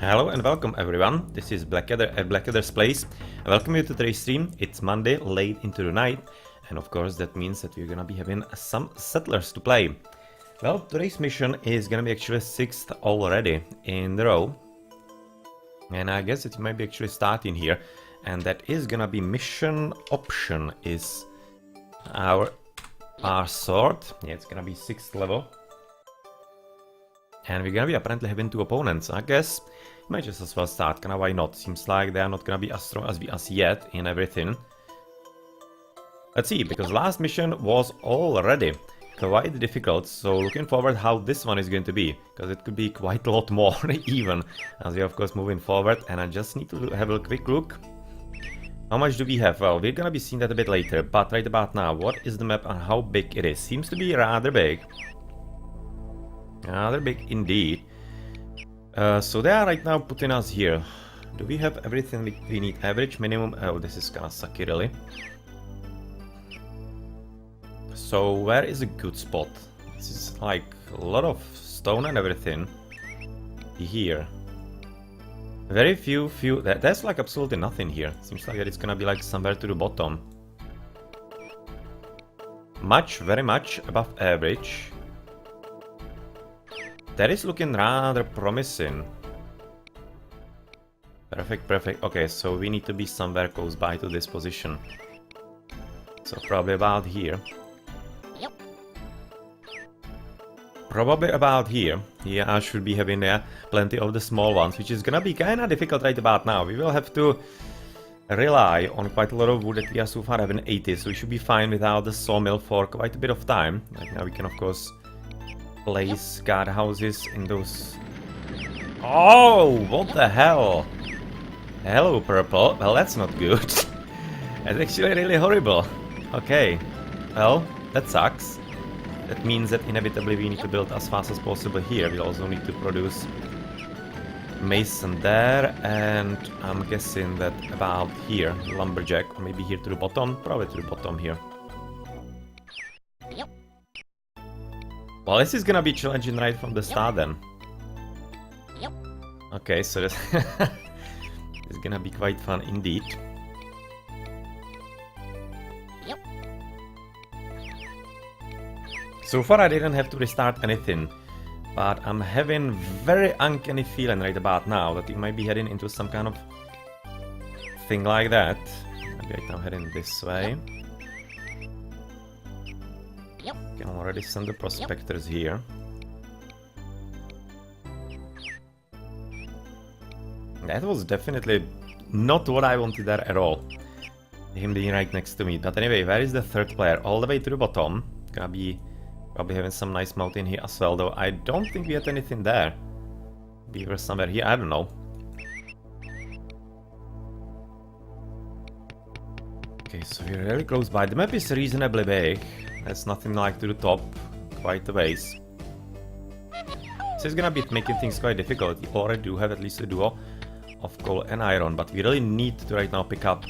Hello and welcome everyone, this is Blackadder at Blackadder's Place. Welcome you to today's stream. It's Monday, late into the night, and of course that means that we're gonna be having some settlers to play. Well, today's mission is gonna be actually 6th already in the row. And I guess it might be actually starting here. And that is gonna be mission option is our sword. Yeah, it's gonna be 6th level. And we're gonna be apparently having 2 opponents. I guess might just as well start, kinda why not? Seems like they are not gonna be as strong as us yet in everything. Let's see, because last mission was already quite difficult, so looking forward how this one is going to be, because it could be quite a lot more even, as we are of course moving forward, and I just need to have a quick look. How much do we have? Well, we're gonna be seeing that a bit later, but right about now, what is the map and how big it is? Seems to be rather big. Rather big indeed. So they are right now putting us here. Do we have everything we need? Average, minimum? Oh, this is kinda sucky really. So where is a good spot? This is like a lot of stone and everything. Here. Very few, there's like absolutely nothing here. Seems like it's gonna be like somewhere to the bottom. Very much above average. That is looking rather promising. Perfect. Okay, so we need to be somewhere close by to this position. So probably about here. Probably about here. Yeah, I should be having plenty of the small ones, which is gonna be kinda difficult right about now. We will have to rely on quite a lot of wood that we are so far having 80, so we should be fine without the sawmill for quite a bit of time. Right now we can of course place guard houses in those. Oh, what the hell? Hello, purple. Well, that's not good. That's actually really horrible. Okay, well, that sucks. That means that inevitably we need to build as fast as possible here. We also need to produce mason there, and I'm guessing that about here, lumberjack, or maybe here to the bottom, probably to the bottom here. Well, this is gonna be challenging right from the start then. Okay, so this is gonna be quite fun indeed. So far I didn't have to restart anything, but I'm having very uncanny feeling right about now that we might be heading into some kind of thing like that. Maybe right now heading this way. Can already send the prospectors here. That was definitely not what I wanted there at all. Him being right next to me. But anyway, where is the third player? All the way to the bottom. Gonna be probably having some nice mountain here as well, though I don't think we had anything there. Beaver somewhere here, I don't know. Okay, so we're really close by. The map is reasonably big. There's nothing like to the top, quite a ways. This is gonna be making things quite difficult. We already do have at least a duo of coal and iron, but we really need to right now pick up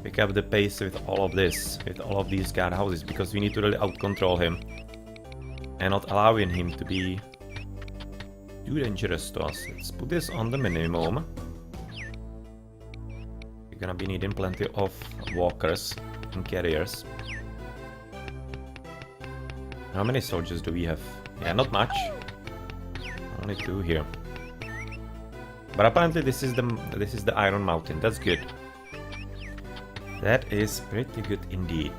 the pace with all of this, with all of these guard houses, because we need to really out-control him and not allowing him to be too dangerous to us. Let's put this on the minimum. We're gonna be needing plenty of walkers and carriers. How many soldiers do we have? Yeah, not much. Only 2 here. But apparently this is the Iron Mountain. That's good. That is pretty good indeed.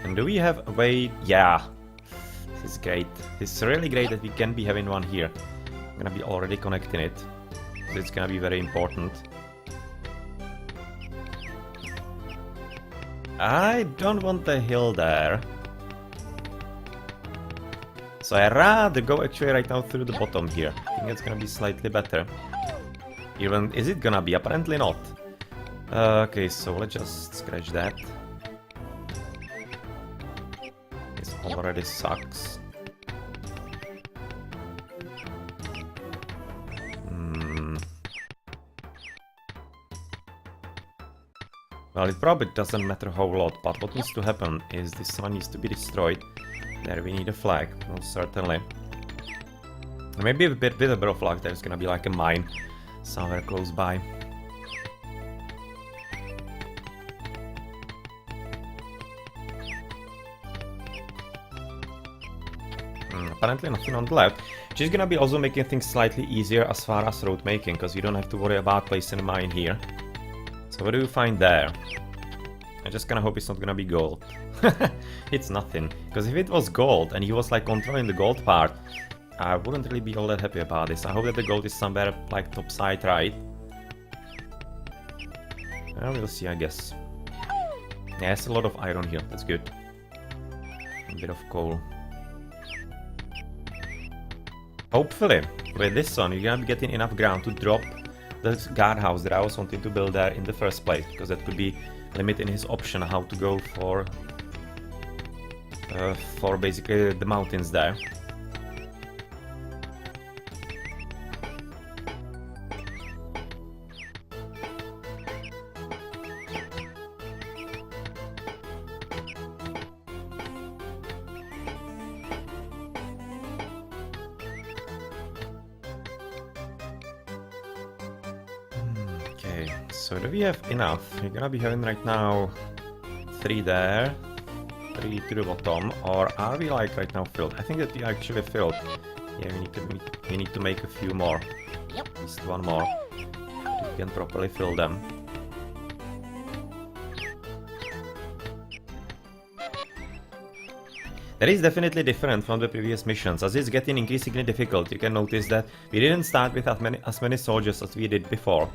And do we have a way? Yeah. This is great. This is really great that we can be having one here. I'm gonna be already connecting it. So it's gonna be very important. I don't want the hill there. So I'd rather go actually right now through the bottom here. I think it's gonna be slightly better. Even, is it gonna be? Apparently not. Okay, so let's just scratch that. This already sucks. Well, it probably doesn't matter a whole lot, but what needs to happen is this one needs to be destroyed. There we need a flag, most certainly. Maybe with a bit of luck there's gonna be like a mine somewhere close by. Apparently nothing on the left, which is gonna be also making things slightly easier as far as road making, because you don't have to worry about placing a mine here. So what do you find there? I just kinda hope it's not gonna be gold. It's nothing, because if it was gold and he was like controlling the gold part, I wouldn't really be all that happy about this. I hope that the gold is somewhere like top side right. Well, we'll see, I guess. Yeah, there's a lot of iron here, that's good. A bit of coal. Hopefully, with this one, you're gonna be getting enough ground to drop the guardhouse that I was wanting to build there in the first place, because that could be limiting his option how to go for basically the mountains there. Okay, so do we have enough? We're gonna be having right now 3 there, 3 to the bottom, or are we like right now filled? I think that we are actually filled. Yeah, we need to make a few more. Yep. At least one more. We can properly fill them. That is definitely different from the previous missions. As it's getting increasingly difficult, you can notice that we didn't start with as many soldiers as we did before.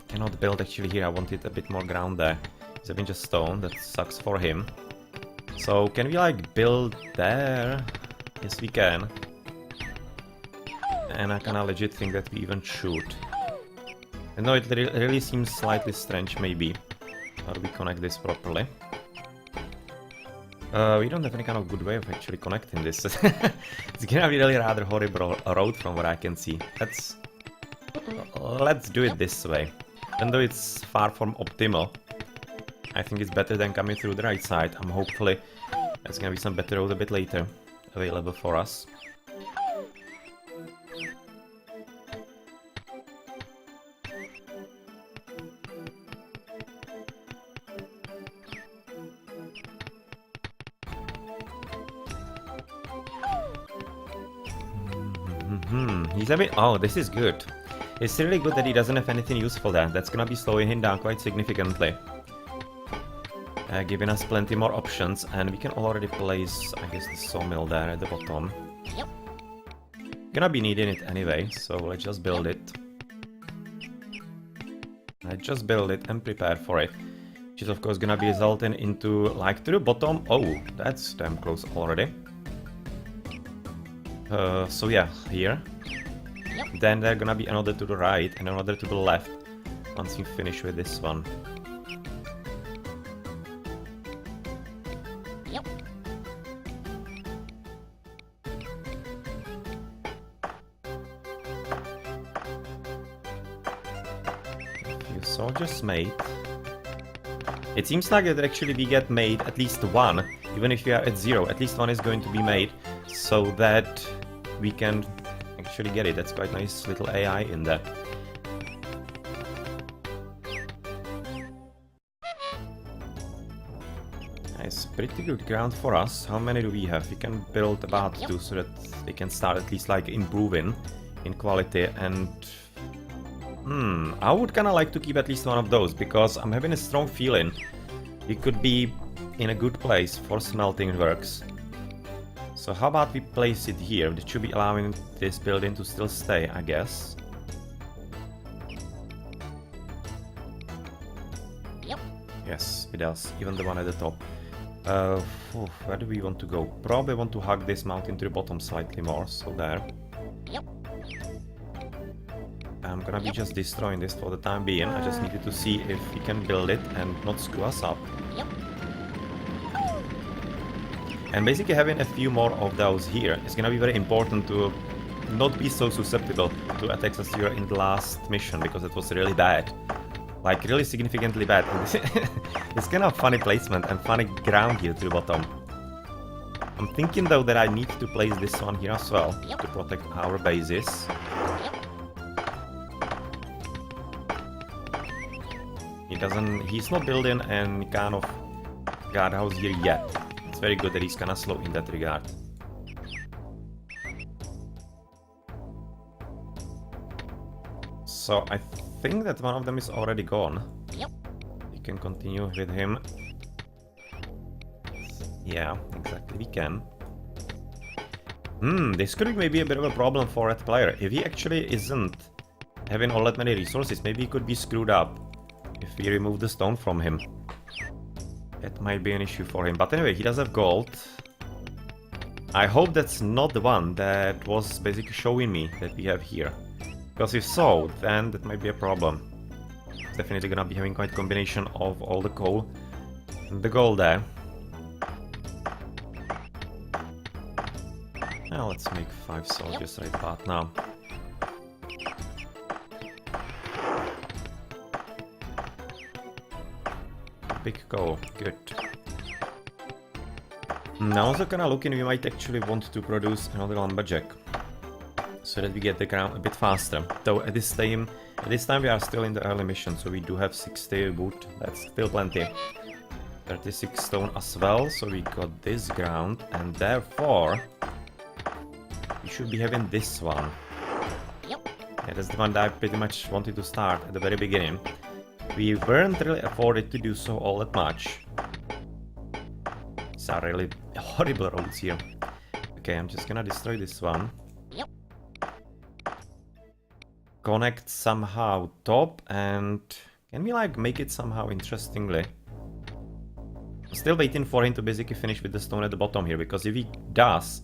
Cannot build actually here. I wanted a bit more ground there. He's having just stone. That sucks for him. So can we like build there? Yes, we can. And I kinda legit think that we even should. And no, it really seems slightly strange maybe. How do we connect this properly? We don't have any kind of good way of actually connecting this. It's gonna be really rather horrible road from what I can see. Let's do it this way. Even though it's far from optimal, I think it's better than coming through the right side. Hopefully there's gonna be some better road a bit later available for us. He's a bit... Oh, this is good. It's really good that he doesn't have anything useful there. That's gonna be slowing him down quite significantly. Giving us plenty more options, and we can already place, I guess, the sawmill there at the bottom. Yep. Gonna be needing it anyway, so let's just build it. Let's just build it and prepare for it. Which is of course gonna be resulting into, like, to the bottom. Oh, that's damn close already. So yeah, here. Yep. Then there's gonna be another to the right and another to the left once you finish with this one. Yep. A few soldiers made. It seems like that actually we get made at least one, even if we are at 0, at least one is going to be made, so that we can actually get it. That's quite nice little AI in there. Nice, pretty good ground for us. How many do we have? We can build about 2 so that they can start at least like improving in quality, and I would kinda like to keep at least one of those, because I'm having a strong feeling we could be in a good place for smelting works. So how about we place it here? It should be allowing this building to still stay, I guess. Yep. Yes, it does. Even the one at the top. Where do we want to go? Probably want to hug this mountain to the bottom slightly more, so there. Yep. I'm gonna be just destroying this for the time being. I just needed to see if we can build it and not screw us up. Yep. And basically having a few more of those here is gonna be very important to not be so susceptible to attacks as you were in the last mission, because it was really bad. Like, really significantly bad. It's kind of funny placement and funny ground here to the bottom. I'm thinking though that I need to place this one here as well to protect our bases. He's not building any kind of guardhouse here yet. It's very good that he's kinda slow in that regard. So I think that one of them is already gone. We can continue with him. Yeah, exactly, we can. This could be maybe a bit of a problem for that player. If he actually isn't having all that many resources, maybe he could be screwed up if we remove the stone from him. That might be an issue for him. But anyway, he does have gold. I hope that's not the one that was basically showing me that we have here. Because if so, then that might be a problem. It's definitely gonna be having quite a combination of all the coal and the gold there. Now let's make 5 soldiers right about now. Big goal, good. Now also kinda looking, we might actually want to produce another lumberjack, so that we get the ground a bit faster. Though at this time we are still in the early mission, so we do have 60 wood, that's still plenty. 36 stone as well, so we got this ground, and therefore we should be having this one. Yeah, that's the one that I pretty much wanted to start at the very beginning. We weren't really afforded to do so all that much. These are really horrible roads here. Okay, I'm just gonna destroy this one. Connect somehow top, and can we like make it somehow interestingly? I'm still waiting for him to basically finish with the stone at the bottom here, because if he does,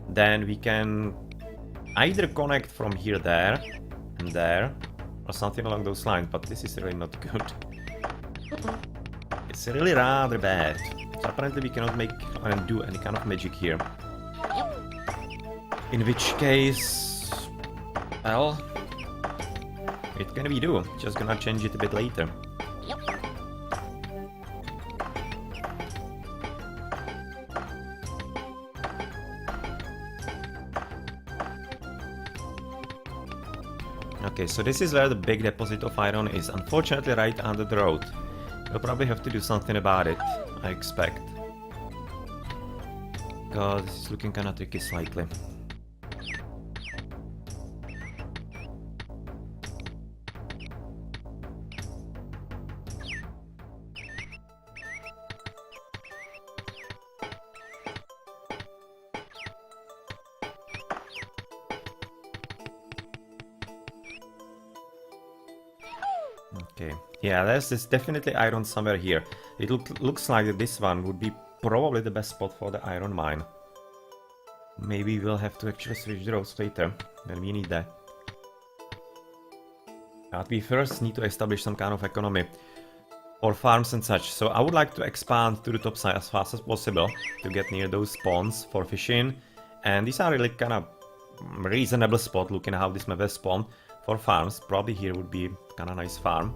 then we can either connect from here there and there, or something along those lines, but this is really not good. It's really rather bad. So apparently we cannot make and do any kind of magic here. In which case, well, what can we do? Just gonna change it a bit later. Okay, so this is where the big deposit of iron is, unfortunately right under the road. We'll probably have to do something about it, I expect. Because it's looking kinda tricky slightly. Okay, yeah, there's definitely iron somewhere here. It looks like that this one would be probably the best spot for the iron mine. Maybe we'll have to actually switch the roads later, when we need that. But we first need to establish some kind of economy for farms and such. So I would like to expand to the top side as fast as possible to get near those spawns for fishing. And these are really kind of reasonable spot looking at how this map has spawned for farms. Probably here would be kind of nice farm.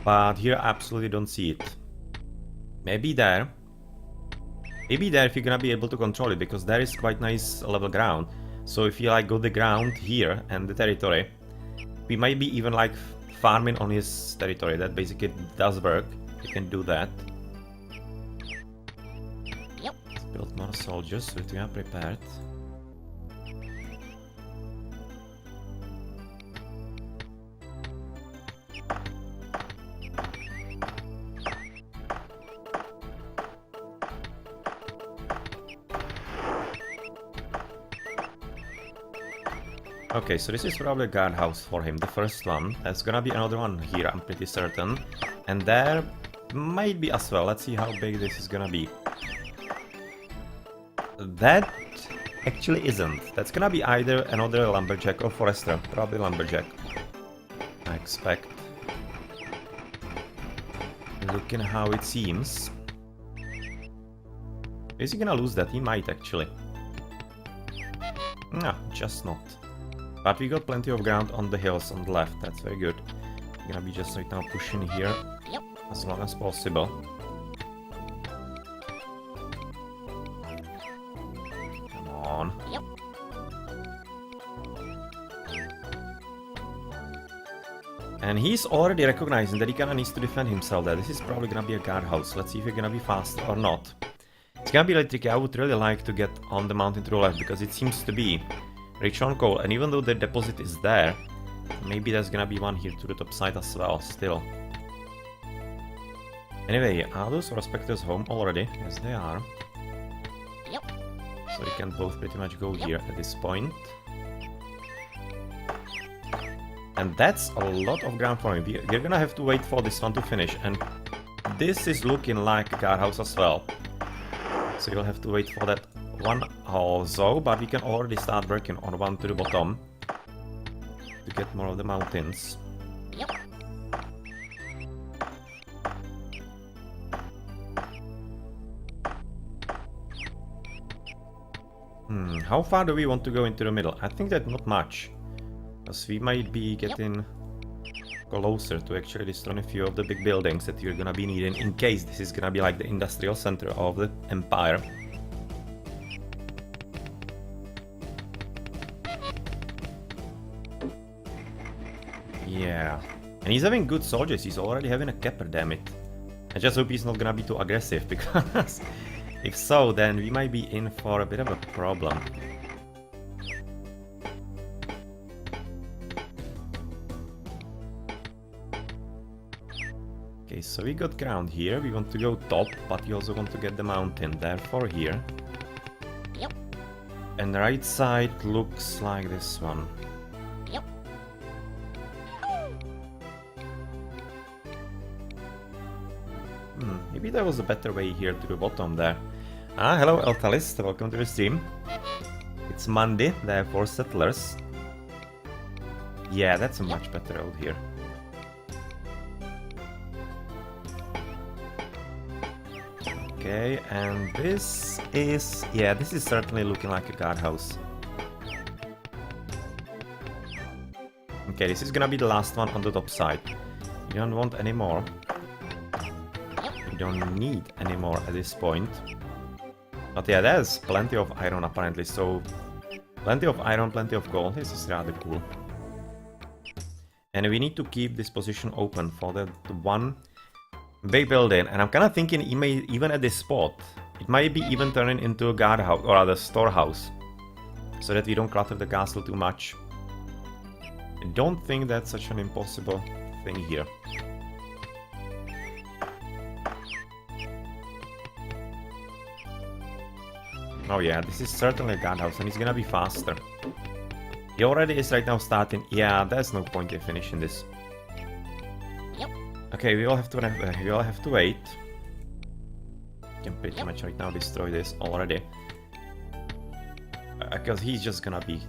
But here I absolutely don't see it. Maybe there. Maybe there if you're gonna be able to control it, because there is quite nice level ground. So if you like go the ground here and the territory, we might be even like farming on his territory. That basically does work. You can do that. Let's build more soldiers so that we are prepared. Okay, so this is probably a guardhouse for him, the first one. There's gonna be another one here, I'm pretty certain. And there might be as well. Let's see how big this is gonna be. That actually isn't. That's gonna be either another lumberjack or forester. Probably lumberjack, I expect. Looking how it seems. Is he gonna lose that? He might actually. No, just not. But we got plenty of ground on the hills on the left, that's very good. I'm gonna be just right now pushing here as long as possible. And he's already recognizing that he kinda needs to defend himself there. This is probably gonna be a guardhouse. Let's see if he's gonna be faster or not. It's gonna be really tricky. I would really like to get on the mountain to the left because it seems to be rich on coal. And even though the deposit is there, maybe there's gonna be one here to the top side as well, still. Anyway, are those prospectors home already? Yes, they are. Yep. So we can both pretty much go here at this point. And that's a lot of ground for me. We're gonna have to wait for this one to finish. And this is looking like a guardhouse as well. So you'll have to wait for that one also. But we can already start working on one to the bottom. To get more of the mountains. Yep. How far do we want to go into the middle? I think that not much. Because we might be getting closer to actually destroying a few of the big buildings that you're gonna be needing in case this is gonna be like the industrial center of the empire. Yeah. And he's having good soldiers. He's already having a capper, damn it. I just hope he's not gonna be too aggressive because if so, then we might be in for a bit of a problem. Okay, so we got ground here. We want to go top, but we also want to get the mountain. Therefore here. Yep. And the right side looks like this one. Yep. Maybe there was a better way here to the bottom there. Ah, hello Elthalist, welcome to the stream. It's Monday, therefore settlers. Yeah, that's a much better road here. Okay, and this is... yeah, this is certainly looking like a guardhouse. Okay, this is gonna be the last one on the top side. You don't want any more. You don't need any more at this point. But yeah, there's plenty of iron apparently, so... plenty of iron, plenty of gold. This is rather cool. And we need to keep this position open for the one big building. And I'm kind of thinking even at this spot, it might be even turning into a guardhouse, or rather storehouse. So that we don't clutter the castle too much. I don't think that's such an impossible thing here. Oh yeah, this is certainly a guardhouse and it's gonna be faster. He already is right now starting. Yeah, there's no point in finishing this. Yep. Okay, we all have to wait. Can pretty much right now destroy this already. Because he's just gonna be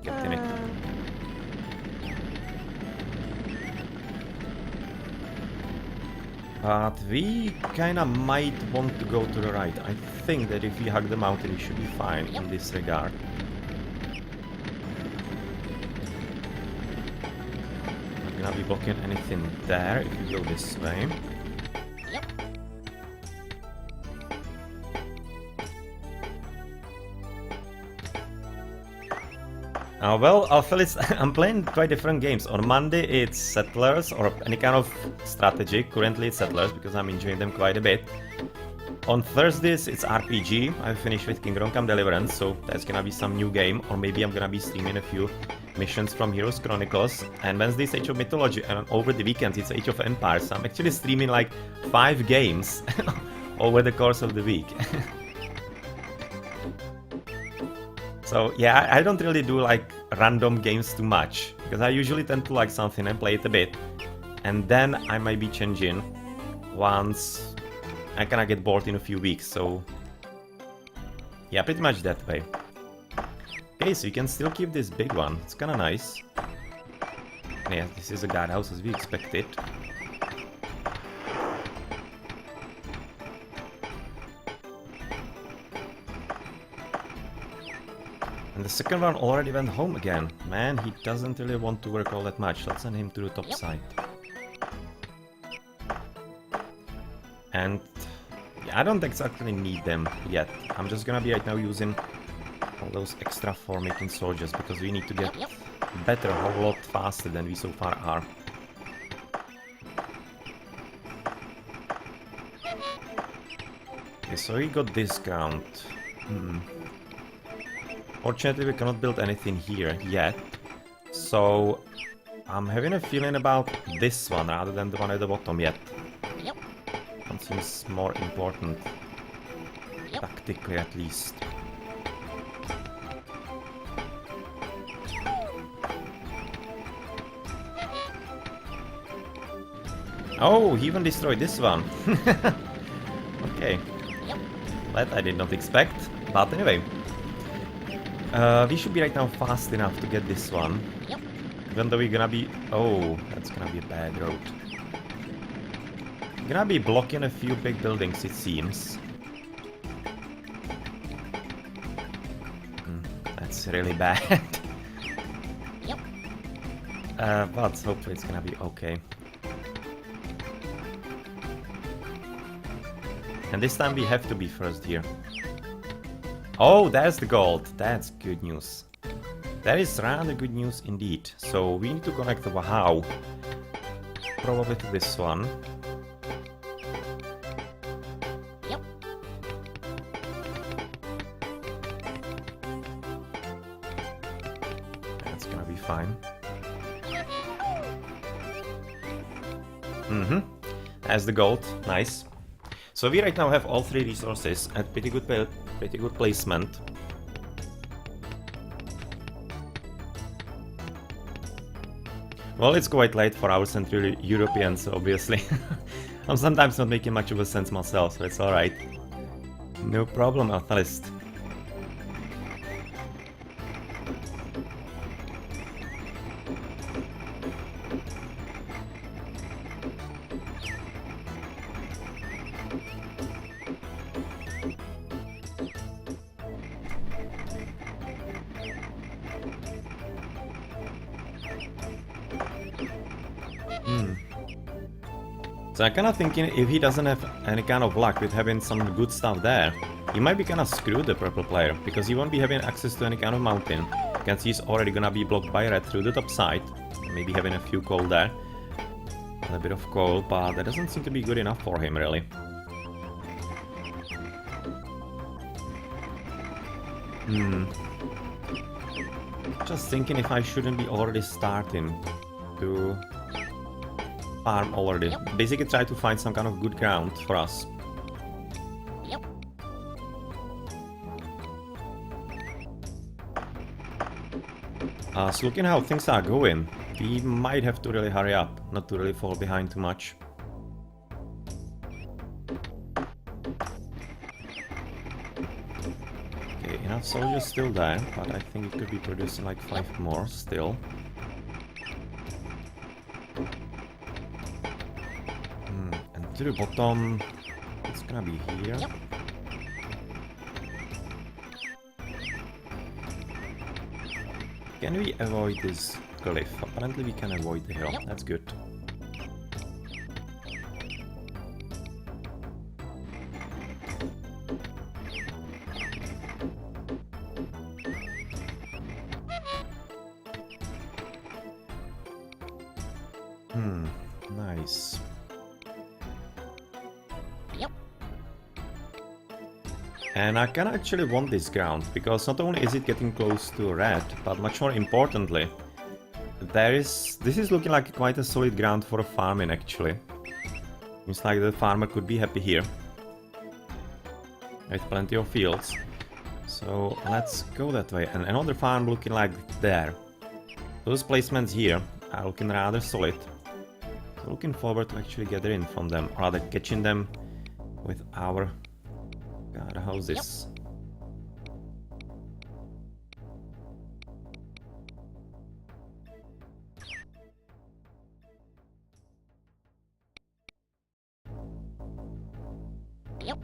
getting it. But we kinda might want to go to the right. I think that if we hug the mountain, we should be fine in this regard. Not gonna be blocking anything there if we go this way. Yep. Well, Alphalis, I'm playing quite different games. On Monday it's Settlers or any kind of strategy. Currently it's Settlers because I'm enjoying them quite a bit. On Thursdays it's RPG. I finished with Kingdom Come Deliverance, so that's gonna be some new game. Or maybe I'm gonna be streaming a few missions from Heroes Chronicles. And Wednesday's Age of Mythology, and over the weekends it's Age of Empires. So I'm actually streaming like 5 games over the course of the week. So yeah, I don't really do like random games too much, because I usually tend to like something and play it a bit, and then I might be changing once I kinda get bored in a few weeks, so yeah, pretty much that way. Okay, so you can still keep this big one, it's kinda nice. Yeah, this is a guardhouse as we expected. And the second one already went home again. Man, he doesn't really want to work all that much. Let's send him to the top side. And yeah, I don't exactly need them yet. I'm just gonna be right now using all those extra for making soldiers, because we need to get better a whole lot faster than we so far are. Okay, so we got this ground. Fortunately, we cannot build anything here yet. So I'm having a feeling about this one rather than the one at the bottom yet. Yep. One seems more important, Yep. tactically at least. Oh, he even destroyed this one. Okay. Yep. That I did not expect. But anyway. We should be right now fast enough to get this one. Yep. Even though we're gonna be... Oh, that's gonna be a bad road. We're gonna be blocking a few big buildings, it seems. That's really bad. Yep. But hopefully it's gonna be okay. And this time we have to be first here. Oh, there's the gold. That's good news. That is rather good news indeed. So we need to connect the Wahao. Probably to this one. Yep. That's gonna be fine. As the gold. Nice. So we right now have all three resources at pretty good placement. Well, it's quite late for our Central Europeans, obviously. I'm sometimes not making much of a sense myself, so it's alright. No problem, Alphalist. So I'm kinda thinking if he doesn't have any kind of luck with having some good stuff there, he might be kinda screwed, the purple player, because he won't be having access to any kind of mountain. You can see he's already gonna be blocked by red through the top side, maybe having a few coal there. A bit of coal, but that doesn't seem to be good enough for him, really. Just thinking if I shouldn't be already starting to farm already. Yep. Basically try to find some kind of good ground for us. Yep. So looking how things are going, we might have to really hurry up, not to really fall behind too much. Okay, enough soldiers still there, but I think it could be producing like 5 more still. To the bottom, it's gonna be here. Yep. Can we avoid this cliff? Apparently we can avoid the hill. Yep. That's good. Nice. Yep. And I can actually want this ground, because not only is it getting close to red, but much more importantly, this is looking like quite a solid ground for farming actually. Seems like the farmer could be happy here. With plenty of fields. So let's go that way. And another farm looking like there. Those placements here are looking rather solid. So looking forward to actually gathering from them, or rather catching them with our houses. Yep.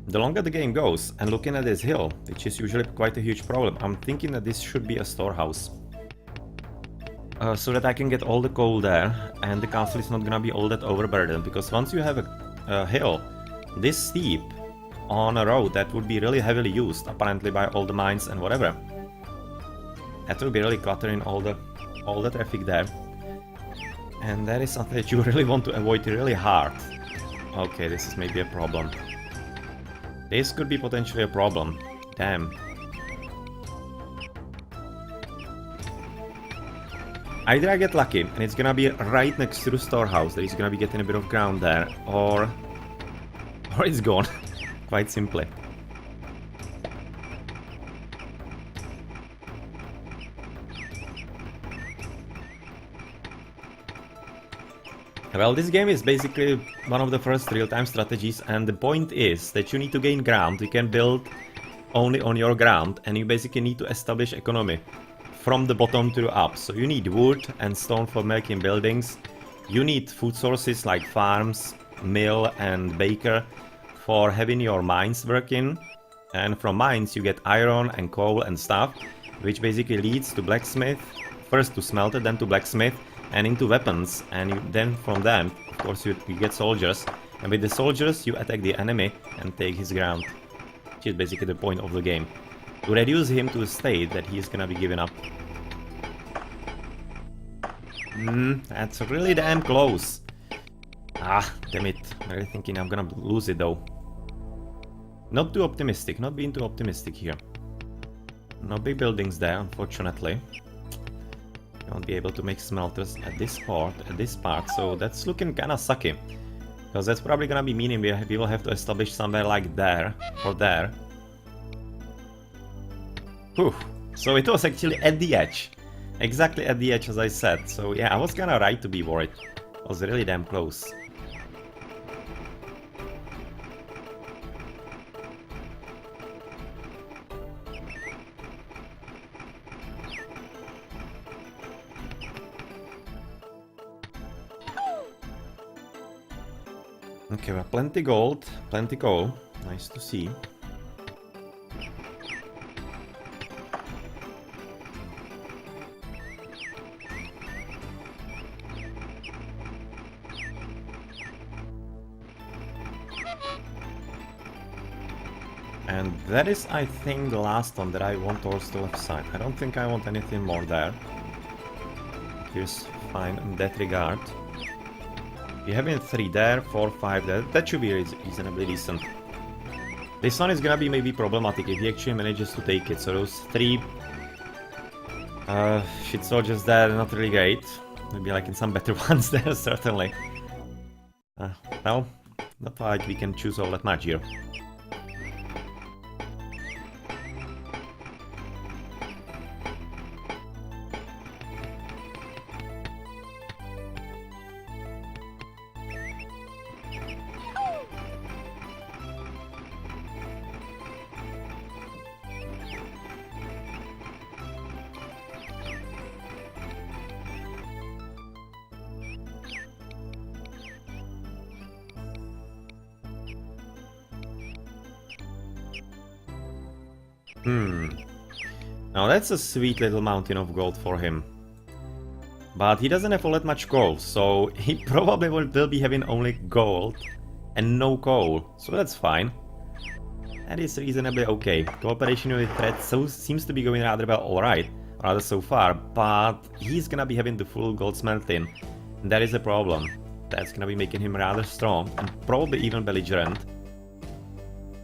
The longer the game goes, and looking at this hill, which is usually quite a huge problem, I'm thinking that this should be a storehouse. So that I can get all the coal there, and the castle is not gonna be all that overburdened, because once you have a hill this steep on a road that would be really heavily used, apparently by all the mines and whatever, that will be really cluttering all the traffic there. And that is something that you really want to avoid really hard. Okay, this is maybe a problem. This could be potentially a problem. Damn. Either I get lucky and it's gonna be right next to the storehouse that he's gonna be getting a bit of ground there, or it's gone. Quite simply. Well, this game is basically one of the first real-time strategies, and the point is that you need to gain ground. You can build only on your ground, and you basically need to establish economy from the bottom to up. So you need wood and stone for making buildings. You need food sources like farms, mill and baker for having your mines working. And from mines you get iron and coal and stuff, which basically leads to blacksmith, first to smelter, then to blacksmith, and into weapons. And then from them, of course, you get soldiers. And with the soldiers you attack the enemy and take his ground. Which is basically the point of the game. To reduce him to a state that he is gonna be giving up. That's really damn close. Ah, damn it. I'm really thinking I'm gonna lose it though. Not too optimistic, not being too optimistic here. No big buildings there, unfortunately. Won't be able to make smelters at this part, so that's looking kinda sucky. Because that's probably gonna be meaning we will have to establish somewhere like there, or there. Whew. So it was actually at the edge. Exactly at the edge as I said. So yeah, I was kinda right to be worried. It was really damn close. Okay, well, plenty gold, plenty coal. Nice to see. And that is, I think, the last one that I want towards the left side. I don't think I want anything more there. Here's fine in that regard. We're having 3 there, 4, 5 there. That should be reasonably decent. This one is gonna be maybe problematic if he actually manages to take it. So those 3 shit soldiers there are not really great. Maybe like in some better ones there, certainly. No, not like we can choose all that much here. Now that's a sweet little mountain of gold for him. But he doesn't have all that much gold, so he probably will be having only gold and no coal, so that's fine. That is reasonably okay. Cooperation with threat seems to be going rather well, alright, rather so far, but he's gonna be having the full gold smelting. And that is a problem. That's gonna be making him rather strong and probably even belligerent.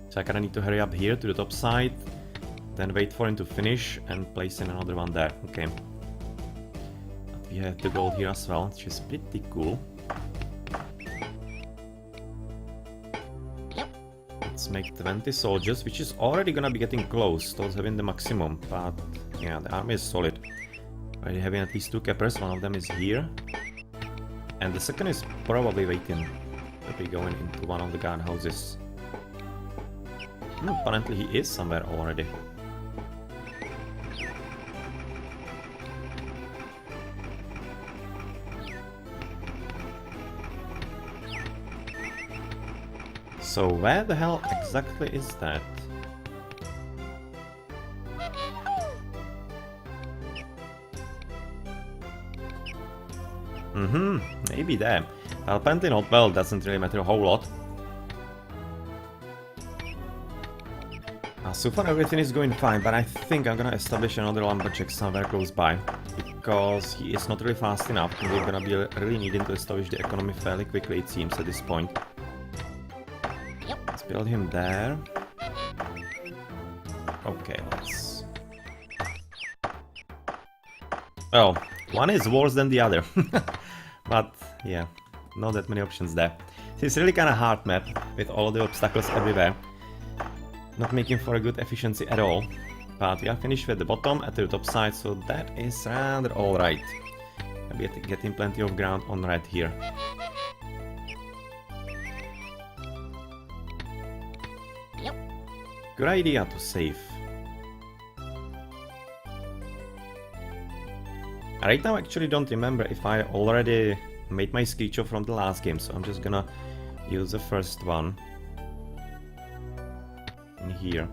So I kinda need to hurry up here to the top side. Then wait for him to finish and place in another one there. Okay. But we have the gold here as well, which is pretty cool. Let's make 20 soldiers, which is already gonna be getting close towards having the maximum. But yeah, the army is solid. Already having at least 2 cappers, one of them is here. And the second is probably waiting to be going into one of the guardhouses. Apparently he is somewhere already. So where the hell exactly is that? Maybe there. Well, apparently not. Well, doesn't really matter a whole lot. So far everything is going fine, but I think I'm gonna establish another lumberjack somewhere close by. because he is not really fast enough, and we're gonna be really needing to establish the economy fairly quickly, it seems, at this point. Yep. Let's build him there. Okay, let's... Well, one is worse than the other. But, yeah, not that many options there. It's really kind of hard map, with all the obstacles everywhere. Not making for a good efficiency at all. But we are finished with the bottom at the top side, so that is rather alright. Maybe getting plenty of ground on right here. Yep. Good idea to save. Right now I actually don't remember if I already made my screecher from the last game, so I'm just gonna use the first one in here.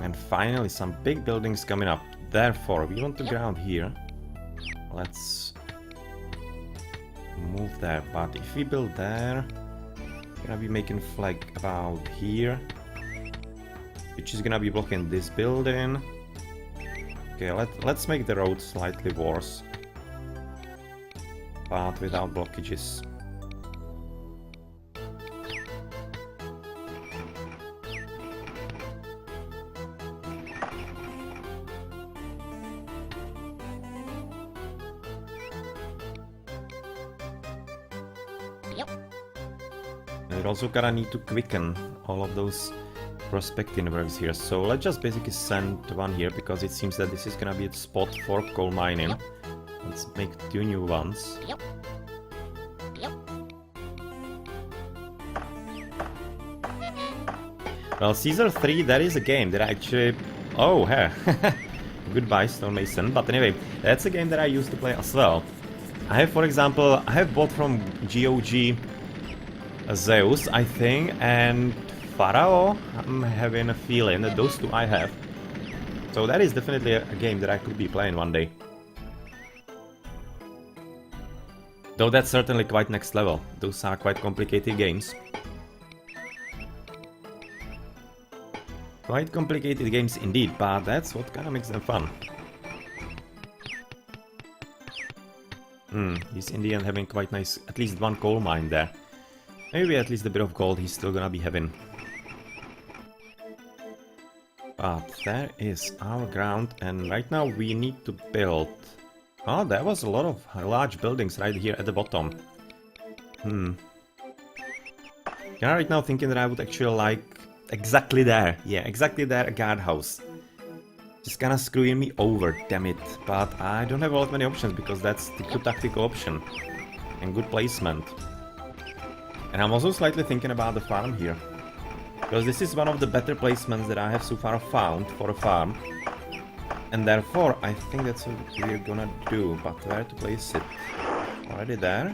And finally some big buildings coming up. Therefore, we want to ground here. Let's move there, but if we build there, we're gonna be making flag about here, which is gonna be blocking this building. Okay, let's make the road slightly worse, but without blockages. Yep. We're also gonna need to quicken all of those prospecting works here, so let's just basically send one here, because it seems that this is gonna be a spot for coal mining. Yep. Let's make 2 new ones. Yep. Yep. Well, Caesar 3, that is a game that I actually... Oh, hey. Goodbye, Stonemason. But anyway, that's a game that I used to play as well. I have, for example, I have bought from GOG Zeus, I think, and Pharaoh. I'm having a feeling that those two I have. So that is definitely a game that I could be playing one day. Though that's certainly quite next level. Those are quite complicated games. Quite complicated games indeed, but that's what kind of makes them fun. This Indian having quite nice, at least one coal mine there. Maybe at least a bit of gold he's still gonna be having. But there is our ground, and right now we need to build... Oh, there was a lot of large buildings right here at the bottom. I'm right now thinking that I would actually like exactly there. Yeah, exactly there, a guardhouse. Just kinda screwing me over, damn it. But I don't have a lot many options, because that's the good tactical option. And good placement. And I'm also slightly thinking about the farm here. Because this is one of the better placements that I have so far found for a farm. And therefore, I think that's what we're gonna do. But where to place it? Already there?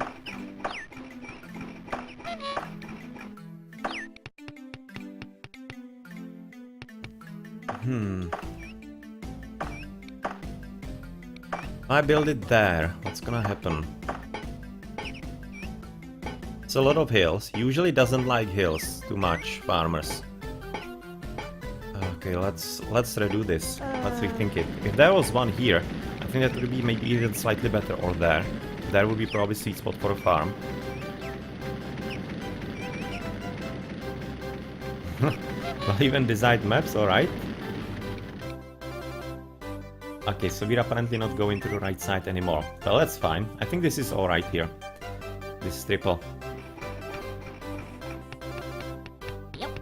I build it there. What's gonna happen? It's a lot of hills. Usually doesn't like hills too much, farmers. Okay, let's redo this. Let's rethink it. If there was one here, I think that would be maybe even slightly better, or there. There would be probably sweet spot for a farm. Well, even designed maps, alright. Okay, so we're apparently not going to the right side anymore. Well, that's fine. I think this is alright here. This is triple. Yep.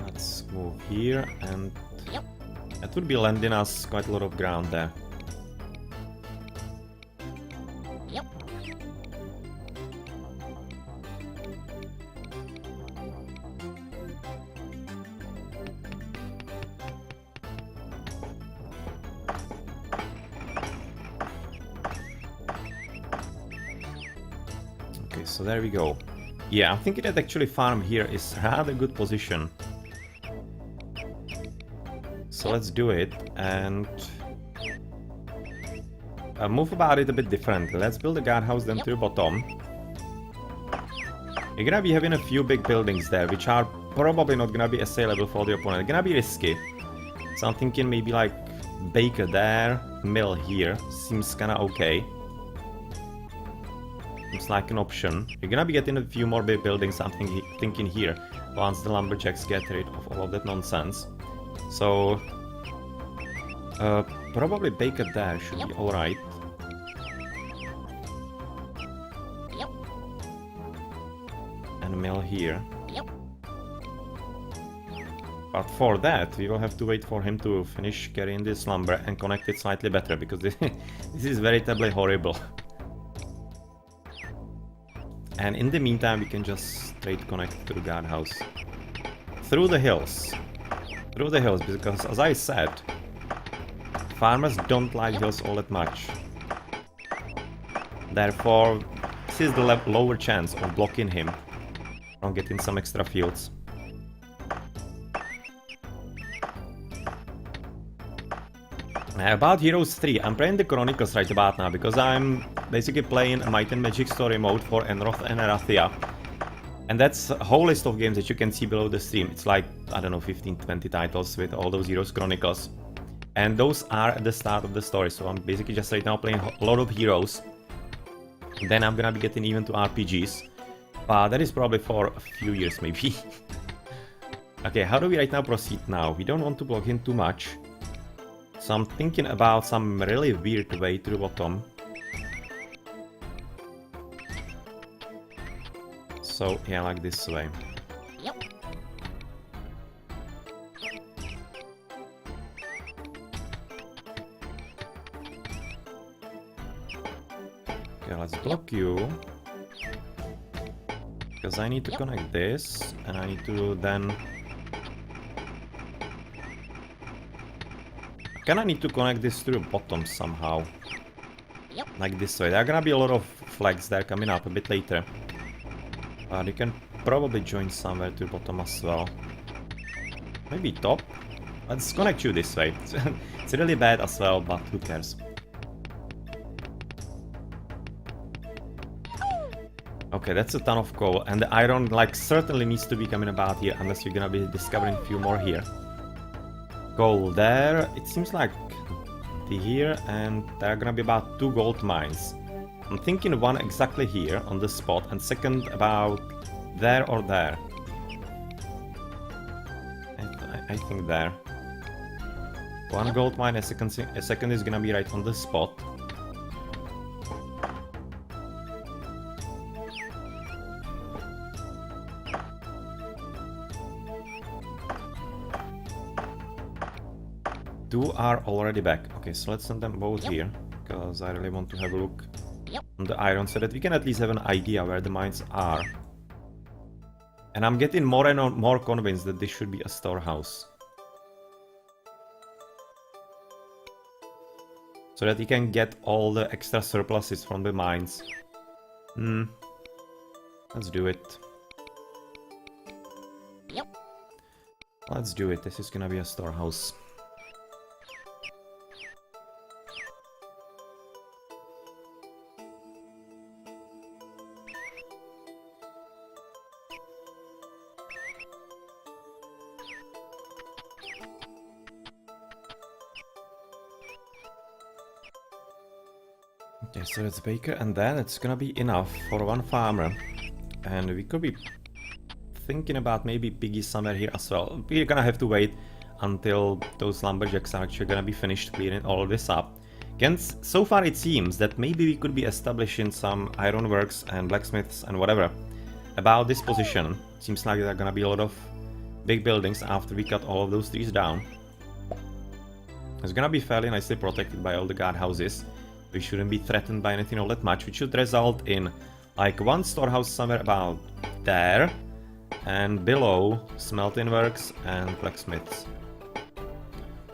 Let's move here, and Yep. that would be lending us quite a lot of ground there. Yep. Okay, so there we go. Yeah, I'm thinking that actually farm here is rather good position. So let's do it, and move about it a bit differently. Let's build a guardhouse then to the bottom. You're gonna be having a few big buildings there, which are probably not gonna be assailable for the opponent. Gonna be risky. So I'm thinking maybe like baker there, mill here. Seems kinda okay. Seems like an option. You're gonna be getting a few more big buildings, I'm thinking here, once the lumberjacks get rid of all of that nonsense. So probably baker there should be alright. Yep. And mill here. Yep. But for that, we will have to wait for him to finish carrying this lumber and connect it slightly better, because this is veritably horrible. And in the meantime, we can just straight connect to the guardhouse. Through the hills. Through the hills, because as I said, farmers don't like hills all that much. Therefore, this is the lower chance of blocking him from getting some extra fields. About Heroes 3, I'm playing the Chronicles right about now, because I'm basically playing a Might and Magic story mode for Enroth and Erathia. And that's a whole list of games that you can see below the stream. It's like, I don't know, 15-20 titles with all those Heroes Chronicles. And those are at the start of the story, so I'm basically just right now playing a lot of Heroes. Then I'm gonna be getting even to RPGs. But that is probably for a few years, maybe. Okay, how do we right now proceed now? We don't want to block him too much. So I'm thinking about some really weird way to the bottom. So yeah, like this way. Yep. Okay, let's block you. Because I need to connect this, and I need to then... Kinda need to connect this to the bottom somehow. Yep. Like this way. There are gonna be a lot of flags there coming up a bit later. But you can probably join somewhere to the bottom as well. Maybe top? Let's connect you this way. It's really bad as well, but who cares? Okay, that's a ton of coal, and the iron like certainly needs to be coming about here, unless you're gonna be discovering a few more here. Coal there, it seems like here, and there are gonna be about 2 gold mines. I'm thinking one exactly here on the spot, and second about there or there. I think there. One gold mine, a second is gonna be right on the spot. Two are already back. Okay, so let's send them both here, because I really want to have a look on the iron so that we can at least have an idea where the mines are. And I'm getting more and more convinced that this should be a storehouse. So that we can get all the extra surpluses from the mines. Let's do it. Yep. Let's do it. This is gonna be a storehouse. Okay, so it's baker, and then it's gonna be enough for one farmer. And we could be thinking about maybe piggies somewhere here as well. We're gonna have to wait until those lumberjacks are actually gonna be finished clearing all of this up. Again, so far it seems that maybe we could be establishing some ironworks and blacksmiths and whatever about this position. Seems like there are gonna be a lot of big buildings after we cut all of those trees down. It's gonna be fairly nicely protected by all the guardhouses. We shouldn't be threatened by anything all that much, which should result in like one storehouse somewhere about there, and below smelting works and blacksmiths.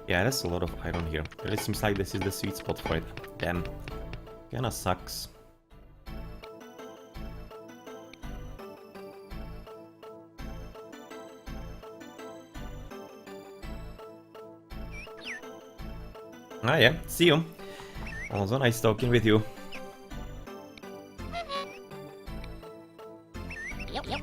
Yeah, that's a lot of iron here. It really seems like this is the sweet spot for it. Damn. Kinda sucks. Ah yeah, see you. Also nice talking with you. Yep, yep.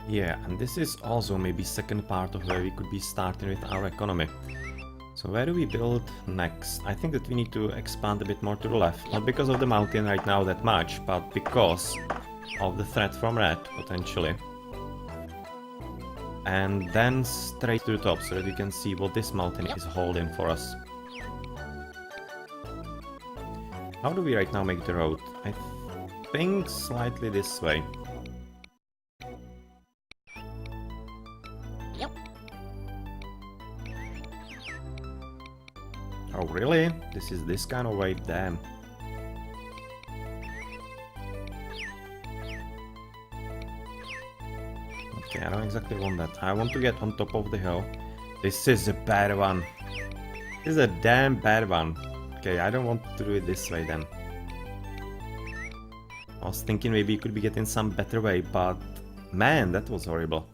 Yeah, and this is also maybe second part of where we could be starting with our economy. So where do we build next? I think that we need to expand a bit more to the left. Not because of the mountain right now that much, but because of the threat from red, potentially. And then straight to the top, so that you can see what this mountain is holding for us. How do we right now make the road? I think slightly this way. Yep. Oh really? This is this kind of way? Damn. Okay, I don't exactly want that. I want to get on top of the hill. This is a bad one. This is a damn bad one. Okay, I don't want to do it this way then. I was thinking maybe you could be getting some better way, but man, that was horrible.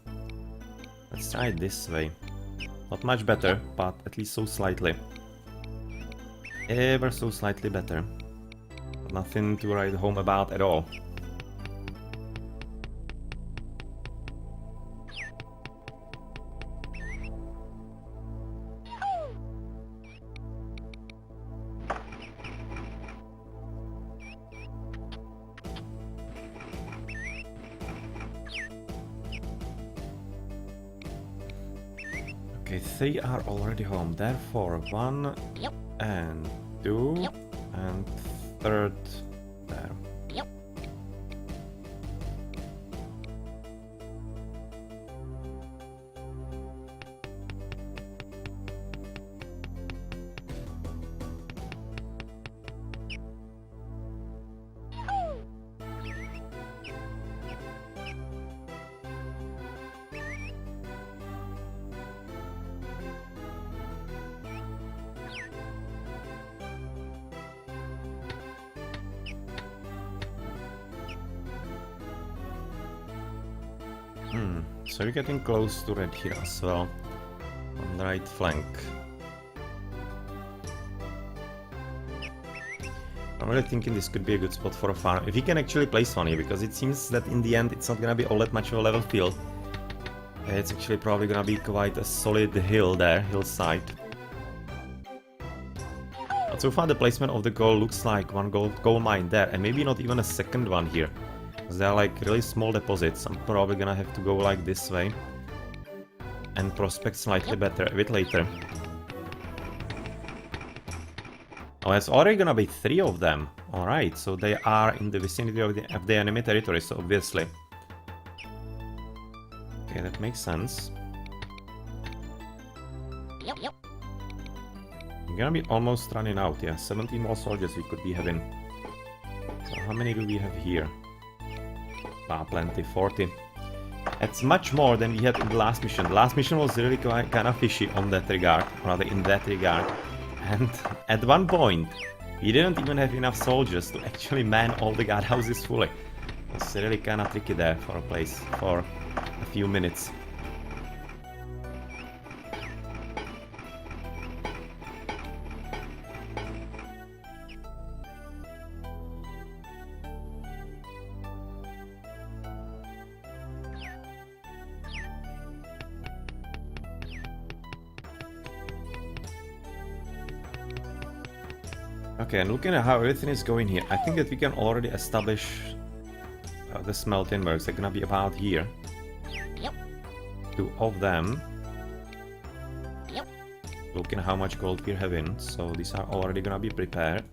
Let's try it this way. Not much better, but at least so slightly. Ever so slightly better. Nothing to write home about at all. Okay, 3 are already home, therefore 1 Yep. and 2 Yep. and third there. Yep. So we're getting close to red here as well, on the right flank. I'm really thinking this could be a good spot for a farm, if we can actually place one here, because it seems that in the end it's not gonna be all that much of a level field. It's actually probably gonna be quite a solid hill there, hillside. But so far the placement of the goal looks like one gold mine there, and maybe not even a second one here. They're like really small deposits. I'm probably gonna have to go like this way and prospect slightly better a bit later. Oh, it's already gonna be 3 of them. Alright, so they are in the vicinity of the enemy territory, so obviously. Okay, that makes sense. Yep, yep. We're gonna be almost running out, yeah. 17 more soldiers we could be having. So how many do we have here? Ah, plenty, 40. That's much more than we had in the last mission. The last mission was really kind of fishy on that regard, rather in that regard. And at one point, we didn't even have enough soldiers to actually man all the guardhouses fully. It was really kind of tricky there for a place, for a few minutes. Okay, and looking at how everything is going here, I think that we can already establish the smelting works. They're gonna be about here. Yep. 2 of them. Yep. Looking at how much gold we're having, so these are already gonna be prepared.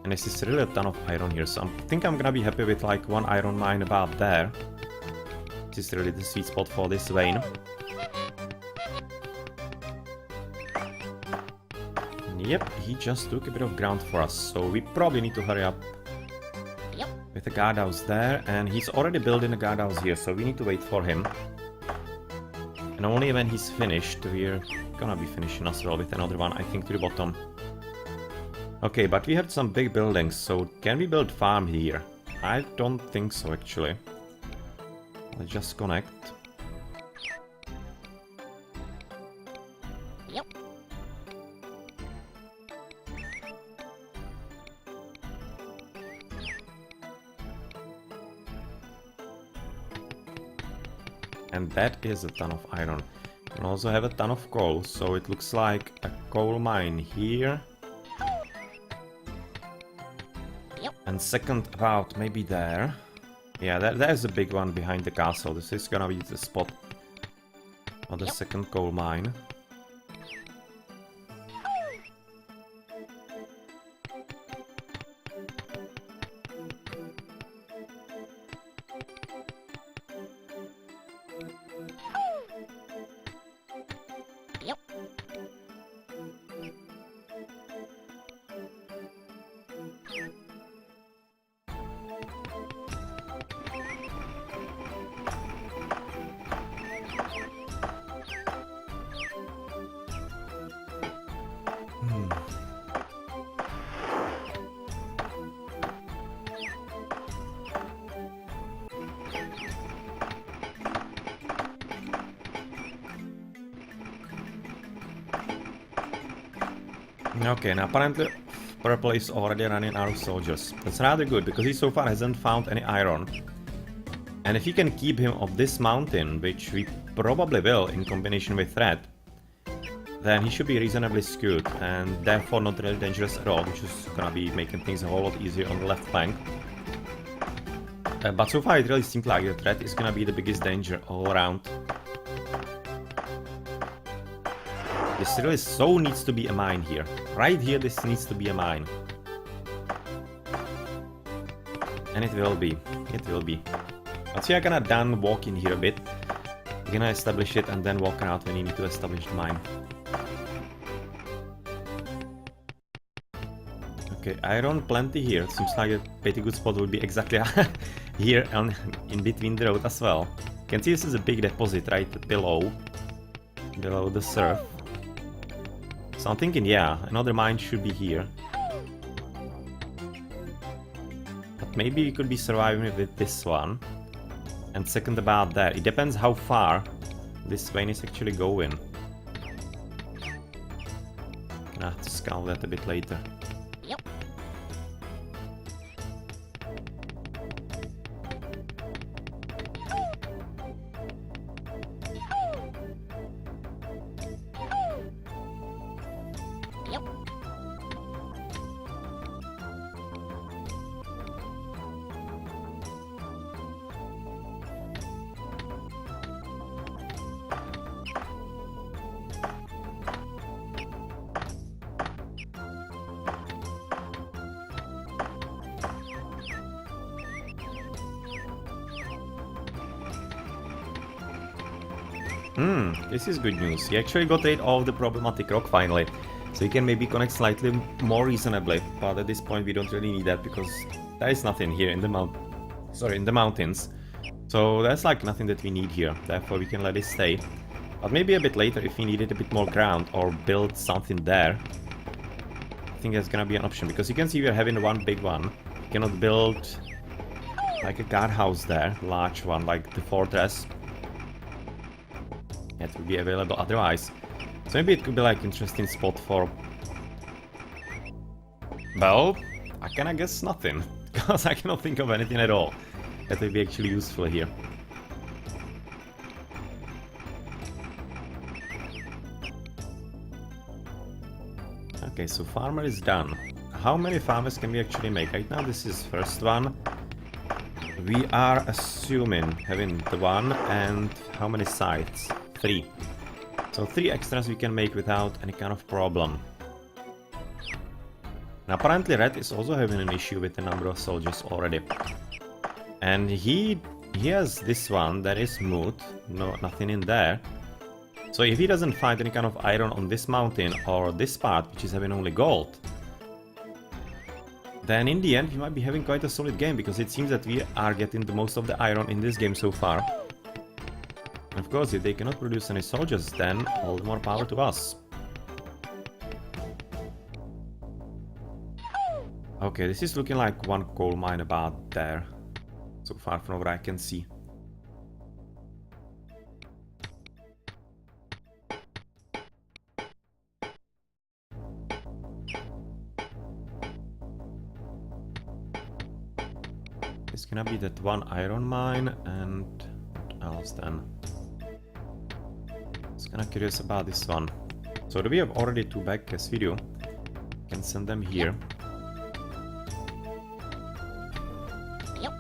And this is really a ton of iron here, so I think I'm gonna be happy with like 1 iron mine about there. This is really the sweet spot for this vein. Yep, he just took a bit of ground for us, so we probably need to hurry up. Yep. With the guardhouse there, and he's already building a guardhouse here, so we need to wait for him. And only when he's finished, we're gonna be finishing as well with another one, I think, to the bottom. Okay, but we have some big buildings, so can we build farm here? I don't think so, actually. Let's just connect. Yep. And that is a ton of iron. And also have a ton of coal, so it looks like a coal mine here. Yep. And second about maybe there. Yeah, there's a big one behind the castle. This is gonna be the spot of the Yep. second coal mine. Yep. Okay, and apparently Purple is already running out of soldiers. That's rather good, because he so far hasn't found any iron. And if you can keep him off this mountain, which we probably will in combination with Red, then he should be reasonably skewed, and therefore not really dangerous at all, which is gonna be making things a whole lot easier on the left flank. But so far it really seems like that Red is gonna be the biggest danger all around. This really so needs to be a mine here. Right here, this needs to be a mine. And it will be. It will be. But we are gonna done walk in here a bit. We're gonna establish it and then walk out when you need to establish the mine. Okay, iron plenty here. Seems like a pretty good spot would be exactly here on in between the road as well. You can see this is a big deposit right below the surf. So I'm thinking, yeah, another mine should be here. But maybe we could be surviving with this one. And second about that, it depends how far this vein is actually going. Gonna have to scout that a bit later. Yep. Yep. This is good news. He actually got rid of the problematic rock finally. So he can maybe connect slightly more reasonably. But at this point we don't really need that because there is nothing here in the mountains. So there's like nothing that we need here. Therefore we can let it stay. But maybe a bit later if we needed a bit more ground or build something there. I think that's gonna be an option because you can see we're having one big one. We cannot build like a guardhouse there, large one like the fortress. It will be available otherwise. So maybe it could be like interesting spot for... Well, I kinda guess nothing. Because I cannot think of anything at all that will be actually useful here. Okay, so farmer is done. How many farmers can we actually make? Right now this is first one. We are assuming having the one and how many sites? 3. So 3 extras we can make without any kind of problem. Now apparently Red is also having an issue with the number of soldiers already. And he has this one that is moot, no, nothing in there. So if he doesn't find any kind of iron on this mountain or this part, which is having only gold, then in the end he might be having quite a solid game because it seems that we are getting the most of the iron in this game so far. Of course, if they cannot produce any soldiers, then all the more power to us. Okay, this is looking like one coal mine about there. So far from what I can see. It's gonna be that one iron mine, and what else then? I was kinda curious about this one. So do we have already 2 backcasts video? Can send them here. Yep.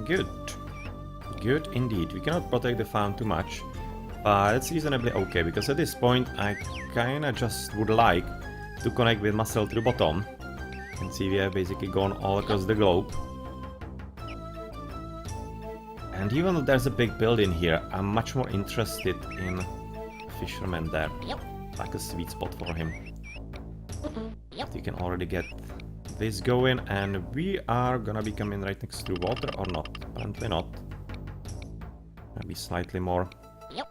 Good. Good indeed. We cannot protect the farm too much, but it's reasonably okay, because at this point I kinda just would like to connect with Muscle to the bottom. You can see we have basically gone all across the globe. And even though there's a big building here, I'm much more interested in a fisherman there. Yep. Like a sweet spot for him. Yep. You can already get this going, and we are gonna be coming right next to water or not? Apparently not. Maybe slightly more. Yep.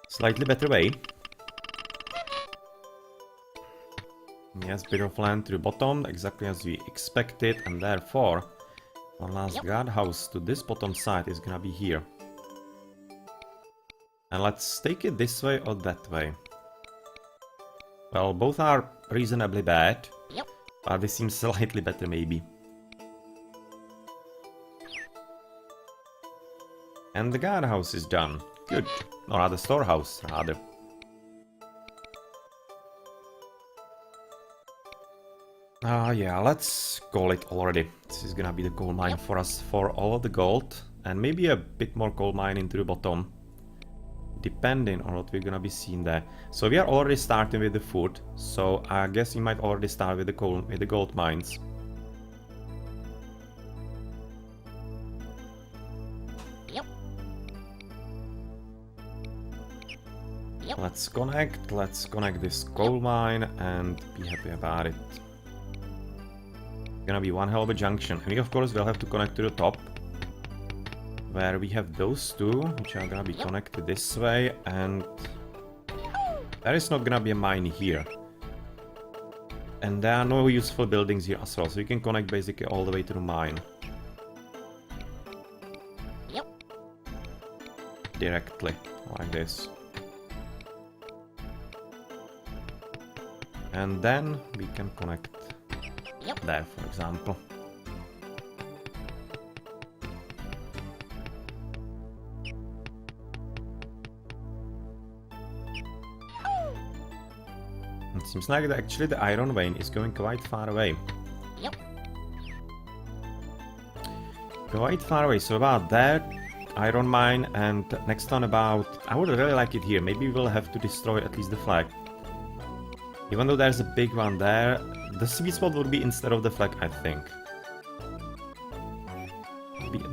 Slightly better way. Yes, bit of land to the bottom, exactly as we expected, and therefore one last guardhouse to this bottom side is gonna be here. And let's take it this way or that way. Well, both are reasonably bad, Yep. but this seems slightly better maybe. And the guardhouse is done. Good. Or rather, storehouse, rather. Yeah, let's call it already. This is gonna be the coal mine for us for all of the gold. And maybe a bit more coal mine into the bottom, depending on what we're gonna be seeing there. So we are already starting with the food. So I guess we might already start with the coal, with the gold mines. Yep. Yep. Let's connect this coal mine and be happy about it. Gonna be one hell of a junction. And we of course will have to connect to the top, where we have those two, which are gonna be connected this way, and there is not gonna be a mine here. And there are no useful buildings here as well, so you can connect basically all the way to the mine. Yep. Directly, like this. And then we can connect there, for example. It seems like actually the iron vein is going quite far away. Yep. Quite far away, so about that iron mine, and next one about... I would really like it here. Maybe we'll have to destroy at least the flag. Even though there's a big one there, the sweet spot would be instead of the flag, I think.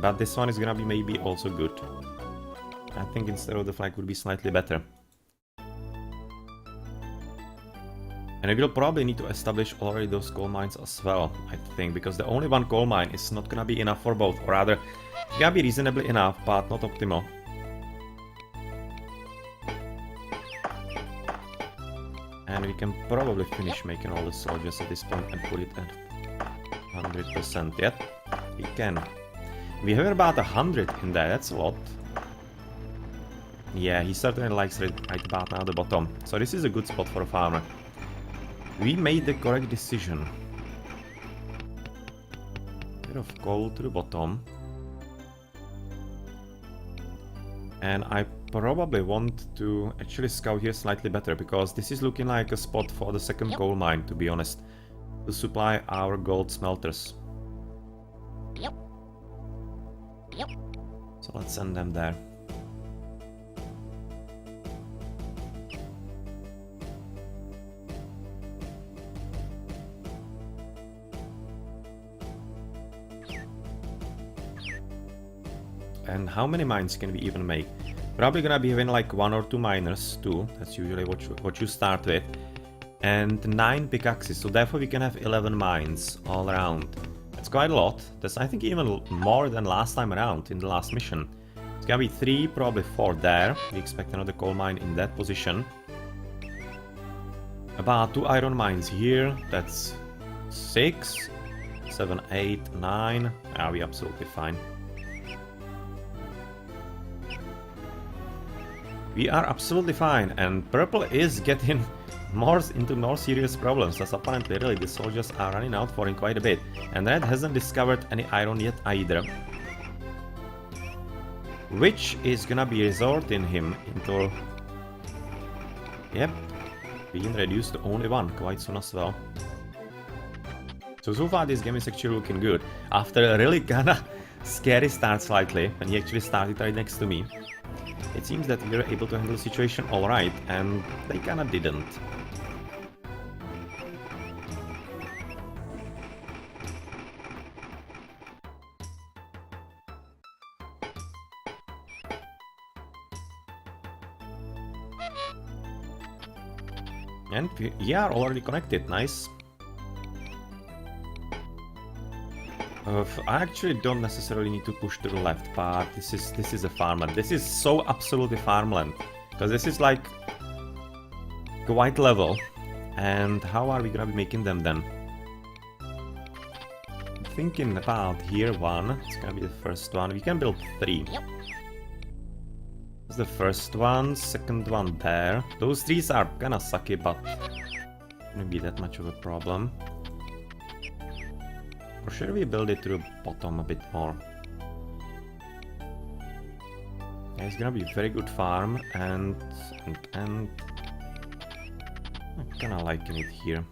But this one is gonna be maybe also good. I think instead of the flag would be slightly better. And we will probably need to establish already those coal mines as well, I think, because the only one coal mine is not gonna be enough for both, or rather, it's gonna be reasonably enough, but not optimal. And we can probably finish making all the soldiers at this point and put it at 100%. Yet, we can. We have about 100 in there, that's a lot. Yeah, he certainly likes right about now the bottom. So this is a good spot for a farmer. We made the correct decision. Bit of coal to the bottom. And I probably want to actually scout here slightly better, because this is looking like a spot for the second coal mine, to be honest, to supply our gold smelters. Yep. Yep. So let's send them there. And how many mines can we even make? Probably gonna be having like 1 or 2 miners too. That's usually what you start with. And 9 pickaxes, so therefore we can have 11 mines all around. That's quite a lot. That's I think even more than last time around in the last mission. It's gonna be 3, probably 4 there. We expect another coal mine in that position. About 2 iron mines here. That's 6, 7, 8, 9. Ah, we're absolutely fine. We are absolutely fine, and purple is getting into more serious problems, as apparently really the soldiers are running out for him quite a bit. And red hasn't discovered any iron yet either. Which is gonna be resulting him into... Yep, being reduced to only one quite soon as well. So far this game is actually looking good. After a really kinda scary start slightly, when he actually started right next to me, it seems that we were able to handle the situation alright, and they kinda didn't. And we are already connected, nice. I actually don't necessarily need to push to the left, but this is a farmland. This is so absolutely farmland, because this is like quite level. And how are we gonna be making them then? I'm thinking about here one. It's gonna be the first one. We can build 3. Yep. It's the first one, second one there. Those trees are kinda sucky, but wouldn't be that much of a problem. Or should we build it to the bottom a bit more? Yeah, it's gonna be a very good farm, and I'm kinda liking it here.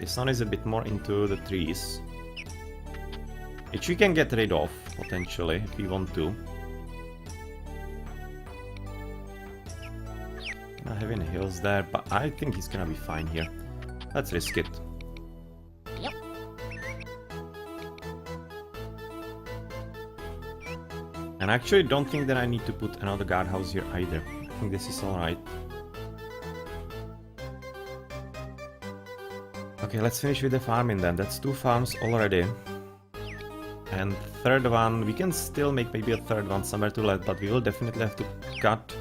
This one is a bit more into the trees, which we can get rid of potentially if we want to. Not having hills there, but I think he's gonna be fine here. Let's risk it. Yep. And I actually don't think that I need to put another guardhouse here either. I think this is alright. Okay, let's finish with the farming then. That's 2 farms already. And third one, we can still make maybe a third one somewhere to left, but we will definitely have to cut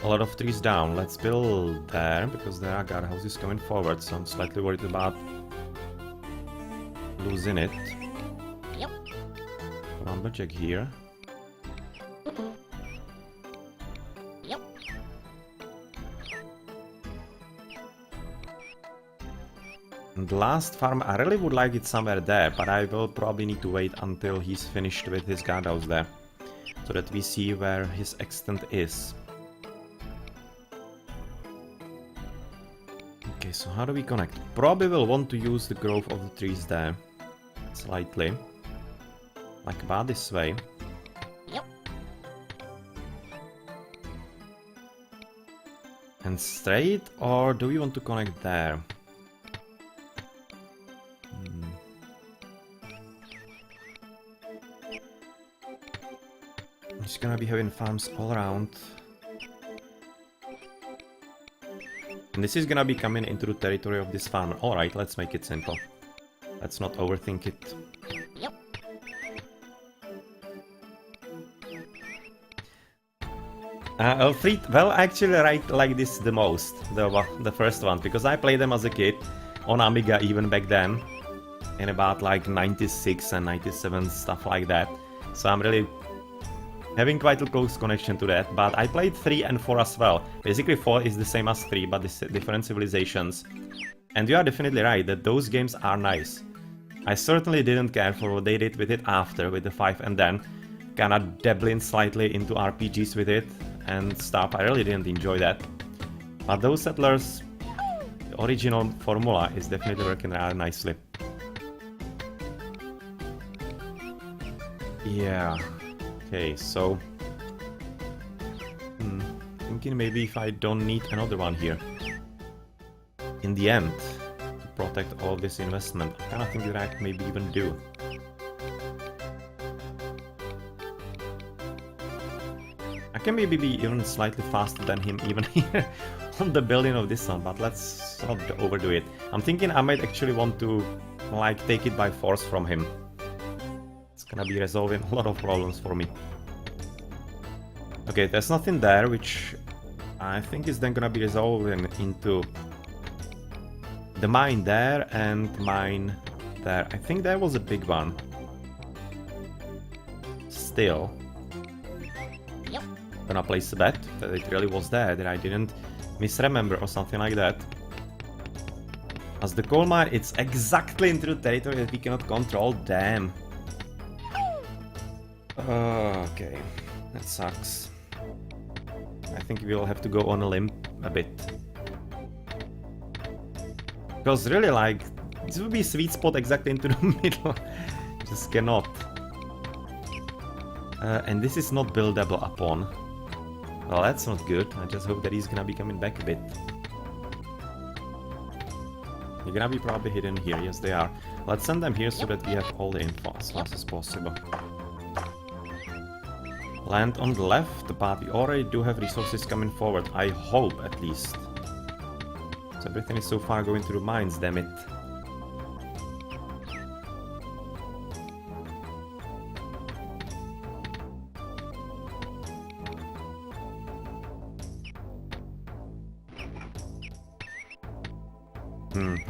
a lot of trees down. Let's build there, because there are guardhouses coming forward, so I'm slightly worried about losing it. Yep. Lumberjack here. Yep. And the last farm, I really would like it somewhere there, but I will probably need to wait until he's finished with his guardhouse there, so that we see where his extent is. Okay, so how do we connect? Probably will want to use the growth of the trees there. Slightly. Like about this way. Yep. And straight, or do we want to connect there? I'm just gonna be having farms all around. And this is gonna be coming into the territory of this farmer. Alright, let's make it simple. Let's not overthink it. Yep. Elfried, well, actually I like this the most, the first one, because I played them as a kid on Amiga even back then, in about like 96 and 97, stuff like that. So I'm really having quite a close connection to that, but I played 3 and 4 as well. Basically 4 is the same as 3, but it's different civilizations. And you are definitely right that those games are nice. I certainly didn't care for what they did with it after, with the 5 and then, kinda dabbling slightly into RPGs with it and stuff. I really didn't enjoy that. But those Settlers, the original formula is definitely working rather nicely. Yeah. Okay, so thinking maybe if I don't need another one here in the end to protect all this investment, I kind of think that I maybe even do. I can maybe be even slightly faster than him even here on the building of this one, but let's not overdo it. I'm thinking I might actually want to like take it by force from him. Gonna be resolving a lot of problems for me. Okay, there's nothing there, which I think is then gonna be resolving into the mine there and mine there. I think there was a big one. Still. gonna place a bet that it really was there, that I didn't misremember or something like that. As the coal mine, it's exactly into the territory that we cannot control. Damn. Okay, that sucks. I think we will have to go on a limb a bit. Because really, like, this would be a sweet spot exactly into the middle. Just cannot. And this is not buildable upon. Well, that's not good. I just hope that he's gonna be coming back a bit. They're gonna be probably hidden here. Yes, they are. Let's send them here so that we have all the info as fast as possible. Land on the left, but we already do have resources coming forward. I hope, at least. So everything is so far going to the mines, damn it.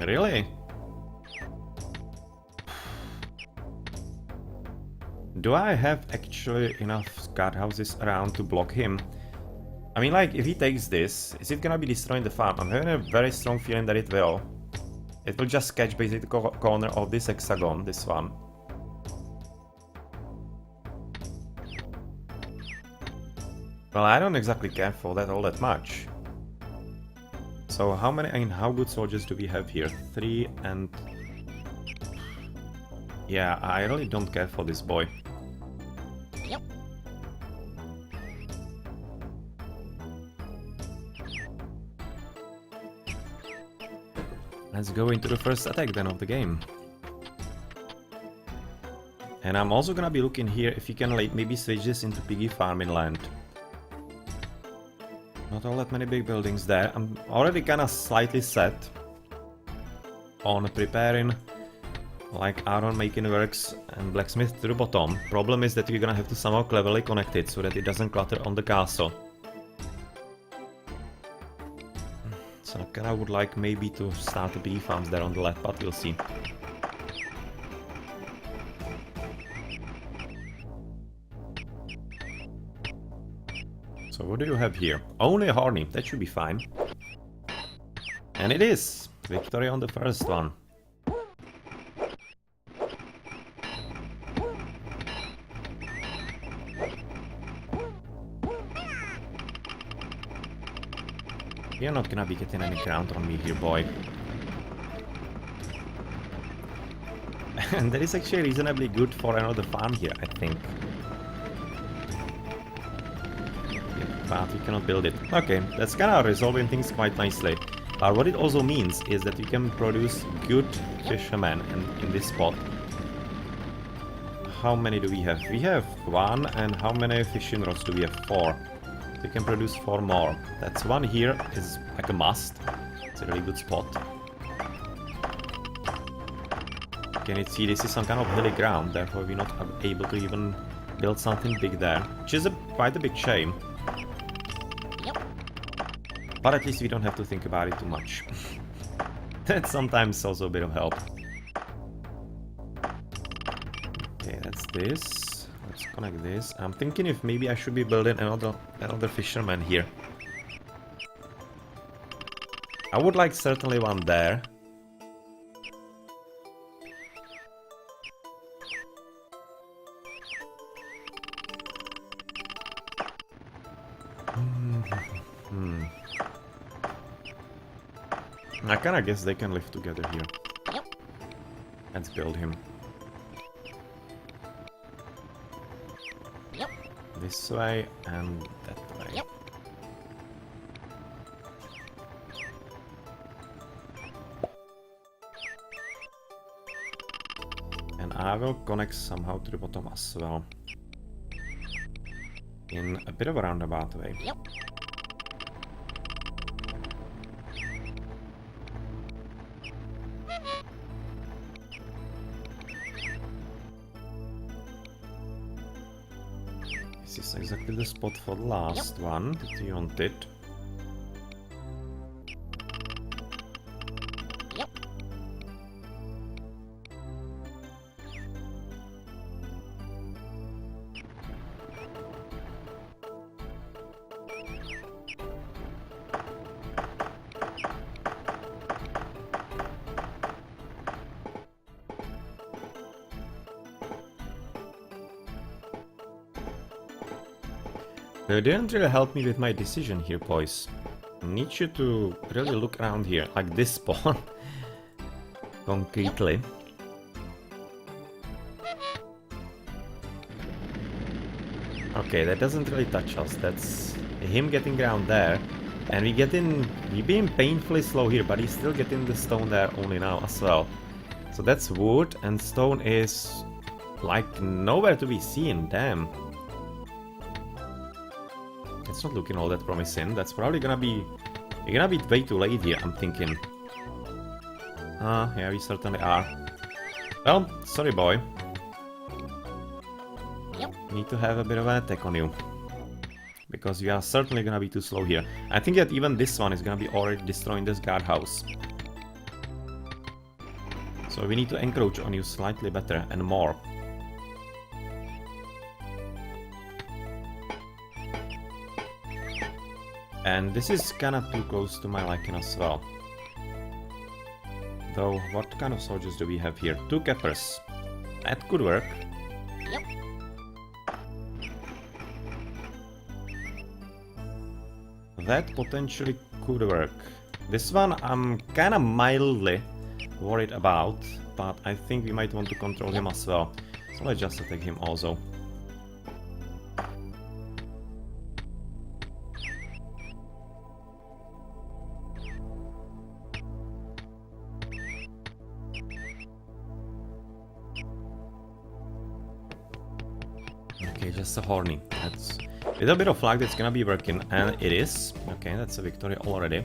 Really? Do I have actually enough guardhouses around to block him? I mean, like, if he takes this, is it gonna be destroying the farm? I'm having a very strong feeling that it will. It will just catch basically the corner of this hexagon, this one. Well, I don't exactly care for that all that much. So how many, I mean, how good soldiers do we have here? 3 and... Yeah, I really don't care for this boy. Yep. Let's go into the first attack then of the game. And I'm also gonna be looking here if we can like maybe switch this into piggy farming land. Not all that many big buildings there. I'm already kinda slightly set on preparing like iron making works and blacksmith to the bottom. Problem is that we're gonna have to somehow cleverly connect it so that it doesn't clutter on the castle. So I kinda would like maybe to start the bee farms there on the left, but we'll see. So what do you have here? Only a Horny, that should be fine. And it is! Victory on the first one. You're not gonna be getting any ground on me here, boy. And that is actually reasonably good for another farm here, I think. But we cannot build it. Okay, that's kind of resolving things quite nicely. But what it also means is that we can produce good fishermen in this spot. How many do we have? We have 1, and how many fishing rods do we have? 4. We can produce 4 more. That's 1 here, is like a must. It's a really good spot. Can you see this is some kind of hilly ground, therefore we're not able to even build something big there. Which is quite a big shame. But at least we don't have to think about it too much. That's sometimes also a bit of help. Okay, that's this. Let's connect this. I'm thinking if maybe I should be building another fisherman here. I would like certainly one there. I kinda guess they can live together here. Yep. Let's build him. Yep. This way and that way. Yep. And I will connect somehow to the bottom as well. In a bit of a roundabout way. Yep. This is exactly the spot for the last one that you wanted. Yep. It didn't really help me with my decision here, boys. I need you to really look around here, like this spawn. Concretely. Okay, that doesn't really touch us. That's him getting around there. And we're being painfully slow here, but he's still getting the stone there only now as well. So that's wood, and stone is like nowhere to be seen, damn. It's not looking all that promising. That's probably gonna be... We're gonna be way too late here, I'm thinking. Yeah, we certainly are. Well, sorry boy. Yep. Need to have a bit of an attack on you. Because you are certainly gonna be too slow here. I think that even this one is gonna be already destroying this guardhouse. So we need to encroach on you slightly better and more. And this is kinda too close to my liking as well. Though, what kind of soldiers do we have here? 2 cappers. That could work. Yep. That potentially could work. This one I'm kinda mildly worried about, but I think we might want to control him as well. So let's just attack him also. Okay, just a horny. That's a little bit of luck that's gonna be working, and it is. Okay, that's a victory already.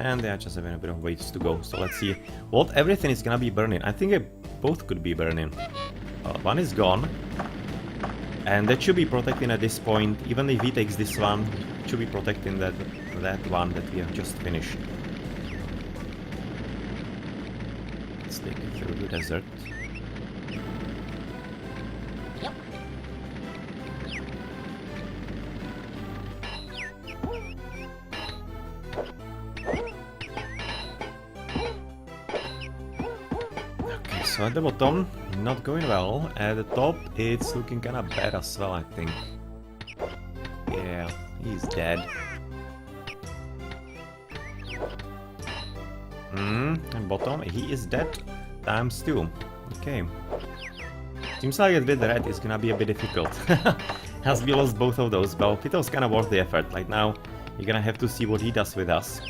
And they are just having a bit of ways to go. So let's see what everything is gonna be burning. I think both could be burning. One is gone. And that should be protecting at this point. Even if he takes this one, it should be protecting that one that we have just finished. Let's take it through the desert. Yep. Okay, so at the bottom, not going well. At the top, it's looking kinda bad as well, I think. Yeah, he's dead. And bottom, he is dead times 2. Okay. Seems like with red is gonna be a bit difficult. As we lost both of those, but it was kinda worth the effort. Like now, you're gonna have to see what he does with us.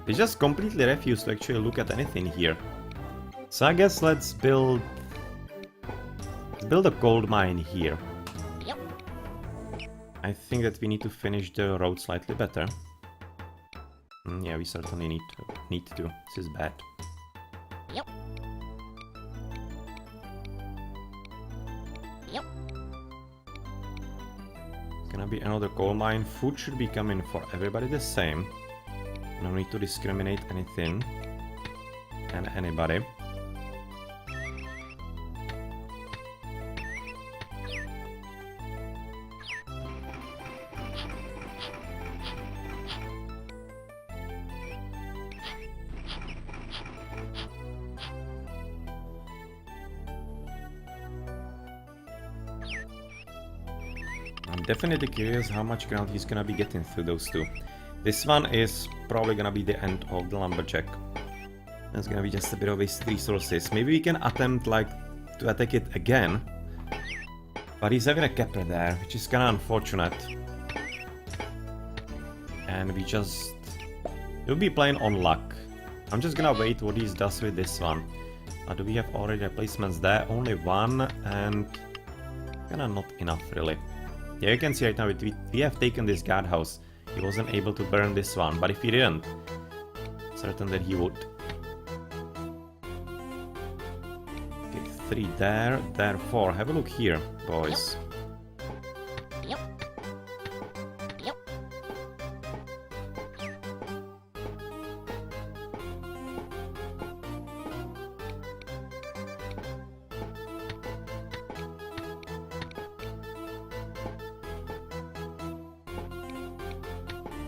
They just completely refuse to actually look at anything here. So I guess let's build a gold mine here. Yep. I think that we need to finish the road slightly better. Yeah, we certainly need to. This is bad. Yep. Yep. Gonna be another coal mine. Food should be coming for everybody the same. No need to discriminate anything and anybody. I'm definitely curious how much ground he's gonna be getting through those two. This one is probably gonna be the end of the lumberjack. That's gonna be just a bit of wasted resources. Maybe we can attempt like to attack it again. But he's having a capper there, which is kinda unfortunate. And we'll be playing on luck. I'm just gonna wait what he does with this one. Do we have already replacements there? Only one, and kinda not enough really. Yeah, you can see right now we have taken this guardhouse. He wasn't able to burn this one, but if he didn't, certain that he would. Okay, 3 there, 4. Have a look here, boys. Yep. Yep.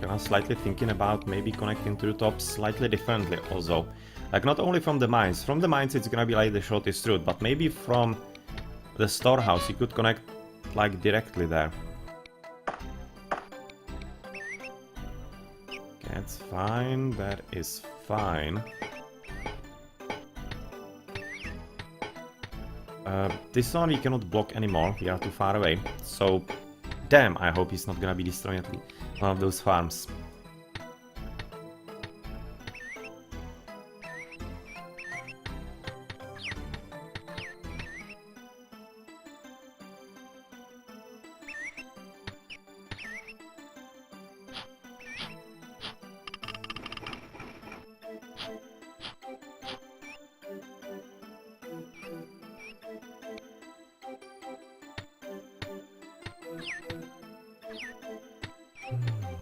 I was slightly thinking about maybe connecting to the top slightly differently also. Like not only from the mines it's gonna be like the shortest route, but maybe from the storehouse you could connect like directly there. Okay, that's fine, that is fine. This one we cannot block anymore, we are too far away. So, damn, I hope he's not gonna be destroying one of those farms.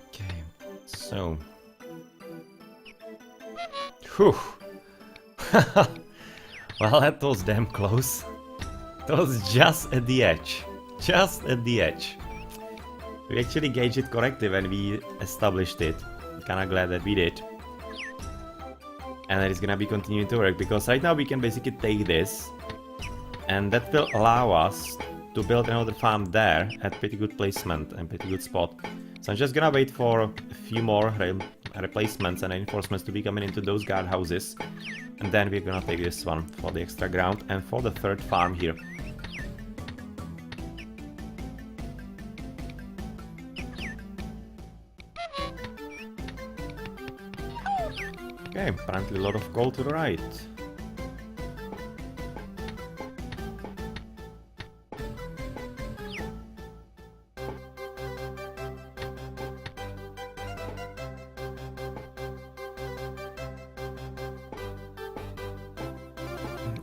Okay, so... Whew! Well, that was damn close. That was just at the edge. Just at the edge. We actually gauged it correctly when we established it. Kinda glad that we did. And that is gonna be continuing to work, because right now we can basically take this, and that will allow us to build another farm there at pretty good placement and pretty good spot. So I'm just gonna wait for a few more replacements and reinforcements to be coming into those guard houses, and then we're gonna take this one for the extra ground and for the third farm here. Okay, apparently a lot of coal to the right.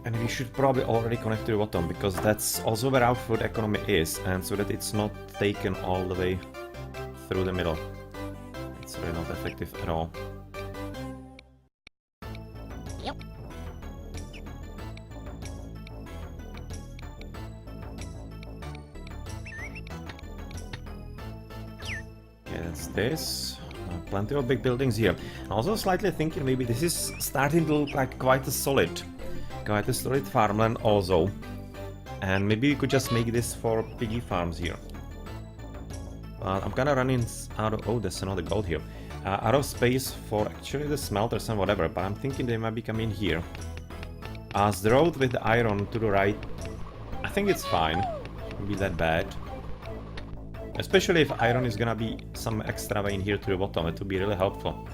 And we should probably already connect to the bottom, because that's also where our food economy is, and so that it's not taken all the way through the middle. It's really not effective at all. Yep. Okay, that's this. Plenty of big buildings here. Also slightly thinking maybe this is starting to look like quite a solid farmland also. And maybe we could just make this for piggy farms here. But I'm kinda running out of... oh, there's another gold here. Out of space for actually the smelters and whatever, but I'm thinking they might be coming here. As the road with the iron to the right, I think it's fine. Shouldn't be that bad. Especially if iron is gonna be some extra way in here to the bottom, it would be really helpful.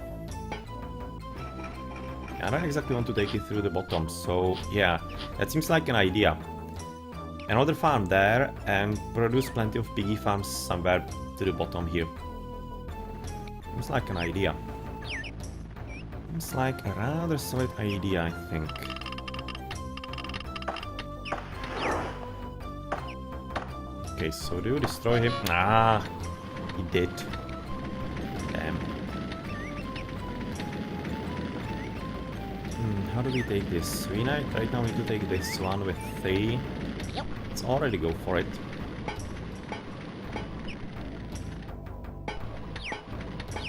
I don't exactly want to take it through the bottom, so yeah, that seems like an idea. Another farm there, and produce plenty of piggy farms somewhere to the bottom here. Seems like an idea. Seems like a rather solid idea, I think. Okay, so do you destroy him? Ah, he did. Damn. How do we take this? We right now need to take this one with 3. Yep. Let's already go for it.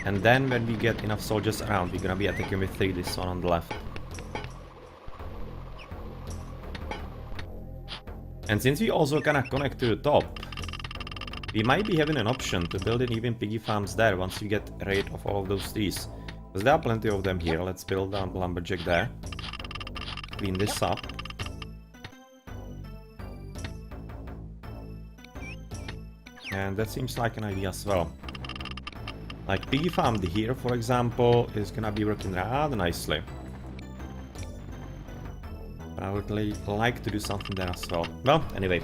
And then when we get enough soldiers around, we're gonna be attacking with 3, this one on the left. And since we also gonna connect to the top, we might be having an option to build in even piggy farms there once we get rid of all of those trees. Because there are plenty of them here. Let's build down lumberjack there. Clean this up. And that seems like an idea as well. Like piggy farm here, for example, is gonna be working rather nicely. But I would like to do something there as well. Well, anyway.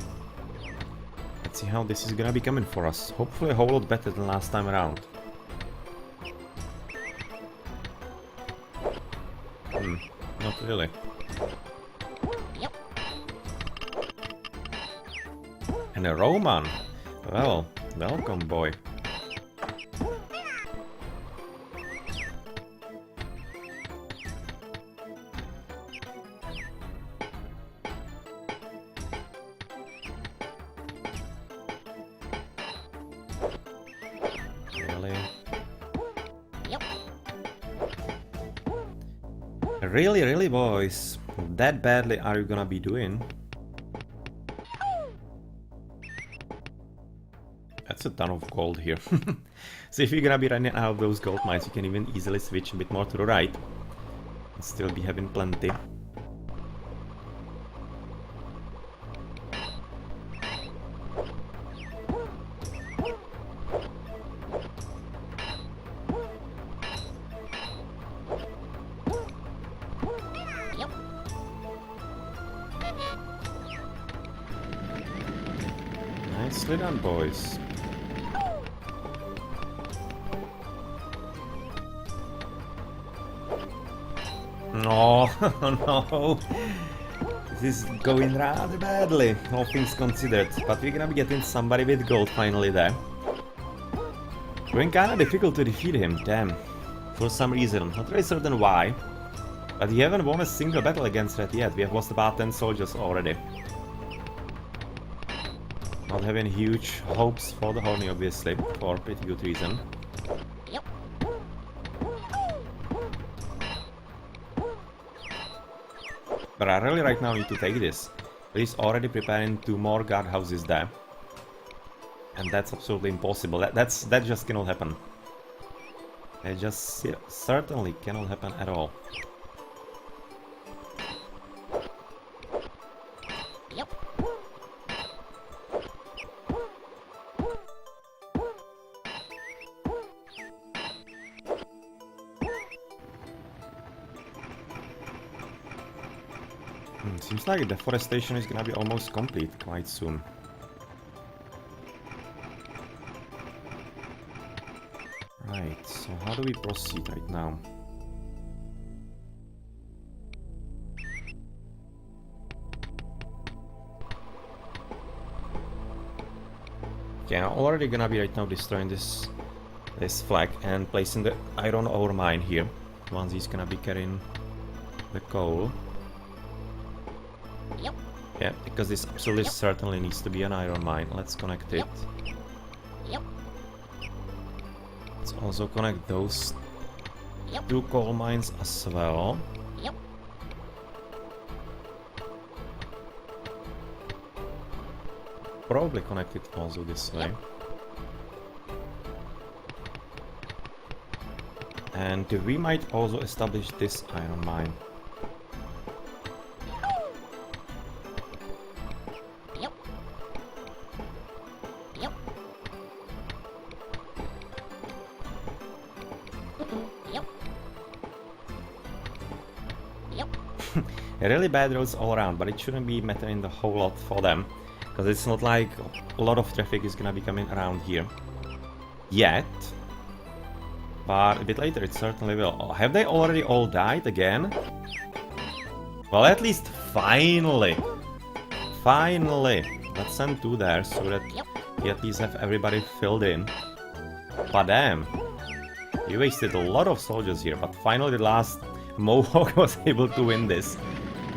Let's see how this is gonna be coming for us. Hopefully a whole lot better than last time around. Not really. Yep. And a Roman. Well, welcome, boy. Really? Really, really, boys? That badly are you gonna be doing? That's a ton of gold here. So if you're gonna be running out of those gold mines, you can even easily switch a bit more to the right. And still be having plenty. Yep. Nicely done, boys. No, no. This is going rather badly, all things considered. But we're gonna be getting somebody with gold finally there. Going kinda difficult to defeat him, damn. For some reason, not really certain why. But we haven't won a single battle against Red yet. We have lost about 10 soldiers already. Not having huge hopes for the Horny, obviously, for pretty good reason. Yep. But I really right now need to take this. He's already preparing 2 more guardhouses there. And that's absolutely impossible. That just cannot happen. It just certainly cannot happen at all. Yep. Seems like deforestation is gonna be almost complete quite soon. Right, so how do we proceed right now? Okay, I'm already gonna be right now destroying this flag and placing the iron ore mine here. Once he's gonna be carrying the coal. Yep. Yeah, because this absolutely Yep. certainly needs to be an iron mine. Let's connect it. Yep. Yep. Let's also connect those Yep. 2 coal mines as well. Yep. Probably connect it also this way. Yep. And we might also establish this iron mine. Yep. Yep. Yep. Yep. Really bad roads all around, but it shouldn't be mattering the whole lot for them. Because it's not like a lot of traffic is gonna be coming around here. Yet. But a bit later it certainly will. Oh, have they already all died again? Well, at least finally. Finally. Let's send 2 there so that Yep. we at least have everybody filled in. But damn. You wasted a lot of soldiers here, but finally the last Mohawk was able to win this.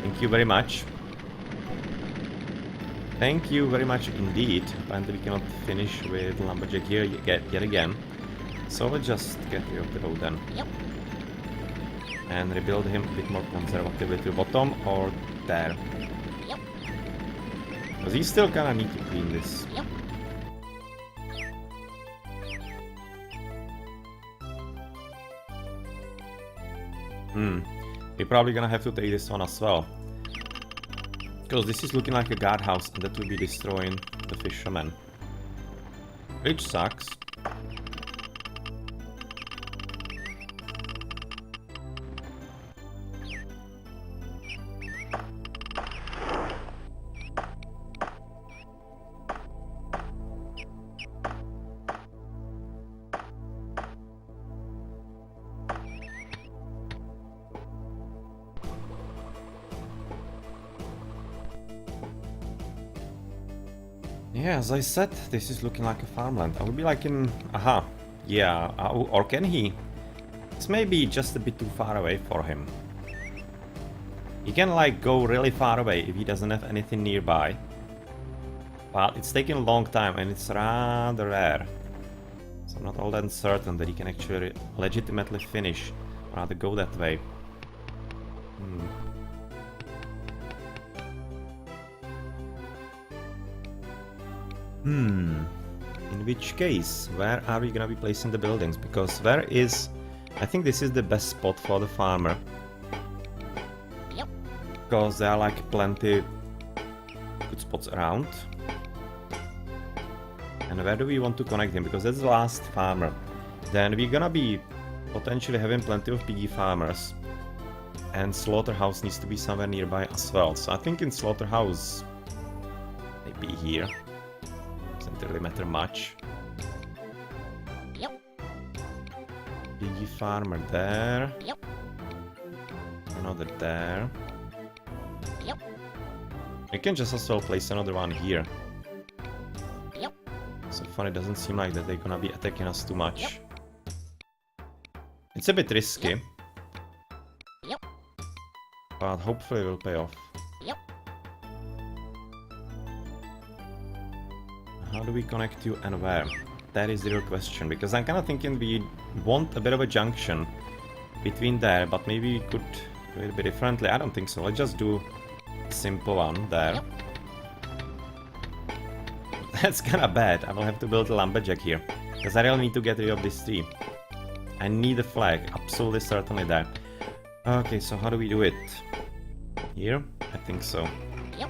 Thank you very much. Thank you very much indeed. Apparently we cannot finish with Lumberjack here yet again. So let's just get rid of the road then. Yep. And rebuild him a bit more conservatively to the bottom or there. Yep. Because he still kinda need to clean this. Yep. We're probably gonna have to take this one as well. Because this is looking like a guardhouse and that will be destroying the fishermen. Which sucks. Yeah, as I said, this is looking like a farmland. I would be like in... Aha. Yeah, or can he? This may be just a bit too far away for him. He can like go really far away if he doesn't have anything nearby. But it's taking a long time and it's rather rare. So I'm not all that certain that he can actually legitimately finish. Rather go that way. In which case, where are we gonna be placing the buildings? Because where is... I think this is the best spot for the farmer. Yep. Because there are like plenty good spots around. And where do we want to connect him? Because that's the last farmer. Then we're gonna be potentially having plenty of piggy farmers. And slaughterhouse needs to be somewhere nearby as well. So I think in slaughterhouse, maybe here. Doesn't really matter much. Yep. Piggy farmer there. Yep. Another there. Yep. We can just as well place another one here. Yep. So far it doesn't seem like that they're gonna be attacking us too much. Yep. It's a bit risky. Yep. But hopefully it will pay off. Yep. How do we connect you and where? That is the real question, because I'm kinda thinking we want a bit of a junction between there, but maybe we could do it a bit differently. I don't think so. Let's just do a simple one there. Yep. That's kinda bad. I will have to build a lumberjack here, because I really need to get rid of this tree. I need a flag, absolutely certainly there. Okay, so how do we do it? Here? I think so. Yep.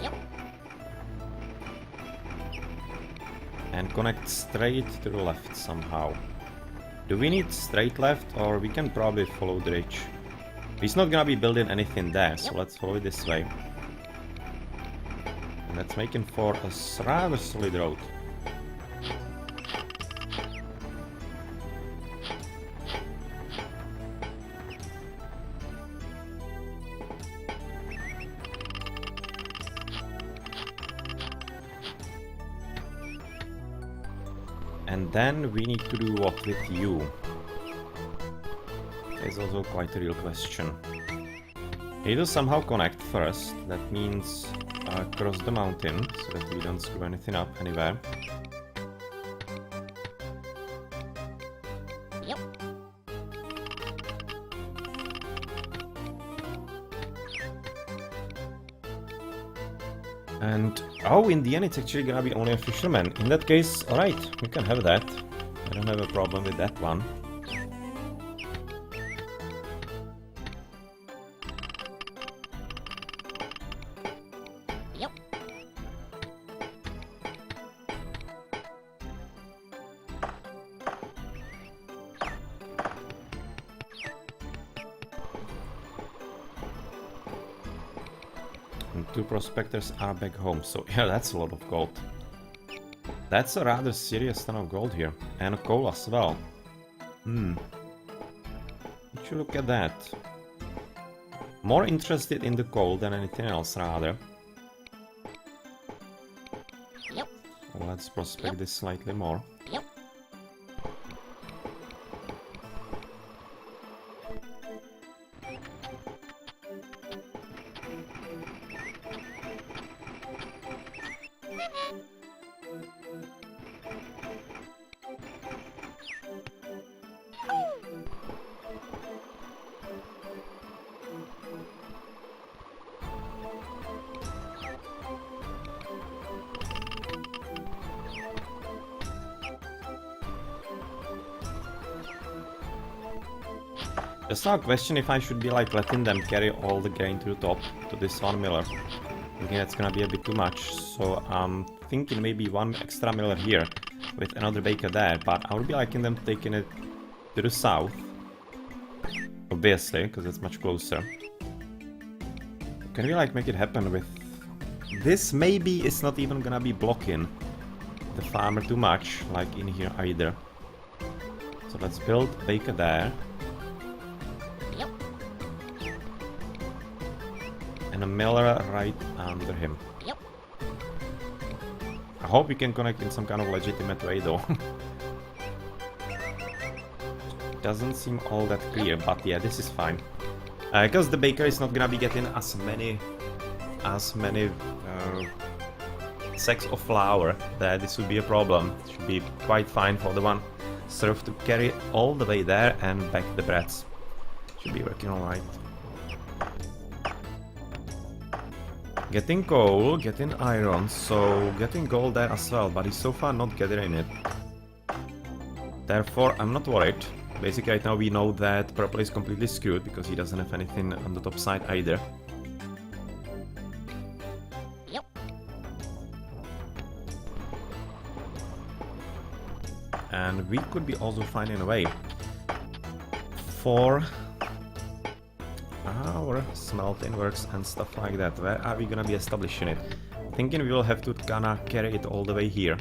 Yep. And connect straight to the left somehow. Do we need straight left, or we can probably follow the ridge? He's not gonna be building anything there, so let's follow it this way. And that's making for a rather solid road. And then we need to do what with you? Is also quite a real question. We need to somehow connect first. That means across the mountain, so that we don't screw anything up anywhere. Yep. And oh, in the end it's actually gonna be only a fisherman. In that case, alright, we can have that. I don't have a problem with that one. Yep. And 2 prospectors are back home, so yeah, that's a lot of gold. That's a rather serious ton of gold here. And a coal as well. Would you look at that? More interested in the coal than anything else, rather. Yep. So let's prospect this slightly more. Yep. Just now a question if I should be like letting them carry all the grain to the top, to this one miller. I think that's gonna be a bit too much, so I'm thinking maybe one extra miller here with another baker there, but I would be liking them taking it to the south. Obviously, because it's much closer. Can we like make it happen with... This maybe is not even gonna be blocking the farmer too much, like in here either. So let's build baker there. Yep. And a miller right under him. Yep. I hope we can connect in some kind of legitimate way though. Doesn't seem all that clear, but yeah, this is fine. Because the baker is not gonna be getting as many sacks of flour, that this would be a problem. It should be quite fine for the one serve to carry all the way there and back the brats. Should be working alright. Getting coal, getting iron, so getting gold there as well, but he's so far not gathering it. Therefore, I'm not worried. Basically, right now we know that purple is completely screwed because he doesn't have anything on the top side either. Yep. And we could be also finding a way for our smelting works and stuff like that. Where are we gonna be establishing it? Thinking we will have to kinda carry it all the way here.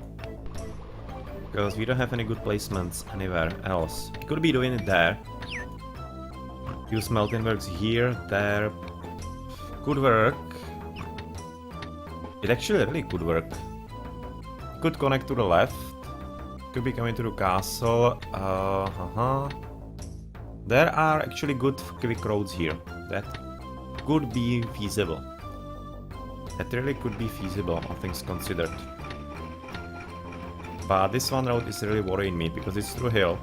Because we don't have any good placements anywhere else. We could be doing it there. Few smelting works here, there. Could work. It actually really could work. Could connect to the left. Could be coming to the castle. There are actually good quick roads here. That could be feasible. That really could be feasible, all things considered. But this one road is really worrying me because it's through hill.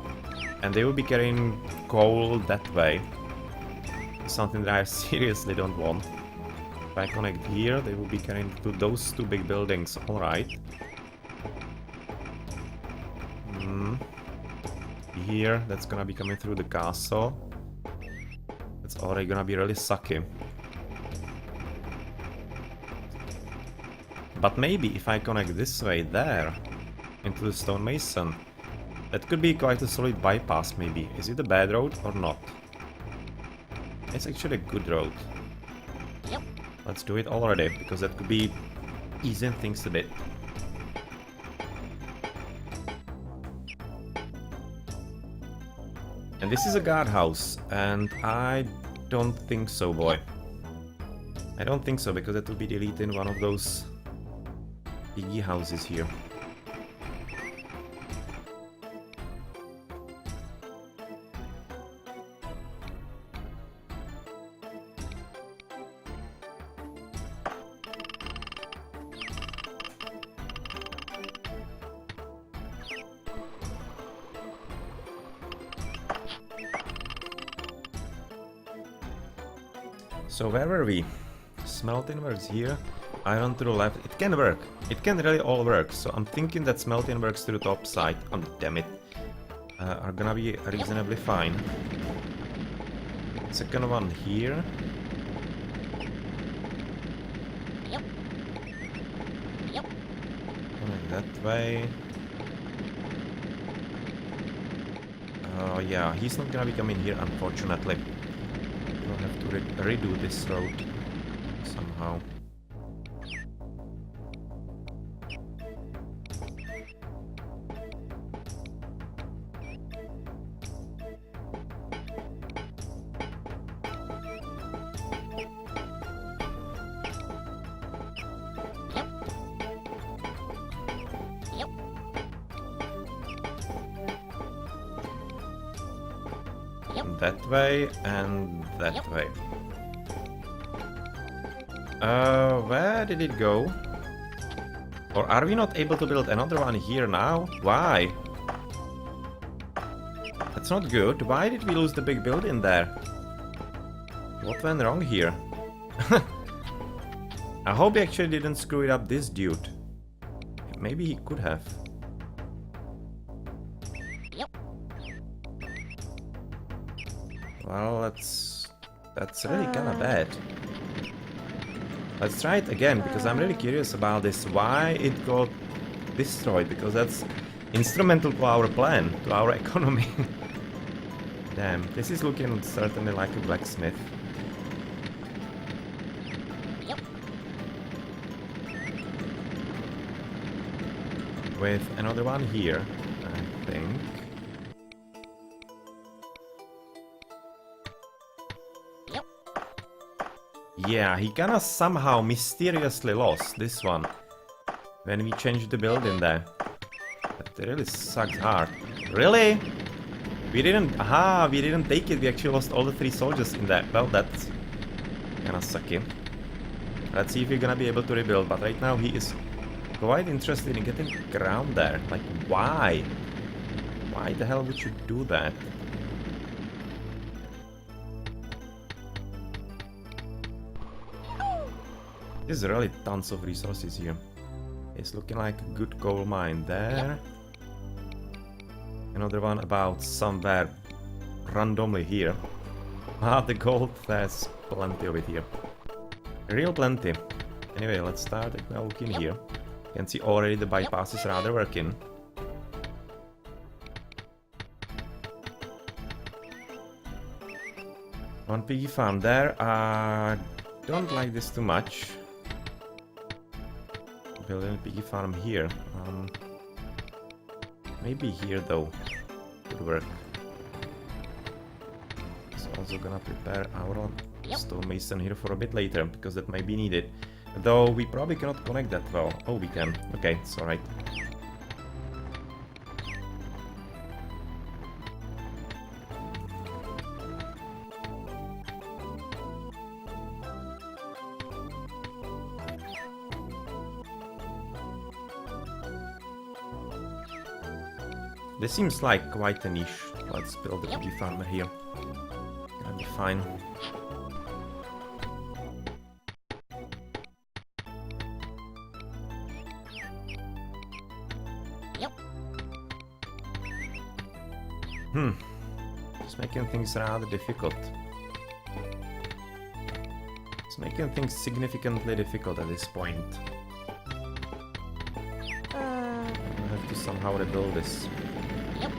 And they will be carrying coal that way. Something that I seriously don't want. If I connect here, they will be carrying to those two big buildings. Alright. Here, that's gonna be coming through the castle. That's already gonna be really sucky. But maybe if I connect this way there, into the stonemason, that could be quite a solid bypass maybe. Is it a bad road or not? It's actually a good road. Yep. Let's do it already, because that could be easing things a bit. And this is a guardhouse, and I don't think so, boy. I don't think so, because that would be deleting one of those piggy houses here. So where were we? Smelting works here, iron to the left. It can work. It can really all work. So I'm thinking that smelting works to the top side. Oh, damn it. Are gonna be reasonably fine. Second one here. Yep. Yep. Going that way. Oh yeah, he's not gonna be coming here, unfortunately. We'll have to redo this road somehow. Yep. Yep. That way and that Yep. way. Where did it go? Or are we not able to build another one here now? Why? That's not good. Why did we lose the big building there? What went wrong here? I hope he actually didn't screw it up, this dude. Maybe he could have. Yep. Well, that's really kinda bad. Let's try it again, because I'm really curious about this, why it got destroyed, because that's instrumental to our plan, to our economy. Damn, this is looking certainly like a blacksmith. Yep. With another one here, I think. Yep. Yeah, he kinda somehow mysteriously lost this one when we changed the building there. That really sucks hard. Really? We didn't take it, we actually lost all the 3 soldiers in there. Well, that's kinda sucky. Let's see if we're gonna be able to rebuild, but right now he is quite interested in getting ground there. Like, why? Why the hell would you do that? There's really tons of resources here. It's looking like a good coal mine there. Another one about somewhere randomly here. Ah, the gold, there's plenty of it here. Real plenty. Anyway, let's start now looking here. You can see already the bypass is rather working. One piggy farm there. Don't like this too much. Building a piggy farm here. Maybe here though. Could work. It's also gonna prepare our stonemason here for a bit later, because that might be needed. Though we probably cannot connect that well. Oh, we can. Okay, it's alright. This seems like quite a niche. Let's build a piggy farmer here. Gonna be fine. Yep. It's making things rather difficult. It's making things significantly difficult at this point. I have to somehow rebuild this. Yep.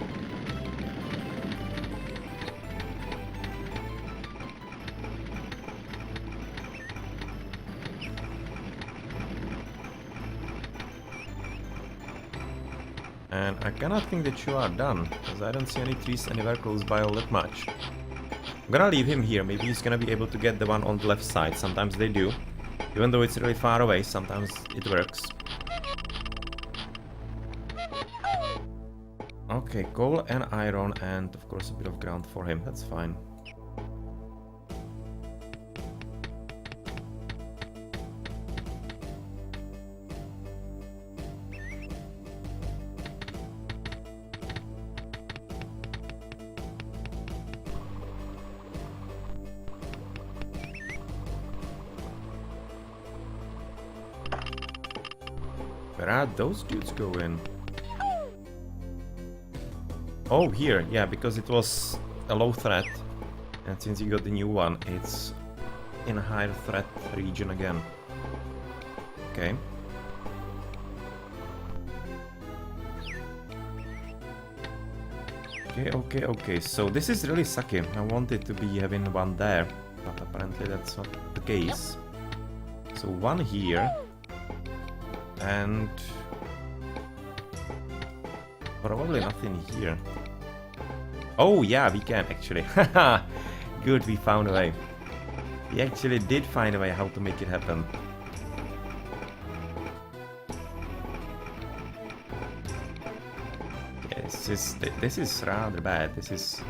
And I cannot think that you are done, because I don't see any trees anywhere close by all that much. I'm gonna leave him here, maybe he's gonna be able to get the one on the left side, sometimes they do. Even though it's really far away, sometimes it works. Okay, coal and iron and of course a bit of ground for him, that's fine. Where are those dudes going? Oh, here, yeah, because it was a low threat. And since you got the new one, it's in a higher threat region again. Okay. Okay, so this is really sucky. I wanted to be having one there, but apparently that's not the case. So one here. And probably nothing here. Oh yeah, we can actually. Haha, good, we found a way. We actually did find a way how to make it happen. Yeah, this is rather bad. This is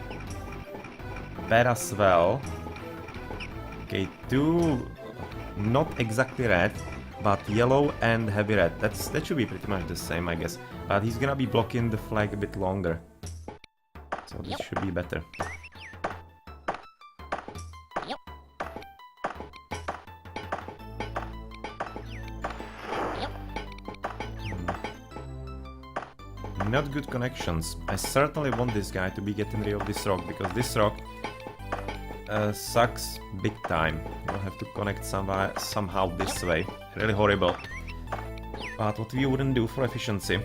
bad as well. Okay, two not exactly red, but yellow and heavy red. That should be pretty much the same, I guess. But he's gonna be blocking the flag a bit longer. So this should be better. Yep. Yep. Not good connections. I certainly want this guy to be getting rid of this rock, because this rock sucks big time. We'll have to connect somehow this way. Really horrible. But what we wouldn't do for efficiency.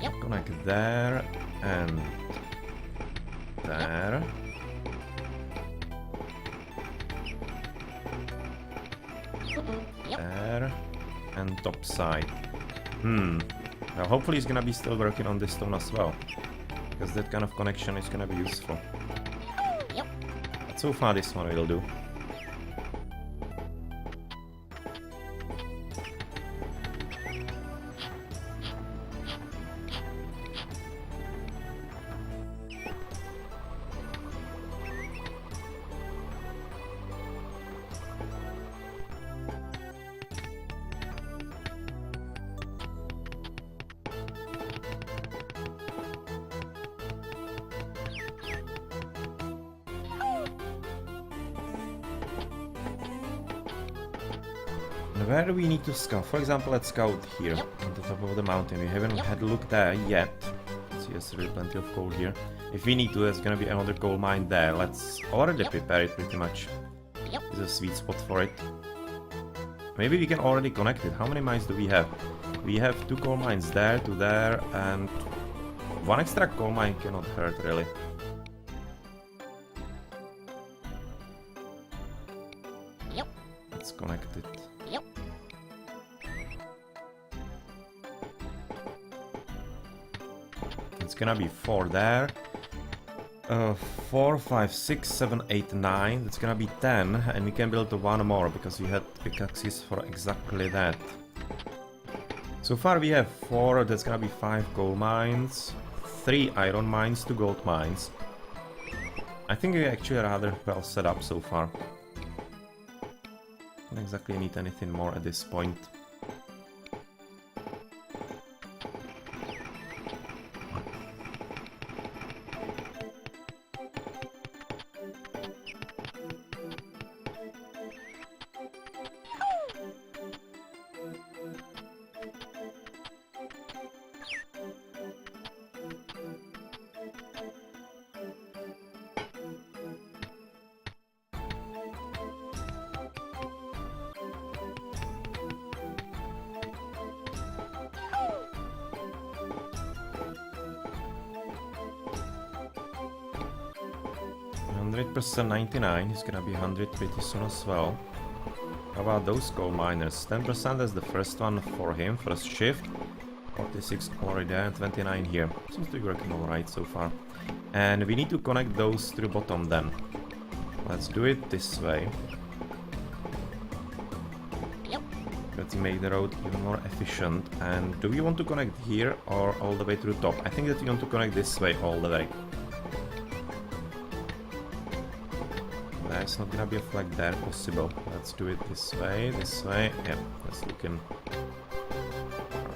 Yep. Connect there and there. Yep. There and top side. Well, hopefully he's gonna be still working on this stone as well, because that kind of connection is gonna be useful. Yep. But so far this one will do. where do we need to scout? For example, let's scout here, on the top of the mountain. We haven't had a look there yet. See, there's really plenty of coal here. If we need to, there's gonna be another coal mine there. Let's already prepare it pretty much. It's a sweet spot for it. Maybe we can already connect it. How many mines do we have? We have 2 coal mines there, 2 there, and 1 extra coal mine cannot hurt, really. Yep. Let's connect it. Yep. It's gonna be 4 there. 4, 5, 6, 7, 8, 9. That's gonna be 10, and we can build 1 more because we had pickaxes for exactly that. So far we have 4, that's gonna be 5 coal mines, 3 iron mines, 2 gold mines. I think we actually are rather well set up so far. Don't exactly need anything more at this point. %, 99, he's gonna be 100 pretty soon as well. How about those coal miners? 10% is the first one for him, first shift. 46 already there, and 29 here. Seems to be working alright so far. And we need to connect those to the bottom then. Let's do it this way. Yep. Let's make the road even more efficient. And do we want to connect here or all the way to the top? I think that we want to connect this way all the way. There's not gonna be a flag there possible. Let's do it this way, yeah, that's looking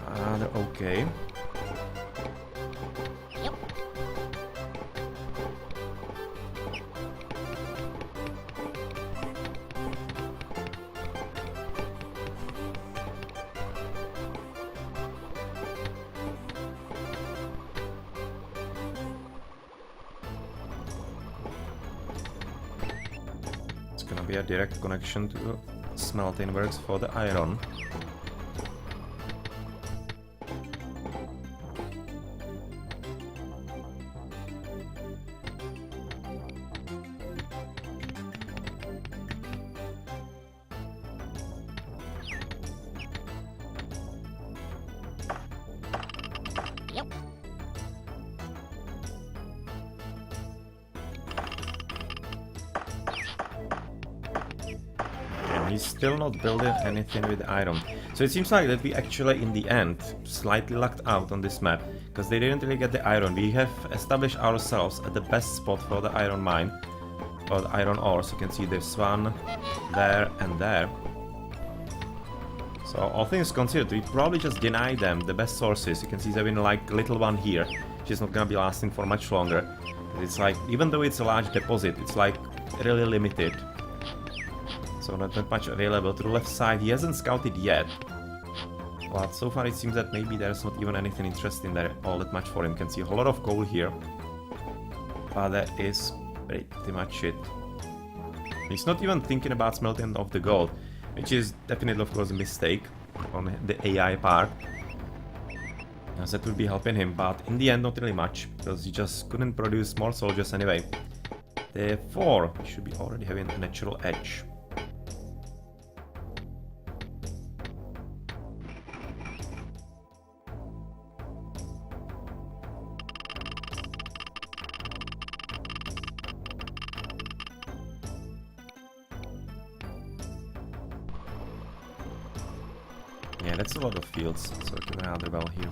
rather okay. Yep. Gonna be a direct connection to the smelting works for the iron. Yep. He's still not building anything with iron. So it seems like that we actually, in the end, slightly lucked out on this map, because they didn't really get the iron. We have established ourselves at the best spot for the iron mine, or the iron ore. So you can see there's one there and there. So all things considered, we probably just deny them the best sources. You can see there's been like little one here, which is not gonna be lasting for much longer. It's like, even though it's a large deposit, it's like really limited. So not that much available. To the left side, he hasn't scouted yet. But so far it seems that maybe there's not even anything interesting there all that much for him. You can see a whole lot of coal here. But that is pretty much it. He's not even thinking about smelting off the gold, which is definitely, of course, a mistake on the AI part. As that would be helping him, but in the end not really much, because he just couldn't produce more soldiers anyway. Therefore, we should be already having a natural edge. Yeah, that's a lot of fields, so working rather well here.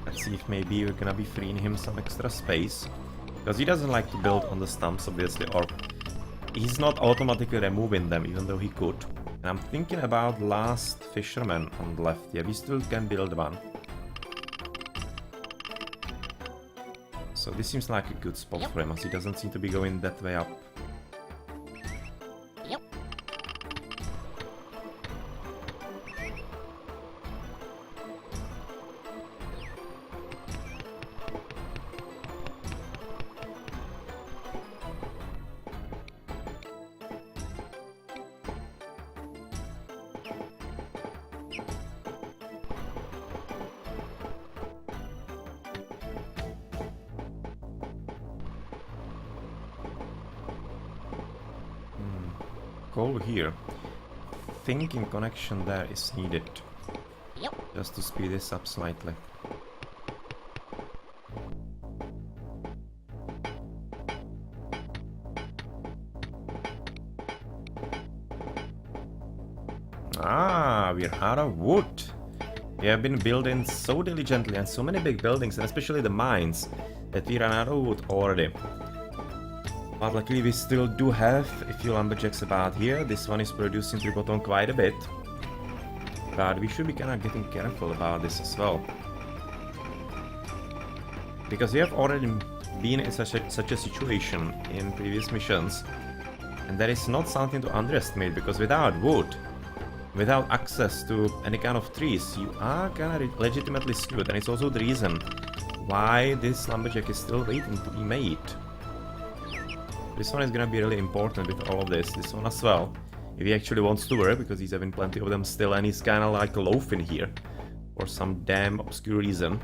Let's see if maybe we're gonna be freeing him some extra space. Because he doesn't like to build on the stumps, obviously, or he's not automatically removing them, even though he could. And I'm thinking about last fisherman on the left. Yeah, we still can build one. So this seems like a good spot for him, as he doesn't seem to be going that way up. Yep. coal here. Thinking connection there is needed. Yep. Just to speed this up slightly. Ah, we're out of wood. We have been building so diligently and so many big buildings, and especially the mines, that we ran out of wood already. But luckily we still do have a few lumberjacks about here. This one is producing Triboton quite a bit. But we should be kind of getting careful about this as well. Because we have already been in such a situation in previous missions. And that is not something to underestimate, because without wood, without access to any kind of trees, you are kind of legitimately screwed. And it's also the reason why this lumberjack is still waiting to be made. This one is gonna be really important with all of this. This one as well. If he actually wants to work, because he's having plenty of them still, and he's kind of like loafing here for some damn obscure reason.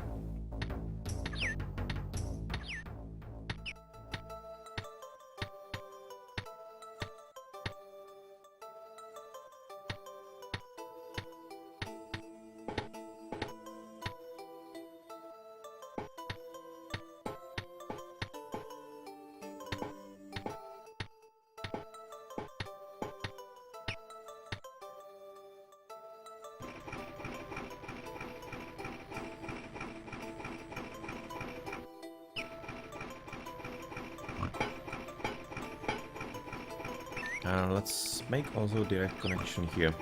Let's make also direct connection here,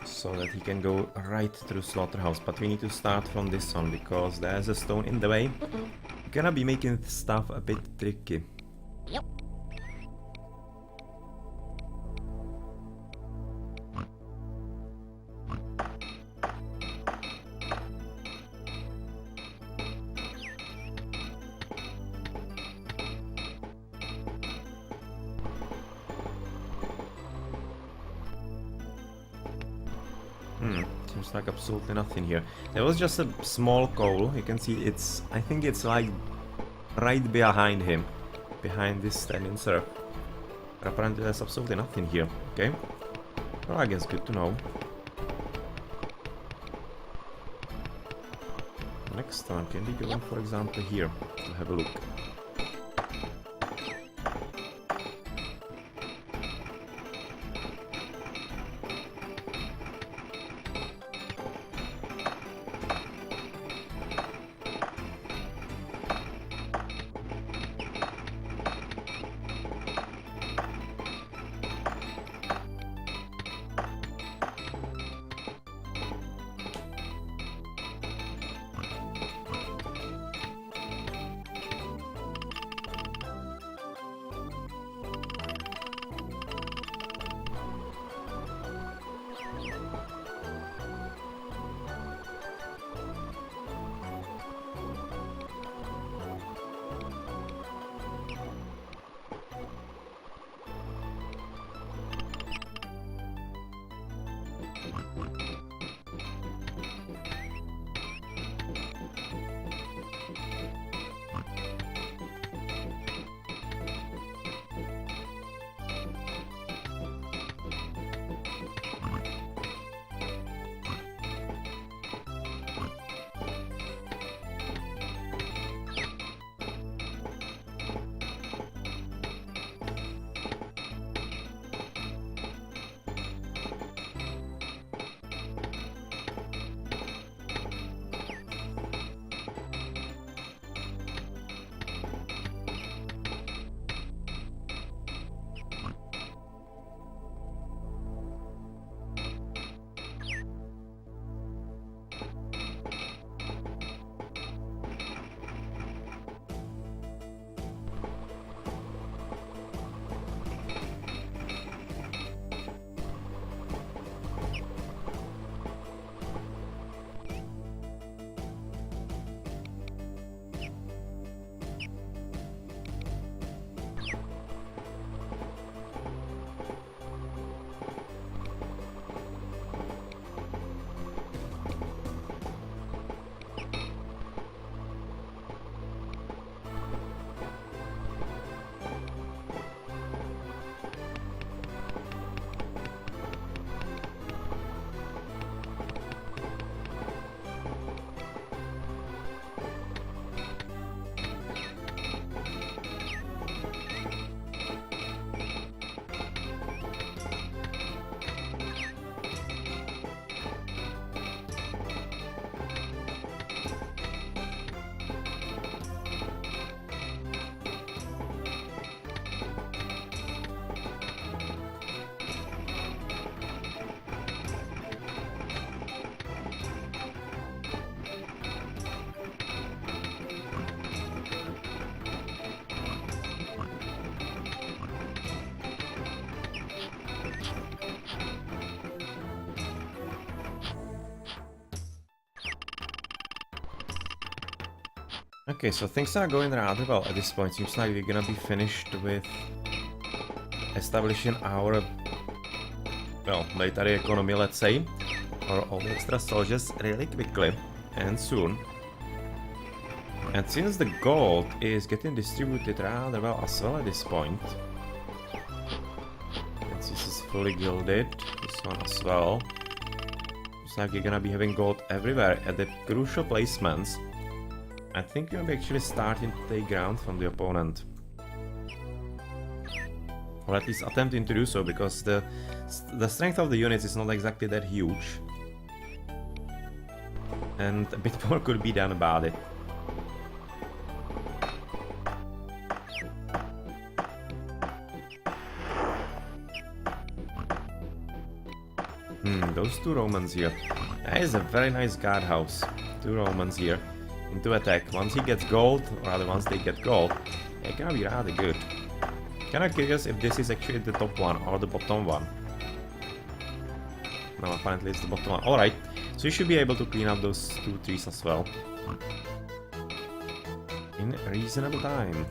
so that he can go right through slaughterhouse. But we need to start from this one, because there's a stone in the way. We're gonna be making stuff a bit tricky. Yep. Seems like absolutely nothing here. There was just a small coal. You can see it's... I think it's like right behind him. Behind this standing surf. But apparently there's absolutely nothing here. Okay. Well, I guess good to know. Next time, can we go, for example, here to have a look? Okay, so things are going rather well at this point. Seems like we're gonna be finished with establishing our, well, military economy, let's say, or all the extra soldiers really quickly and soon. And since the gold is getting distributed rather well as well at this point, and this is fully gilded, this one as well, looks like you're gonna be having gold everywhere at the crucial placements. I think you'll be actually starting to take ground from the opponent. Or at least attempting to do so, because the strength of the units is not exactly that huge. And a bit more could be done about it. Those two Romans here. That is a very nice guardhouse. Two Romans here. Into attack. Once he gets gold, or rather once they get gold, it's gonna be rather good. Kinda curious if this is actually the top one or the bottom one. No, apparently it's the bottom one. Alright, so you should be able to clean up those two trees as well. In a reasonable time.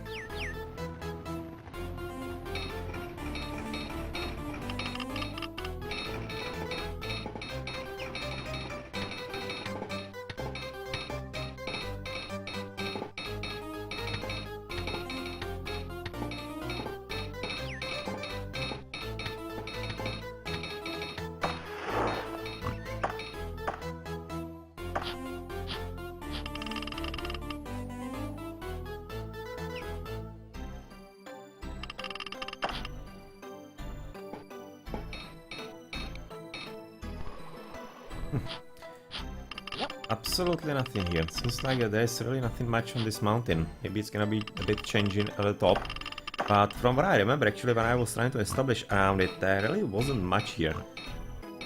Absolutely nothing here. Seems like there's really nothing much on this mountain. Maybe it's gonna be a bit changing at the top. But from what I remember, actually, when I was trying to establish around it, there really wasn't much here.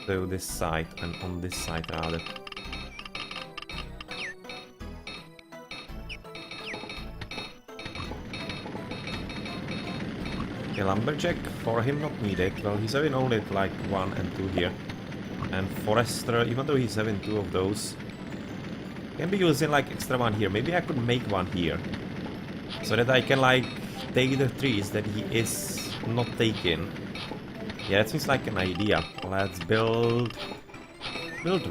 To this side, and on this side rather. Okay, Lumberjack, for him not needed. Well, he's having only like 1 and 2 here. And Forester, even though he's having 2 of those, can be using like extra 1 here. Maybe I could make 1 here, so that I can like take the trees that he is not taking. Yeah, that seems like an idea. Let's build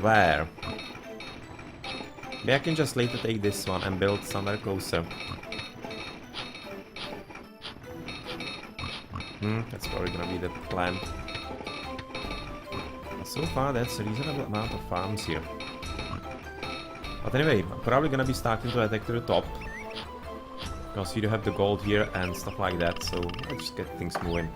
where? Maybe I can just later take this one and build somewhere closer. That's probably gonna be the plan. So far, that's a reasonable amount of farms here. But anyway, I'm probably gonna be starting to attack to the top. Because you do have the gold here and stuff like that, so let's just get things moving.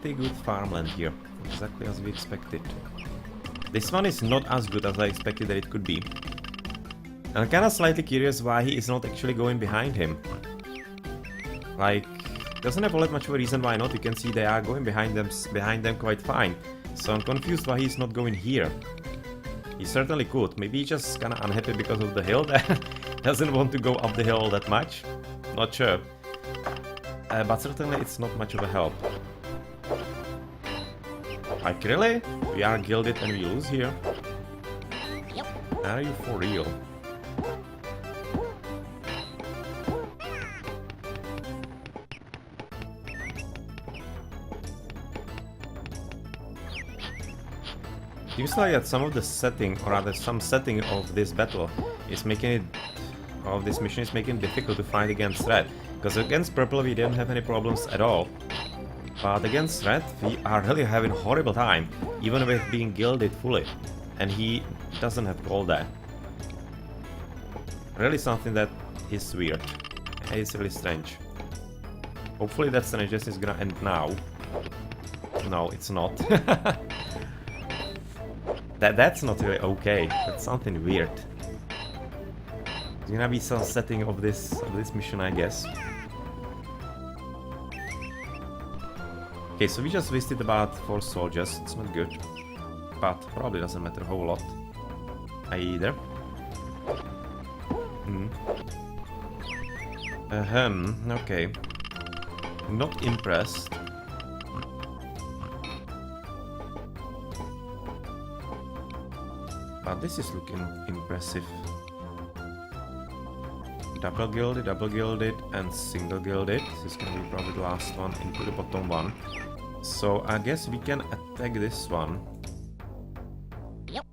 Pretty good farmland here, exactly as we expected. This one is not as good as I expected that it could be. And I'm kinda slightly curious why he is not actually going behind him. Like, doesn't have all that much of a reason why not. You can see they are going behind them quite fine. So I'm confused why he's not going here. He certainly could. Maybe he's just kinda unhappy because of the hill that doesn't want to go up the hill that much. Not sure. But certainly it's not much of a help. Like, really? We are gilded and we lose here? Are you for real? Seems like that some of the setting, or rather some setting of this battle is making it, of this mission is making it difficult to fight against red. Because against purple we didn't have any problems at all. But against red we are really having a horrible time, even with being gilded fully. And he doesn't have gold there. Really something that is weird. It's really strange. Hopefully that synergist is gonna end now. No, it's not. That's not really okay. That's something weird. There's gonna be some setting of this mission, I guess. Okay, so we just wasted about 4 soldiers. It's not good, but probably doesn't matter a whole lot either. Okay. Not impressed. But this is looking impressive. Double gilded, and single gilded. This is gonna be probably the last one into the bottom one. So I guess we can attack this one. Yep.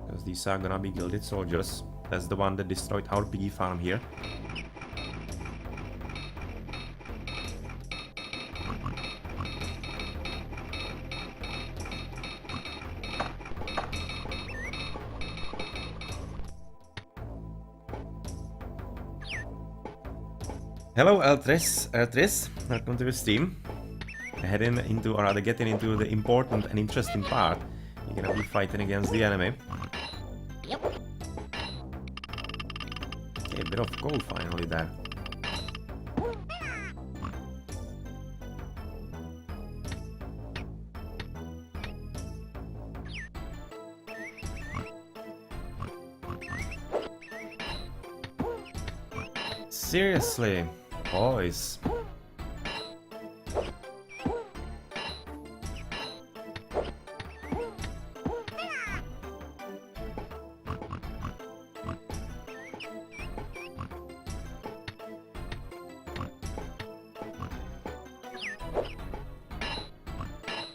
Because these are gonna be gilded soldiers. That's the one that destroyed our piggy farm here. Hello Eltris, welcome to the stream. Heading into, or rather getting into the important and interesting part. You're gonna be fighting against the enemy. Yep. Okay, a bit of gold finally there. Seriously, boys.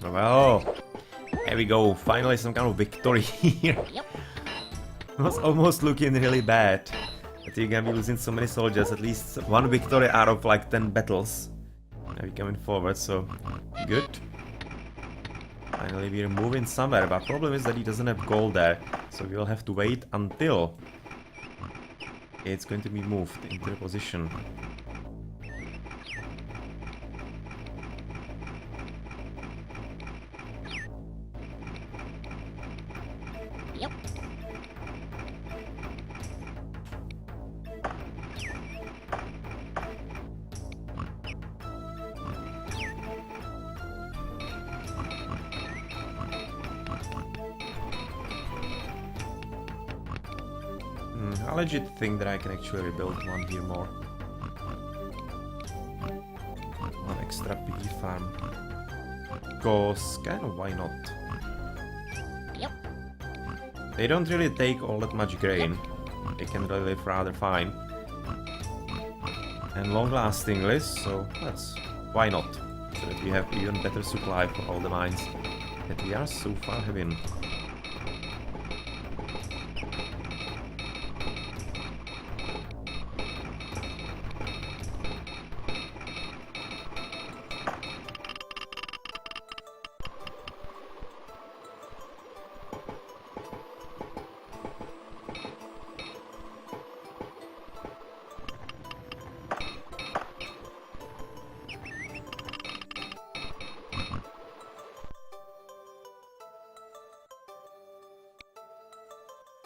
Well, there we go. Finally some kind of victory here. Yep. It was almost looking really bad. But you're gonna be losing so many soldiers, at least one victory out of like 10 battles. Now we're coming forward, so good. Finally we're moving somewhere, but problem is that he doesn't have gold there. So we will have to wait until it's going to be moved into the position. Yep. I legit think that I can actually rebuild one here more. One extra piggy farm. Because, kind of, why not? Yep. They don't really take all that much grain. They can really live rather fine. And long-lastingly, so why not? So that we have even better supply for all the mines that we are so far having.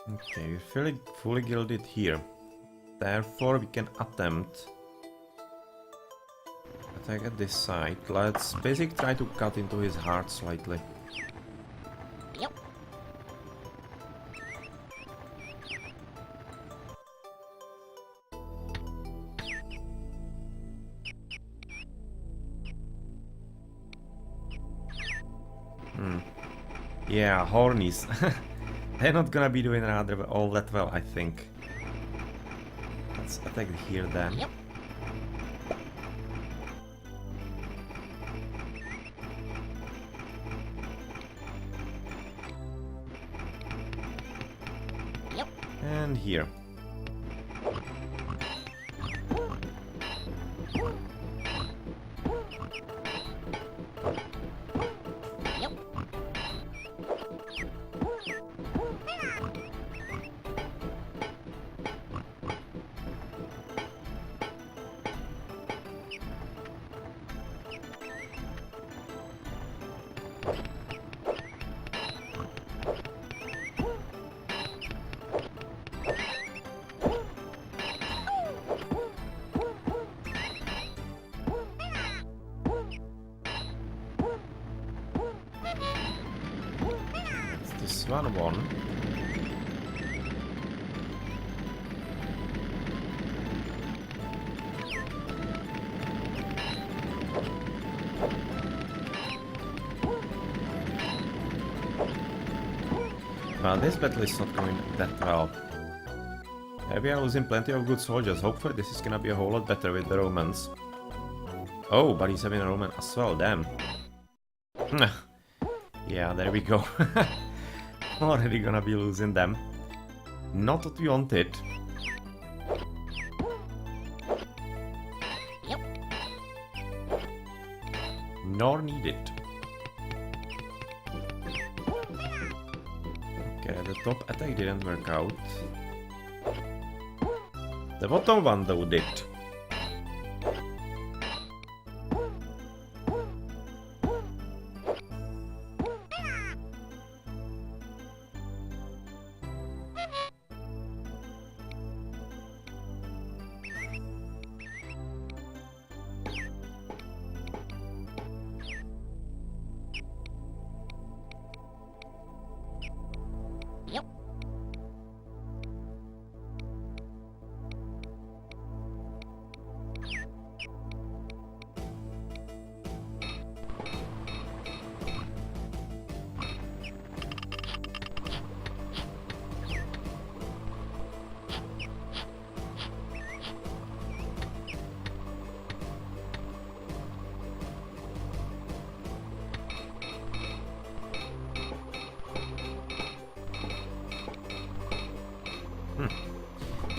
Okay, we're fully gilded here. Therefore, we can attempt attack at this side. Let's basically try to cut into his heart slightly. Yep. Yeah, hornies. They're not gonna be doing rather all that well, I think. Let's attack here then. Yep. Yep. And here. Yep. This one won. Well, this battle is not going that well. We are losing plenty of good soldiers. Hopefully this is gonna be a whole lot better with the Romans. Oh, but he's having a Roman as well, damn. Yeah, there we go. Already gonna be losing them. Not what we wanted. Yep. Nor needed. Okay, the top attack didn't work out. The bottom one though did. Yep.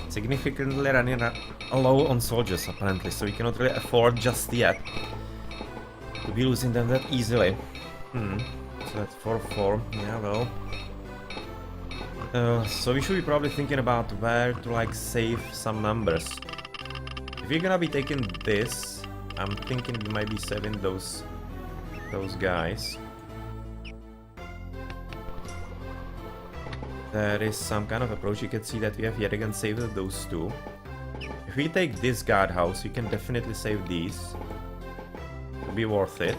Significantly running low on soldiers apparently, so we cannot really afford just yet to be losing them that easily. So that's 4-4, yeah well. So we should be probably thinking about where to like save some numbers. If we're gonna be taking this, I'm thinking we might be saving those guys. There is some kind of approach. You can see that we have yet again saved those two. If we take this guardhouse, we can definitely save these. It'll be worth it.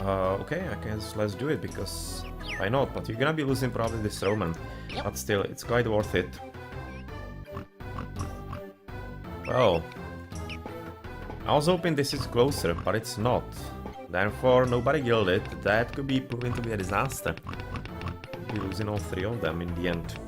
Okay, I guess let's do it because why not? But you're gonna be losing probably this Roman. But still, it's quite worth it. Well, I was hoping this is closer, but it's not. Therefore, nobody gilded. That could be proven to be a disaster. We'll be losing all three of them in the end.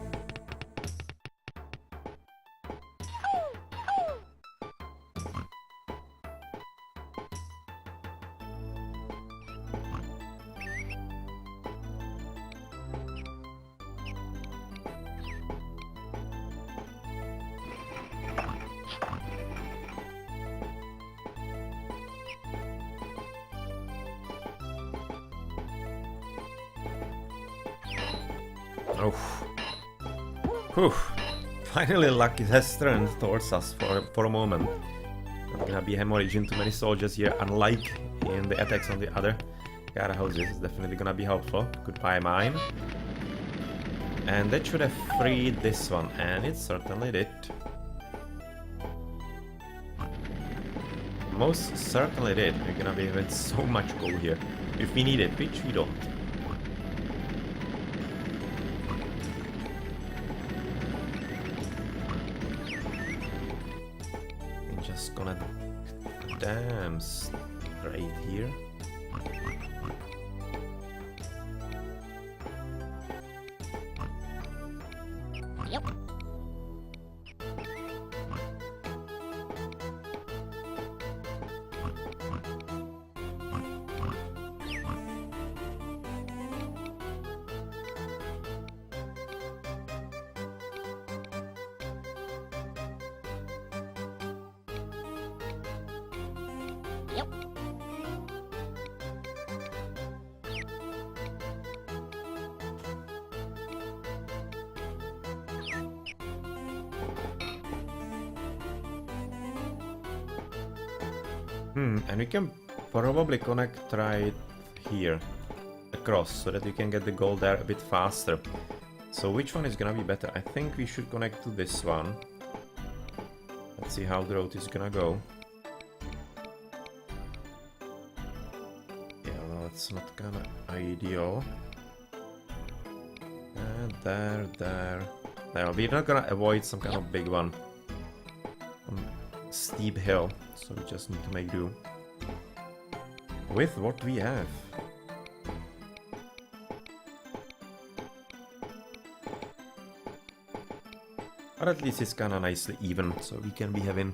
Oh. Whew. Finally luck has turned towards us for a moment. Not gonna be hemorrhaging too many soldiers here, unlike in the attacks on the other guardhouses. It's definitely gonna be helpful. Goodbye mine. And that should have freed this one, and it certainly did. Most certainly did. We're gonna be having so much gold here. If we need it, which we don't. Just gonna damn straight here. Yep. Yep. And we can probably connect right here across so that we can get the gold there a bit faster. So which one is gonna be better? I think we should connect to this one. Let's see how the road is gonna go. Yeah, well, it's not kinda ideal. And there. There, we're not gonna avoid some kind of big one. Steep hill, so we just need to make do with what we have. But at least it's kinda nicely even, so we can be having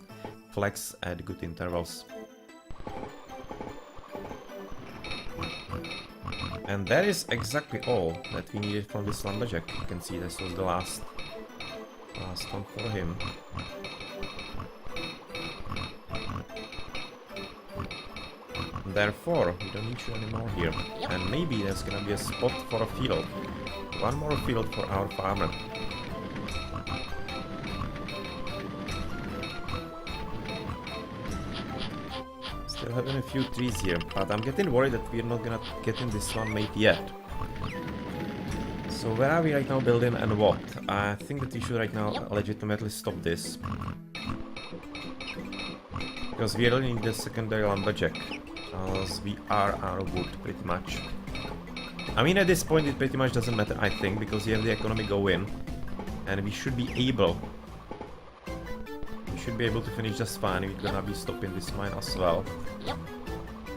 flex at good intervals. And that is exactly all that we needed from this lumberjack. You can see this was the last one for him. Therefore, we don't need you anymore here. And maybe there's gonna be a spot for a field. One more field for our farmer. Still having a few trees here, but I'm getting worried that we're not gonna get in this one made yet. So where are we right now building and what? I think that we should right now legitimately stop this. Because we really need the secondary lumberjack. Because we are out of wood pretty much. I mean, at this point it pretty much doesn't matter, I think, because we have the economy going. And we should be able to finish just fine. We're gonna be stopping this mine as well.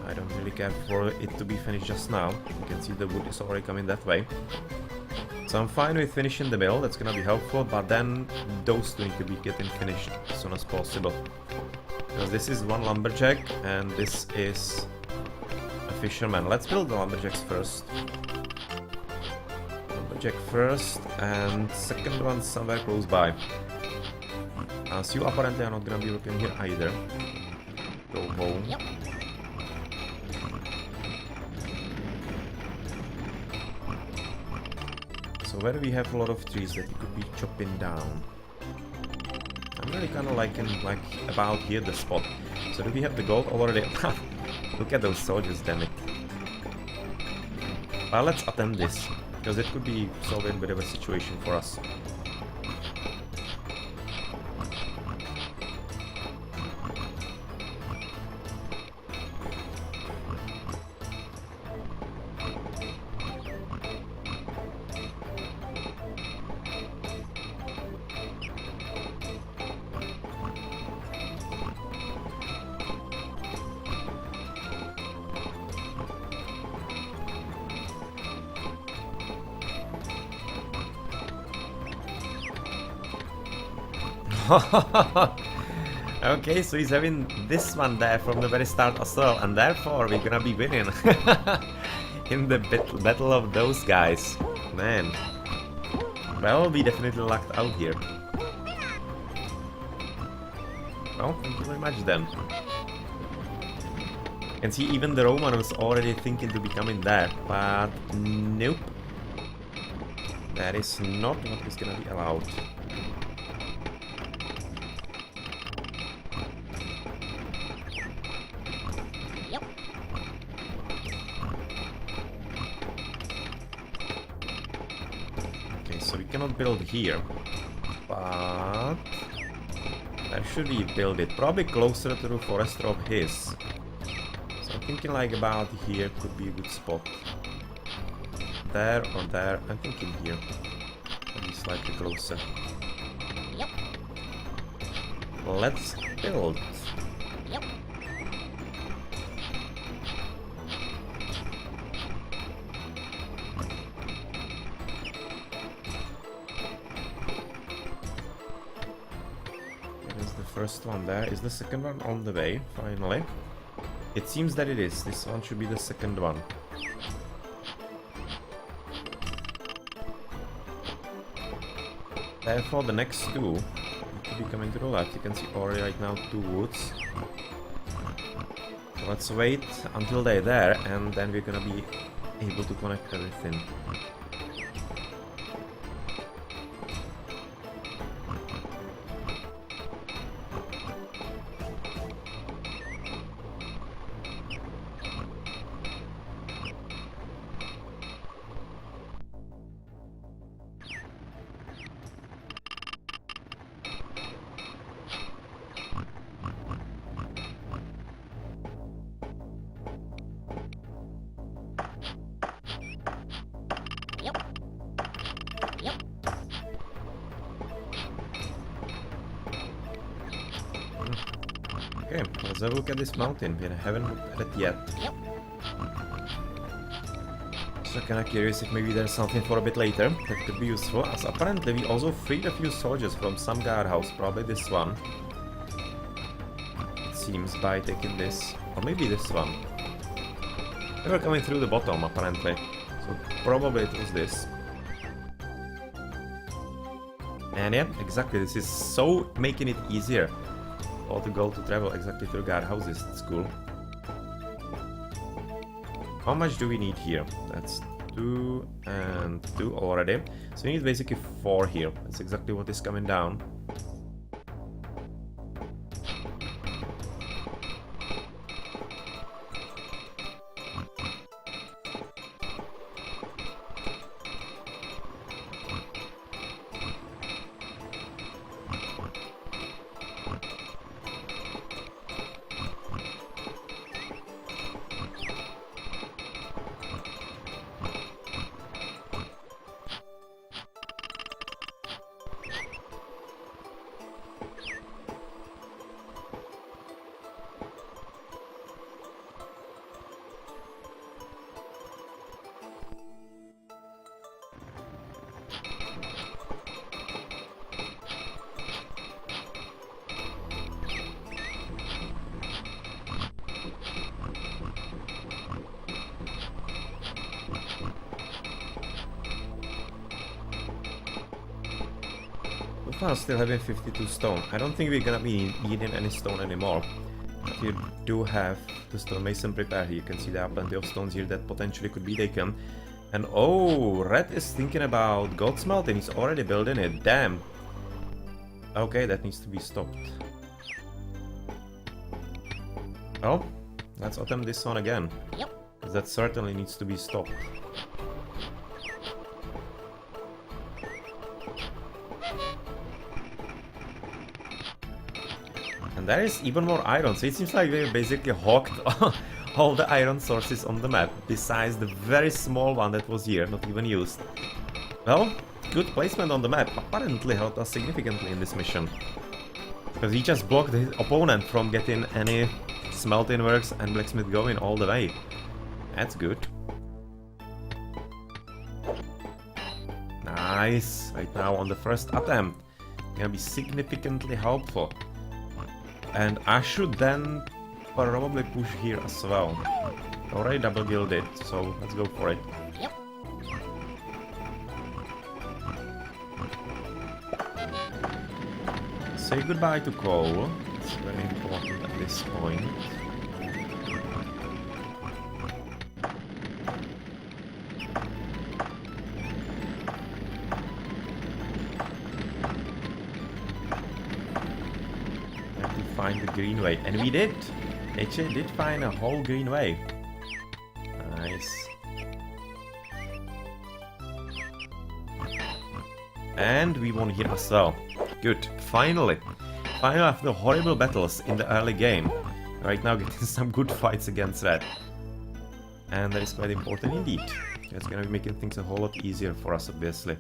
I don't really care for it to be finished just now. You can see the wood is already coming that way. So I'm fine with finishing the mill, that's gonna be helpful, but then those two need to be getting finished as soon as possible. Because this is one lumberjack and this is a fisherman. Let's build the lumberjacks first. Lumberjack first and second one somewhere close by. As you apparently are not gonna be working here either. Go home. So where we have a lot of trees that you could be chopping down. I'm really kind of liking about here the spot. So do we have the gold already? Look at those soldiers, damn it. Well, let's attempt this, because it could be solving a bit of a situation for us. Okay, so he's having this one there from the very start as well, and therefore we're gonna be winning in the battle of those guys. Man, well, we definitely lucked out here. Well, thank you very much then. And see, even the Roman was already thinking to be coming there, but nope. That is not what is gonna be allowed. So we cannot build here, but where should we build it? Probably closer to the forester of his. So I'm thinking like about here could be a good spot. There or there. I'm thinking here. Maybe slightly closer. Let's build. First one there. Is the second one on the way, finally? It seems that it is. This one should be the second one. Therefore, the next two need to be coming to the left. You can see already right now 2 woods. So let's wait until they're there, and then we're gonna be able to connect everything. Okay, let's have a look at this mountain. We haven't looked at it yet. So kinda curious if maybe there's something for a bit later that could be useful, as apparently we also freed a few soldiers from some guardhouse, probably this one. It seems, by taking this, or maybe this one. They were coming through the bottom apparently, so probably it was this. And yeah, exactly, this is so making it easier all to go to travel exactly through guardhouses. That's cool. How much do we need here? That's 2 and 2 already. So we need basically 4 here. That's exactly what is coming down. So far still having 52 stone. I don't think we're gonna be needing any stone anymore. But you do have the stonemason prepared. You can see there are plenty of stones here that potentially could be taken. And oh, Red is thinking about gold smelting. He's already building it. Damn. Okay, that needs to be stopped. Well, let's attempt this one again. Yep. That certainly needs to be stopped. And there is even more iron, so it seems like we basically hogged all the iron sources on the map, besides the very small one that was here, not even used. Well, good placement on the map apparently helped us significantly in this mission. Because he just blocked his opponent from getting any smelting works and blacksmith going all the way. That's good. Nice! Right now on the first attempt. Gonna be significantly helpful. And I should then probably push here as well. Already double gilded, so let's go for it. Yep. Say goodbye to coal. It's very important at this point. Find the green way, and we did! Actually did find a whole green way. Nice. And we won here as well. Good. Finally! Finally, after horrible battles in the early game, right now getting some good fights against Red. And that is quite important indeed. It's gonna be making things a whole lot easier for us, obviously.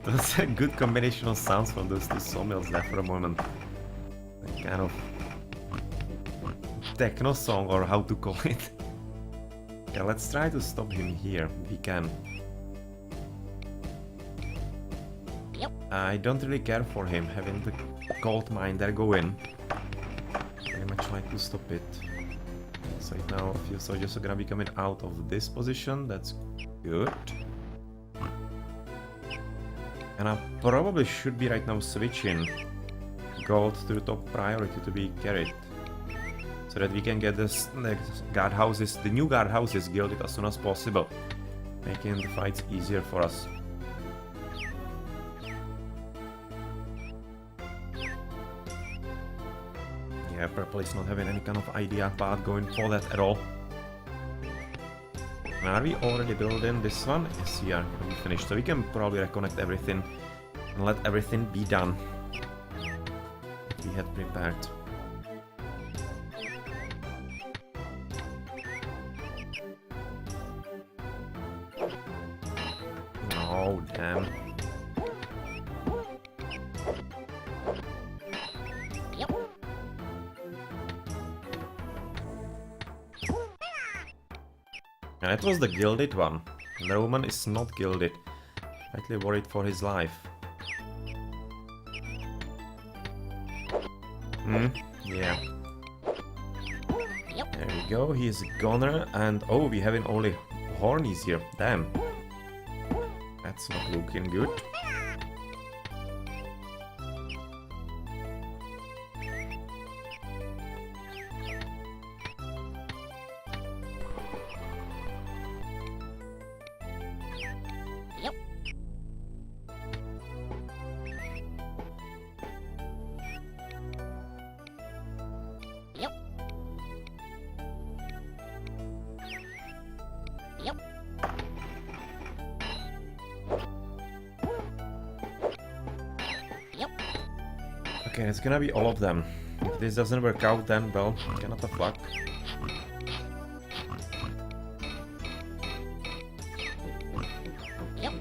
That's a good combination of sounds from those two sawmills there for a moment. A kind of techno song, or how to call it. Yeah, let's try to stop him here. We can. Yep. I don't really care for him having the gold mine there go in. Very much like to stop it. So right now a few soldiers are gonna be coming out of this position. That's good. And I probably should be right now switching gold to the top priority to be carried. So that we can get this, the guardhouses, the new guardhouses gilded as soon as possible. Making the fights easier for us. Yeah, Purple is not having any kind of idea about going for that at all. Are we already building this one? Yes, we are. We finished, so we can probably reconnect everything and let everything be done. had prepared. Oh, damn. Yep. And it was the gilded one. The Roman is not gilded. Slightly worried for his life. Yeah. Yep. There we go, he's a goner, and oh, we having only hornies here. Damn. That's not looking good. Yep. Yep. Yep. Yep. Okay, it's gonna be all of them. If this doesn't work out, then, well, cannot the fuck. Yep.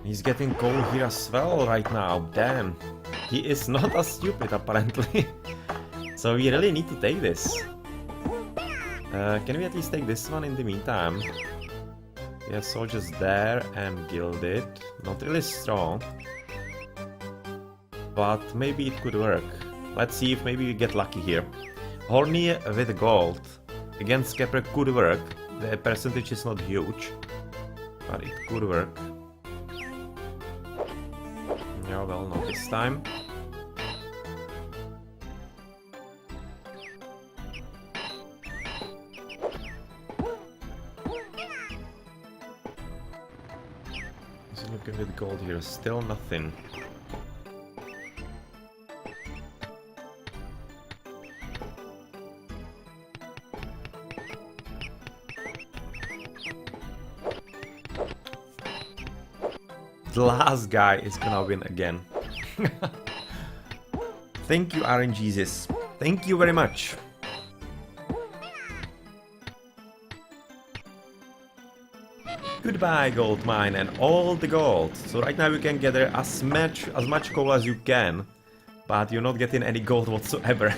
He's getting coal here as well right now, damn. He is not as stupid, apparently. So we really need to take this. Can we at least take this one in the meantime? We have soldiers there and gilded. Not really strong. But maybe it could work. Let's see if maybe we get lucky here. Horny with gold against Kepler could work. The percentage is not huge, but it could work. Yeah, well, not this time. Is it looking with gold here? Still nothing. The last guy is gonna win again. Thank you, RNGesus. Thank you very much. Goodbye, gold mine, and all the gold. So right now you can gather as much coal as you can, but you're not getting any gold whatsoever.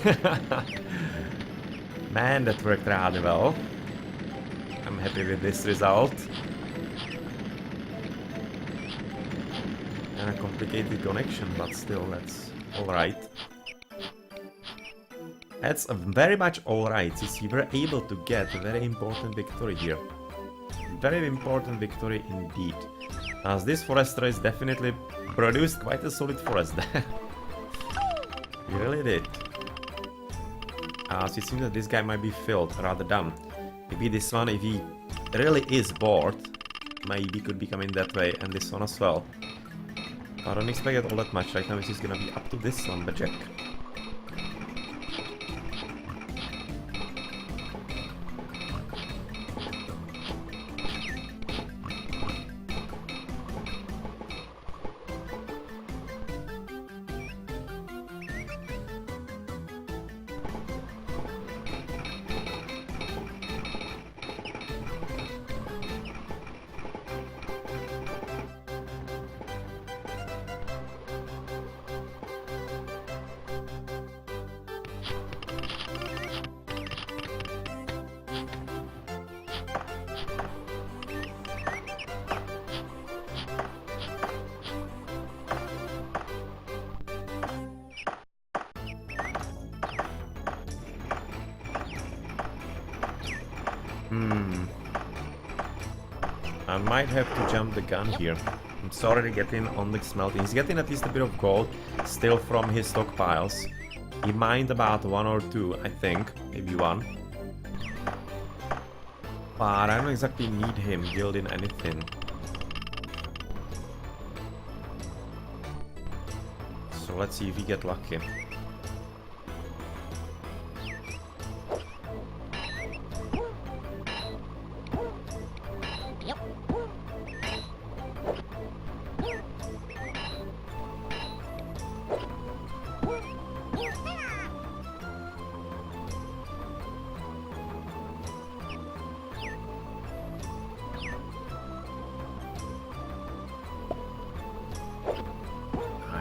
Man, that worked rather well. I'm happy with this result. A complicated connection, but still, that's alright. That's very much alright, since we were able to get a very important victory here. Very important victory indeed. As this forester is definitely produced quite a solid forest there. We really did. So it seems that this guy might be filled, rather dumb. Maybe this one, if he really is bored, maybe could be coming that way, and this one as well. I don't expect it all that much. Right now it's just gonna be up to this lumberjack. I might have to jump the gun here. I'm sorry to get in on the smelting. He's getting at least a bit of gold still from his stockpiles. He mined about 1 or 2, I think. Maybe 1. But I don't exactly need him gilding anything. So let's see if we get lucky.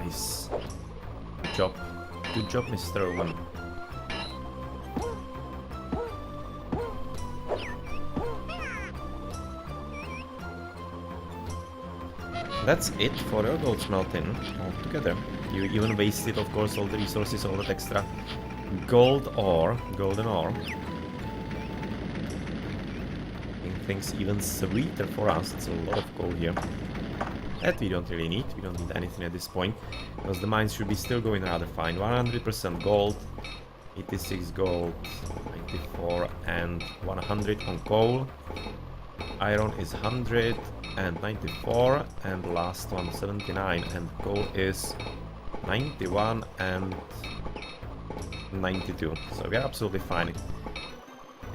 Nice. Good job. Good job, Mr. Owen. That's it for your gold smelting altogether. You even wasted, of course, all the resources, all that extra gold ore, golden ore. Making things even sweeter for us. It's a lot of gold here. That we don't really need. We don't need anything at this point, because the mines should be still going rather fine. 100% gold, 86 gold, 94 and 100 on coal. Iron is 100 and 94, and the last one 79, and coal is 91 and 92. So we're absolutely fine in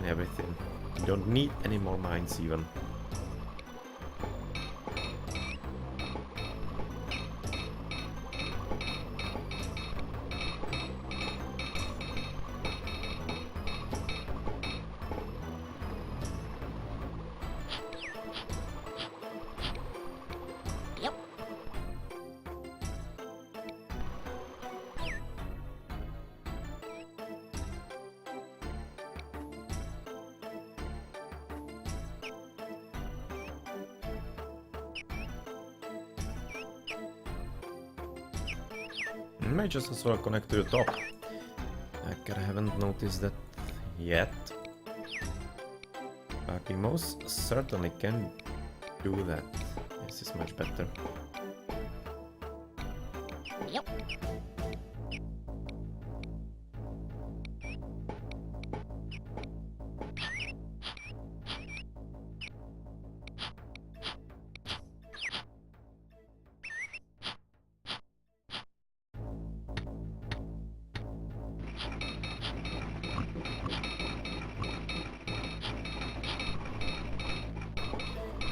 everything. We don't need any more mines even. Yep. May just as well connect to the top. I haven't noticed that yet. But we most certainly can do that. This is much better. Yep.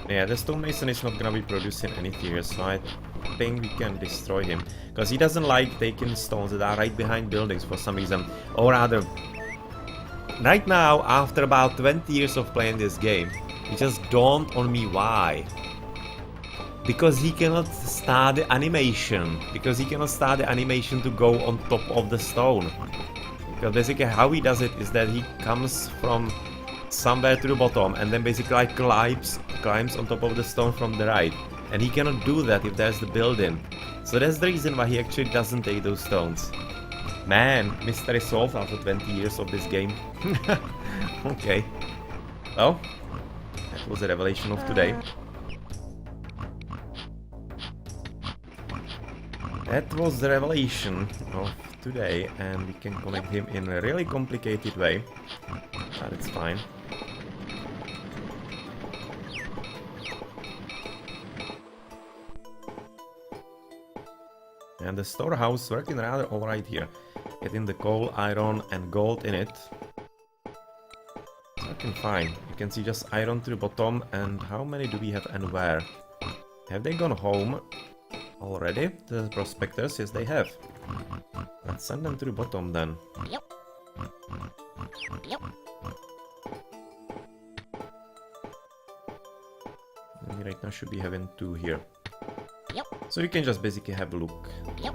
Yeah, the stonemason is not gonna be producing anything here, so I think we can destroy him. Because he doesn't like taking stones that are right behind buildings for some reason. Or rather, right now, after about 20 years of playing this game, it just dawned on me why. Because he cannot start the animation. Because he cannot start the animation to go on top of the stone. Because basically how he does it is that he comes from somewhere to the bottom and then basically like climbs on top of the stone from the right, and he cannot do that if there's the building. So that's the reason why he actually doesn't take those stones. Man, mystery solved after 20 years of this game. Okay, well, that was a revelation of today. That was the revelation of today, and we can connect him in a really complicated way, but it's fine. And the storehouse working rather alright here. Getting the coal, iron and gold in it. It's working fine. You can see just iron to the bottom, and how many do we have and where? Have they gone home already? The prospectors? Yes, they have. Let's send them to the bottom then. Yep. Yep. We right now should be having 2 here. Yep. So you can just basically have a look. Yep.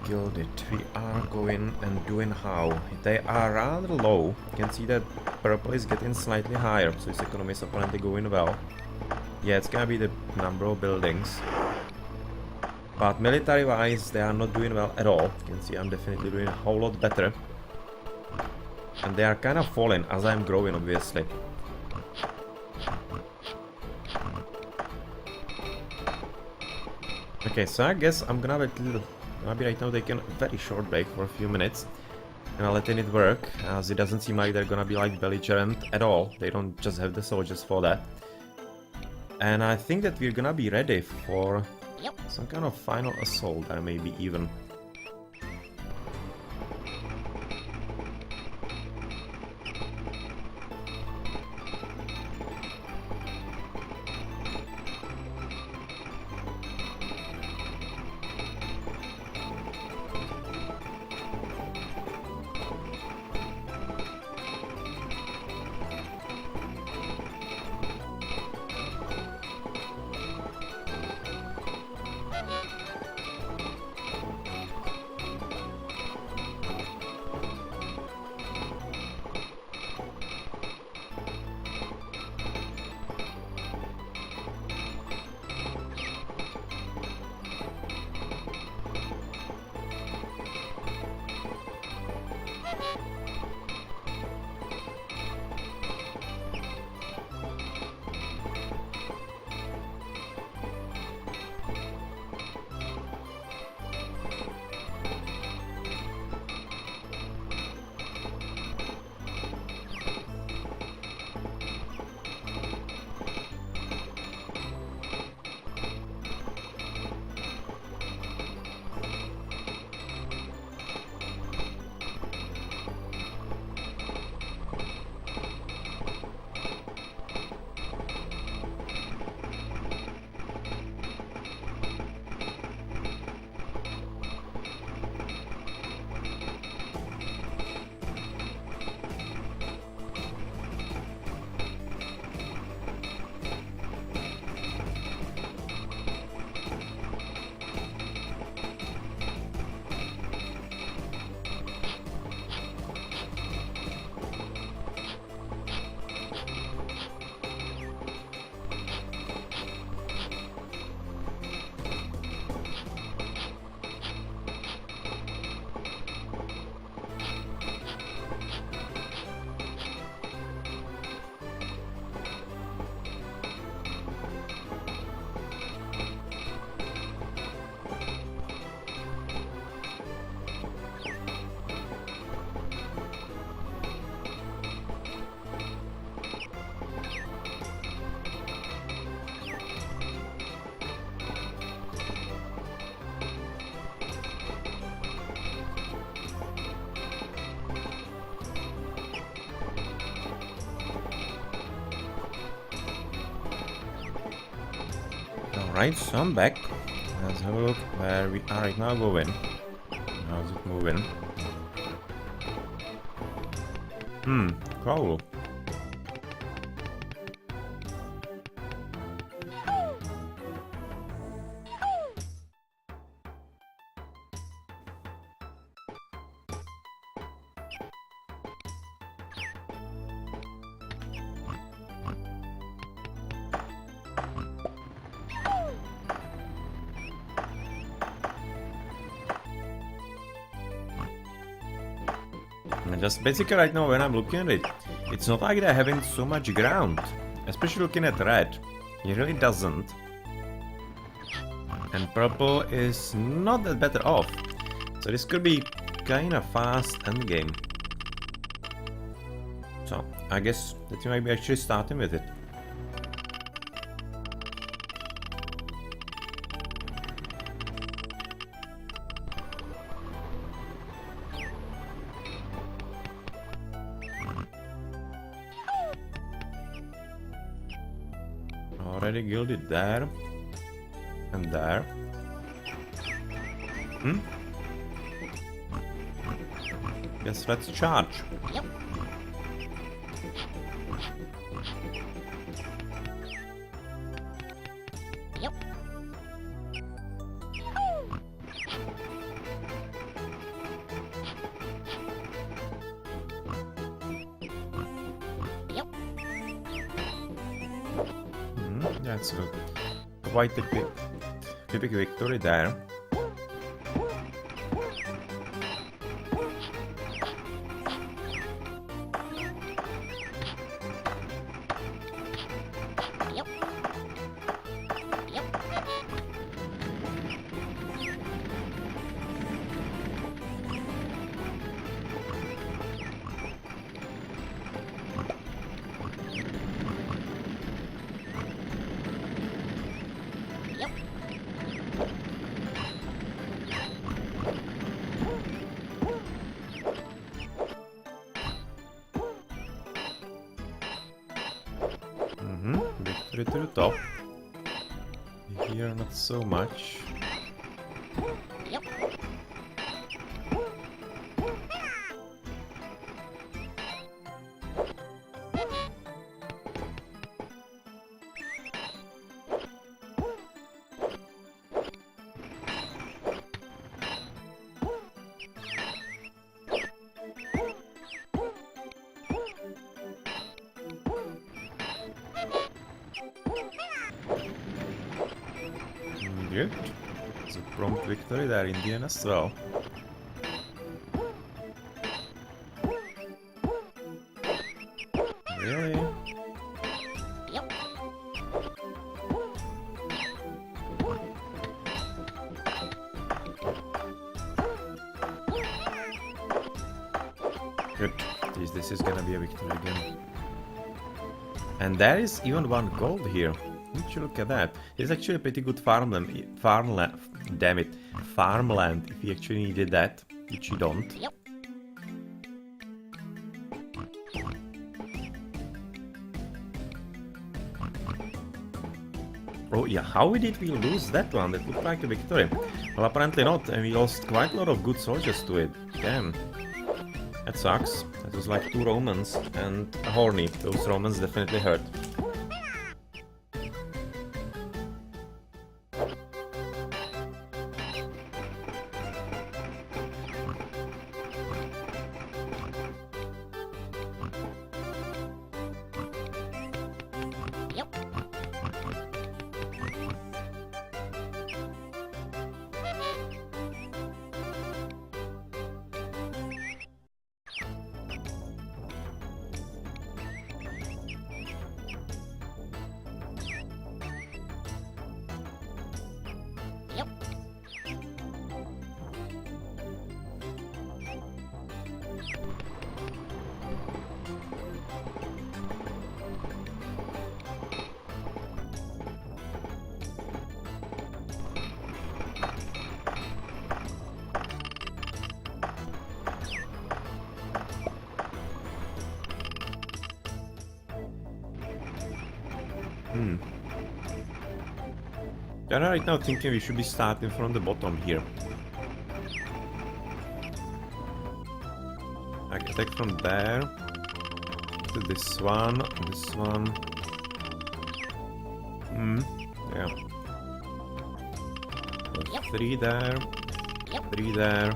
Gilded. We are going and doing how? They are rather low. You can see that purple is getting slightly higher, so its economy is apparently going well. Yeah, it's gonna be the number of buildings. But military-wise, they are not doing well at all. You can see I'm definitely doing a whole lot better. And they are kind of falling as I'm growing, obviously. Okay, so I guess I'm gonna have a little... Maybe right now taking a very short break for a few minutes. And I'm letting it work, as it doesn't seem like they're gonna be like belligerent at all. They don't just have the soldiers for that. And I think that we're gonna be ready for some kind of final assault, or maybe even. Alright, so I'm back. Let's have a look where we are right now going. How's it moving? Cool. And just basically right now when I'm looking at it, it's not like they're having so much ground. Especially looking at red. He really doesn't. And purple is not that better off. So this could be kinda fast endgame. So I guess that you might be actually starting with it. Already gilded there. And there. Guess let's charge. Yep. Yep. Yep. That's quite a quick victory there. Yep. Yep. Yep. Victory to the top. Here not so much. Yep. Good. It's a prompt victory there in the end as well. Really? Yep. Good. This is gonna be a victory again. And there is even one gold here. Would you look at that? It's actually a pretty good farmland. Damn it. Farmland, if you actually needed that, which you don't. Yep. Oh yeah, how did we lose that one? That looked like a victory. Well, apparently not, and we lost quite a lot of good soldiers to it. Damn. That sucks. That was like 2 Romans and a Horny. Those Romans definitely hurt. Yep. Yep. I'm right now thinking we should be starting from the bottom here. Like attack from there to this one. Yeah. So Yep. 3 there, Yep. 3 there,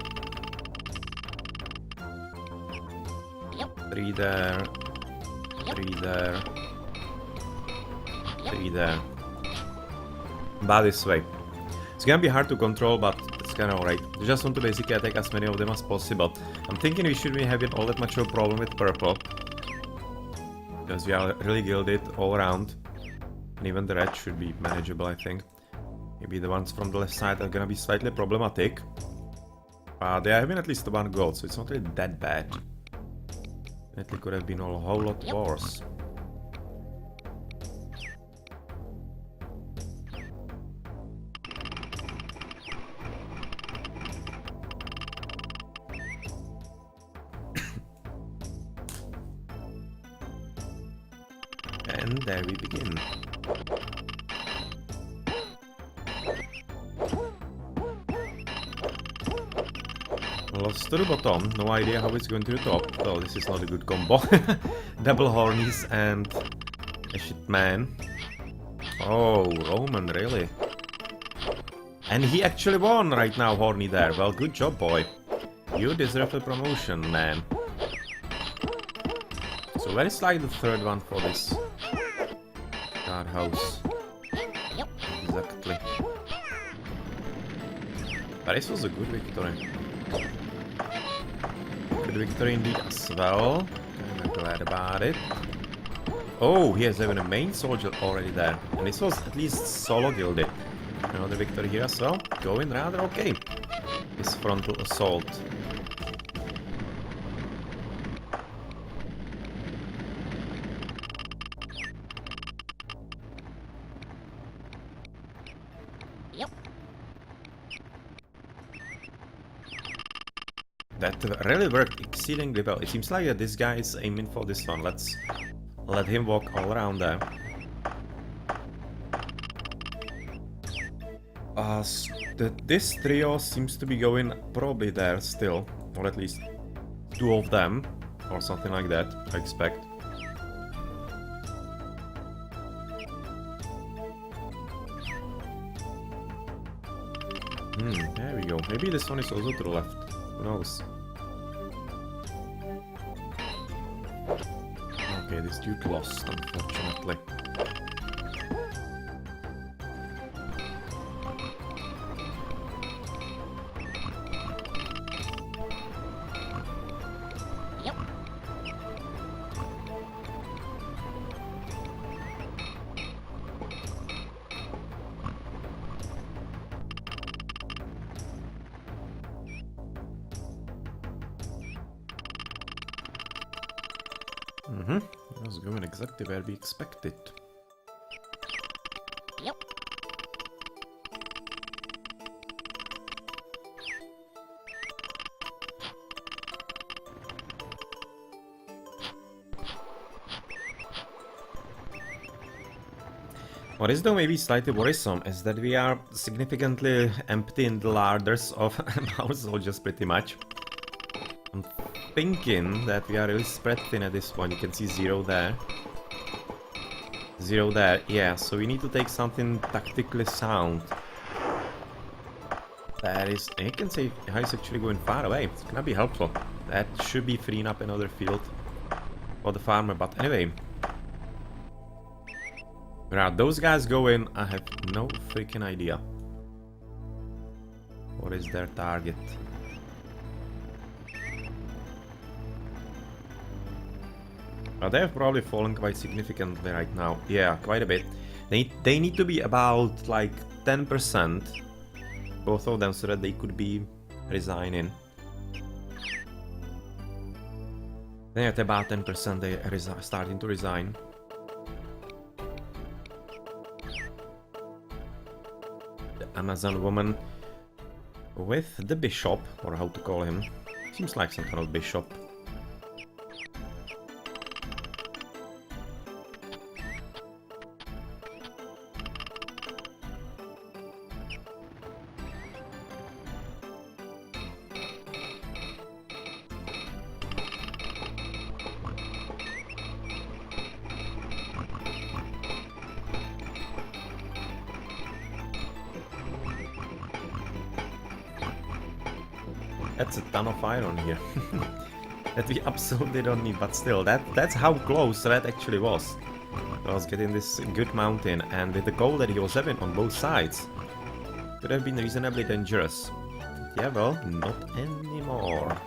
Yep. 3 there, Yep. 3 there, Yep. 3 there. About this way. It's gonna be hard to control, but it's kinda alright. I just want to basically attack as many of them as possible. I'm thinking we shouldn't be having all that much of a problem with purple. Because we are really gilded all around. And even the red should be manageable, I think. Maybe the ones from the left side are gonna be slightly problematic. But they are having at least 1 gold, so it's not really that bad. Definitely could have been a whole lot Yep. worse. And there we begin. Lost to the bottom, no idea how it's going to the top. Oh, this is not a good combo. Double hornies and a shit man. Oh, Roman, really? And he actually won right now, Horny there. Well, good job, boy. You deserve a promotion, man. So where is like the third one for this guardhouse? Yep. Exactly. But this was a good victory. Good victory indeed as well. I'm glad about it. Oh, he has even a main soldier already there. And this was at least solo gilded. Another victory here as well. Going rather okay. This frontal assault. Yep. That really worked exceedingly well. It seems like that this guy is aiming for this one. Let's let him walk all around there. This trio seems to be going probably there still. Or at least 2 of them. Or something like that, I expect. There we go. Maybe this one is also to the left. Who knows? Okay, this dude lost, unfortunately. Yep. It was going exactly where we expected. Yep. What is though maybe slightly worrisome is that we are significantly emptying the larders of our soldiers pretty much. I'm thinking that we are really spread thin at this point. You can see 0 there. 0 there, yeah, so we need to take something tactically sound. That is, and you can see how it's actually going far away. It's gonna be helpful. That should be freeing up another field for the farmer, but anyway. Where are those guys going? I have no freaking idea. What is their target? They have probably fallen quite significantly right now. Yeah, quite a bit. They need to be about like 10%, both of them, so that they could be resigning. Then at about 10% they are starting to resign. The Amazon woman with the bishop, or how to call him. Seems like some kind of bishop. That's a ton of iron here. That we absolutely don't need, but still, that's how close Red actually was. I was getting this good mountain, and with the gold that he was having on both sides, could have been reasonably dangerous. Yeah, well, not anymore.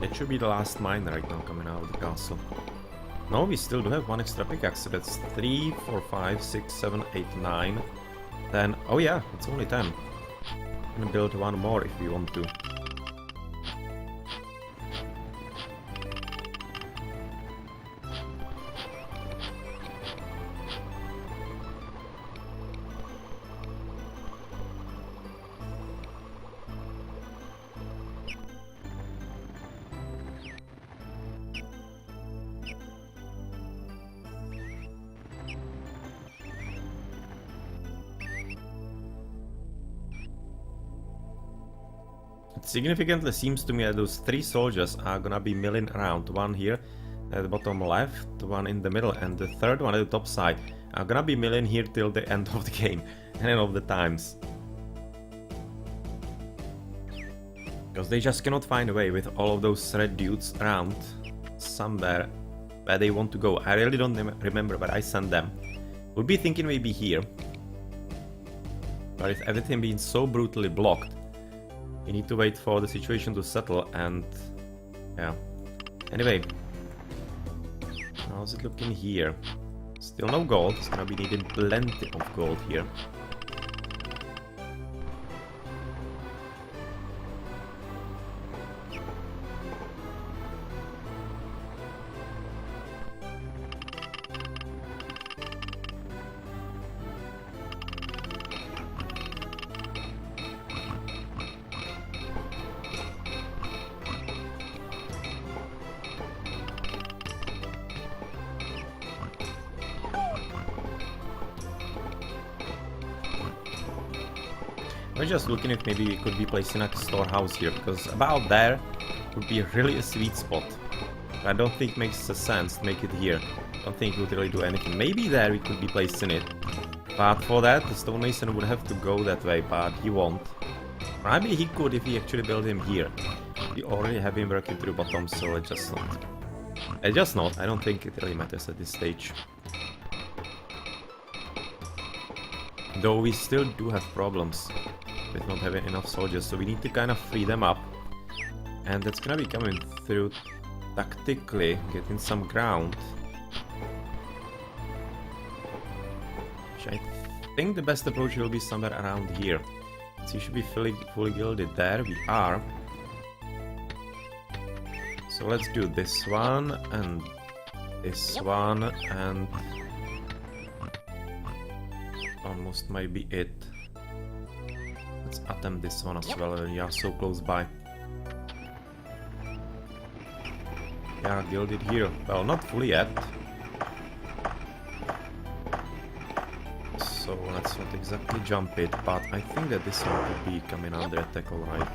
That should be the last mine right now coming out of the castle. No, we still do have one extra pickaxe, so that's 3, 4, 5, 6, 7, 8, 9, 10. Oh yeah, it's only 10. I'm gonna build one more if we want to. It significantly seems to me that those 3 soldiers are gonna be milling around. One here at the bottom left, one in the middle, and the third one at the top side are gonna be milling here till the end of the game and end of the times. Because they just cannot find a way with all of those red dudes around somewhere where they want to go. I really don't remember where I sent them. Would be thinking maybe here. But with everything being so brutally blocked, we need to wait for the situation to settle and... yeah. Anyway. How's it looking here? Still no gold. It's gonna be needing plenty of gold here. We're just looking if maybe we could be placing a storehouse here, because about there would be really a sweet spot. I don't think it makes sense to make it here. I don't think it would really do anything. Maybe there we could be placing it. But for that, the stonemason would have to go that way, but he won't. Maybe he could if he actually built him here. We already have him working through bottom, so let's just not. Let's just not. I don't think it really matters at this stage. Though we still do have problems with not having enough soldiers, so we need to kind of free them up. And that's gonna be coming through tactically, getting some ground. Which I think the best approach will be somewhere around here. So you should be fully gilded there. We are. So let's do this one and this one and almost might be it. Let's attempt this one as well. We are so close by. We are gilded here. Well, not fully yet. So let's not exactly jump it, but I think that this one could be coming under attack, alright.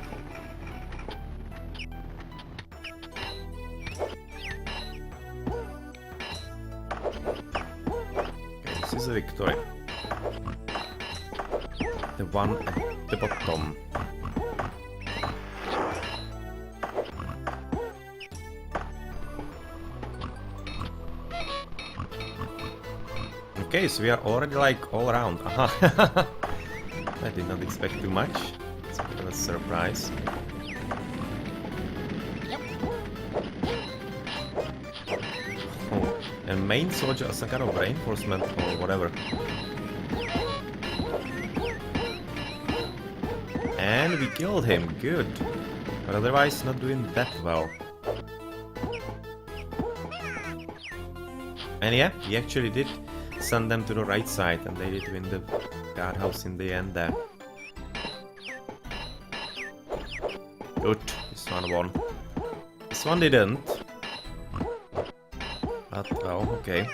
Okay, this is a victory. The one at the bottom. Okay, so we are already like all around. Aha! I did not expect too much. It's a bit of a surprise. Oh, and main soldier as some kind of reinforcement or whatever. And we killed him, good. But otherwise not doing that well. And yeah, he actually did send them to the right side, and they did win the guardhouse in the end there. Good, this one won. This one didn't. But, well, okay.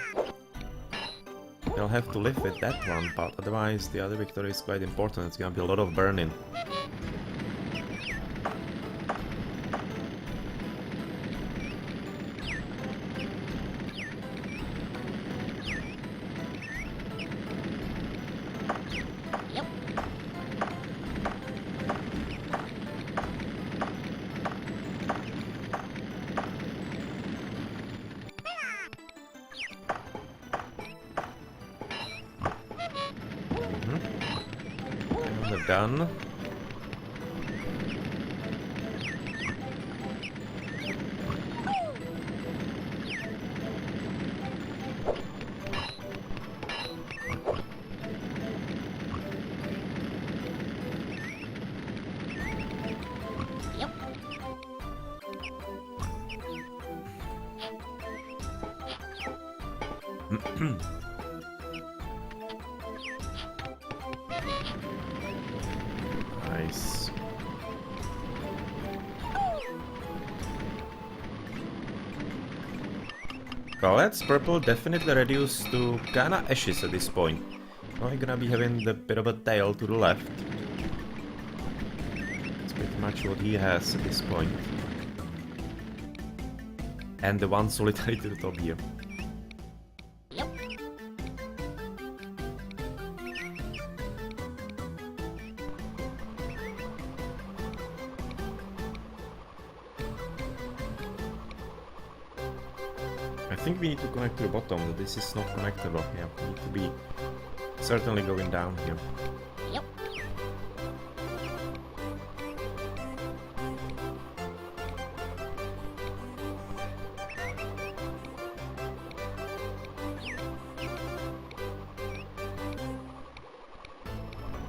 They'll have to live with that one, but otherwise the other victory is quite important. It's gonna be a lot of burning. done. Yep. Nice. Well, that's purple definitely reduced to kinda ashes at this point. Now we're gonna be having the bit of a tail to the left. That's pretty much what he has at this point. And the one solitary to the top here. Yep. I think we need to connect to the bottom, but this is not connectable. Yeah, we need to be certainly going down here. Yep.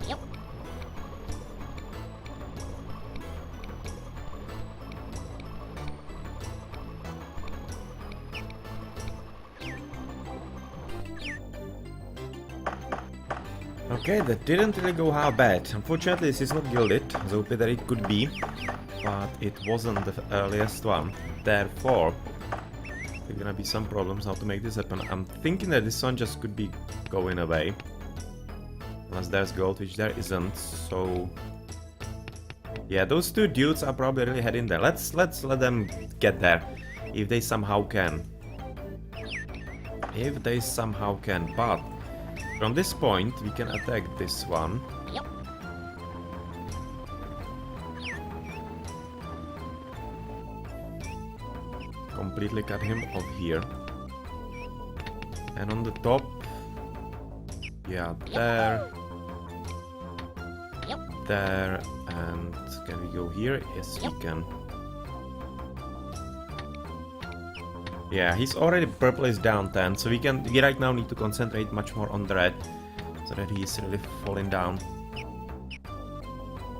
Yep. Okay, that didn't really go how bad. Unfortunately, this is not gilded, as OP that it could be, but it wasn't the earliest one. Therefore, there are gonna be some problems how to make this happen. I'm thinking that this one just could be going away. Unless there's gold, which there isn't, so... Yeah, those two dudes are probably really heading there. Let's let them get there, if they somehow can. If they somehow can, but... From this point, we can attack this one. Yep. Completely cut him off here. And on the top... Yeah, there... Yep. There, and can we go here? Yes, Yep. we can. Yeah, he's already purple is down 10, so we right now need to concentrate much more on the red, so that he's really falling down.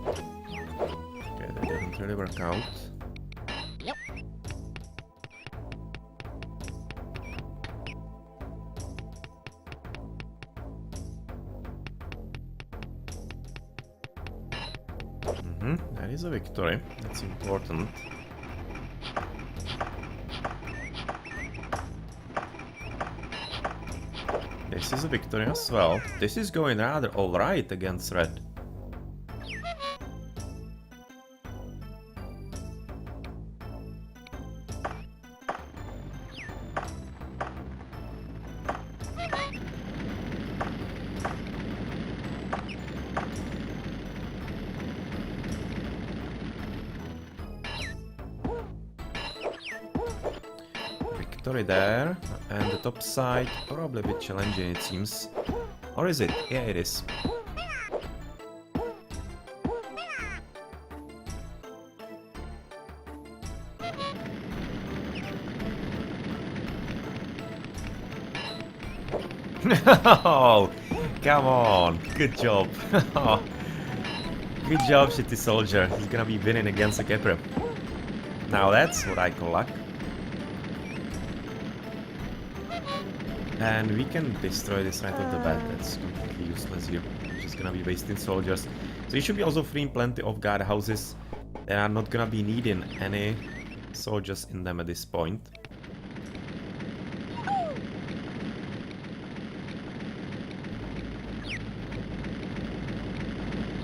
Okay, that didn't really work out. Yep. That is a victory. That's important. This is a victory as well. This is going rather alright against red. Victory there, and the top side probably a bit challenging it seems. Or is it? Yeah, it is. Oh, come on, good job. Good job, Shitty Soldier. He's gonna be winning against the Kepler. Now that's what I call luck. And we can destroy this right off the bat. That's completely useless here. We're just gonna be wasting soldiers. So you should be also freeing plenty of guard houses. They are not gonna be needing any soldiers in them at this point.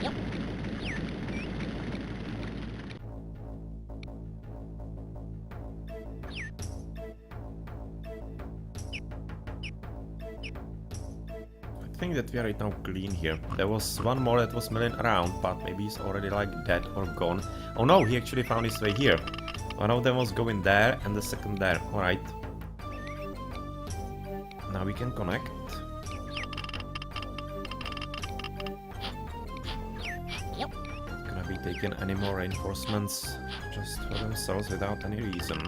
Yep. I think that we are right now clean here. There was one more that was milling around, but maybe he's already like dead or gone. Oh no, he actually found his way here. One of them was going there and the second there. Alright. Now we can connect. take in any more reinforcements just for themselves without any reason.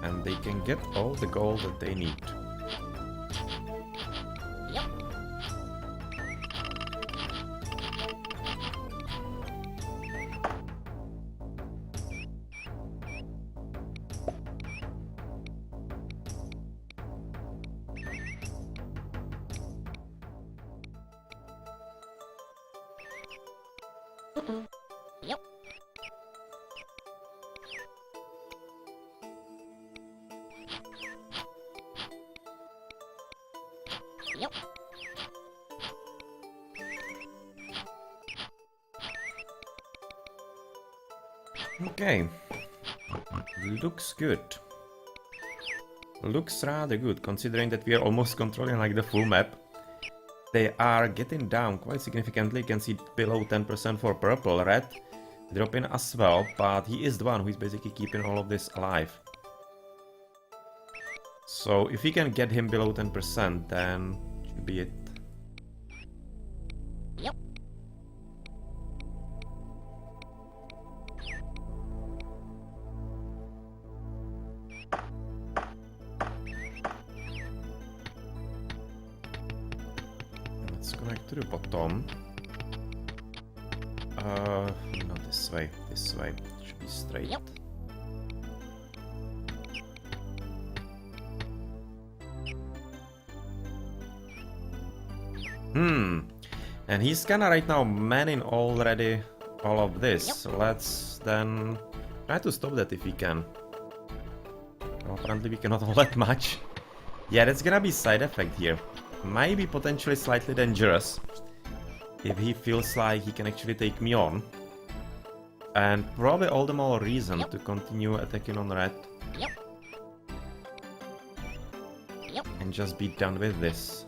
And they can get all the gold that they need. Yep. Yep. Yep. Okay. Looks good. Looks rather good, considering that we are almost controlling like the full map. They are getting down quite significantly. You can see below 10% for purple. Red dropping as well, but he is the one who is basically keeping all of this alive. So if we can get him below 10%, then should be it. Yep. Let's connect to the bottom. Not this way. This way. Should be straight. Yep. And he's kinda right now manning already all of this. Yep. So let's then try to stop that if we can. Well, apparently we cannot all that much. Yeah, that's gonna be side effect here. Might be potentially slightly dangerous if he feels like he can actually take me on. And probably all the more reason Yep. to continue attacking on red Yep. Yep. and just be done with this.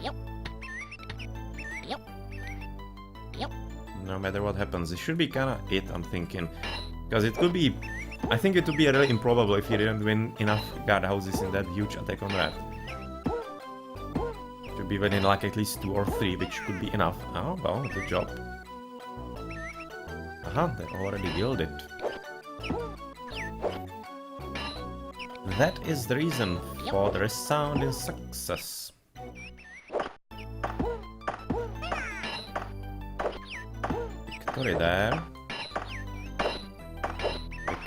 Yep. Yep. Yep. No matter what happens, it should be kinda it, I'm thinking. Because it could be... I think it would be really improbable if he didn't win enough guardhouses in that huge attack on red. Should be winning like at least 2 or 3, which could be enough. Oh, well, good job. Aha, they already yielded. That is the reason for the resounding success. Victory there.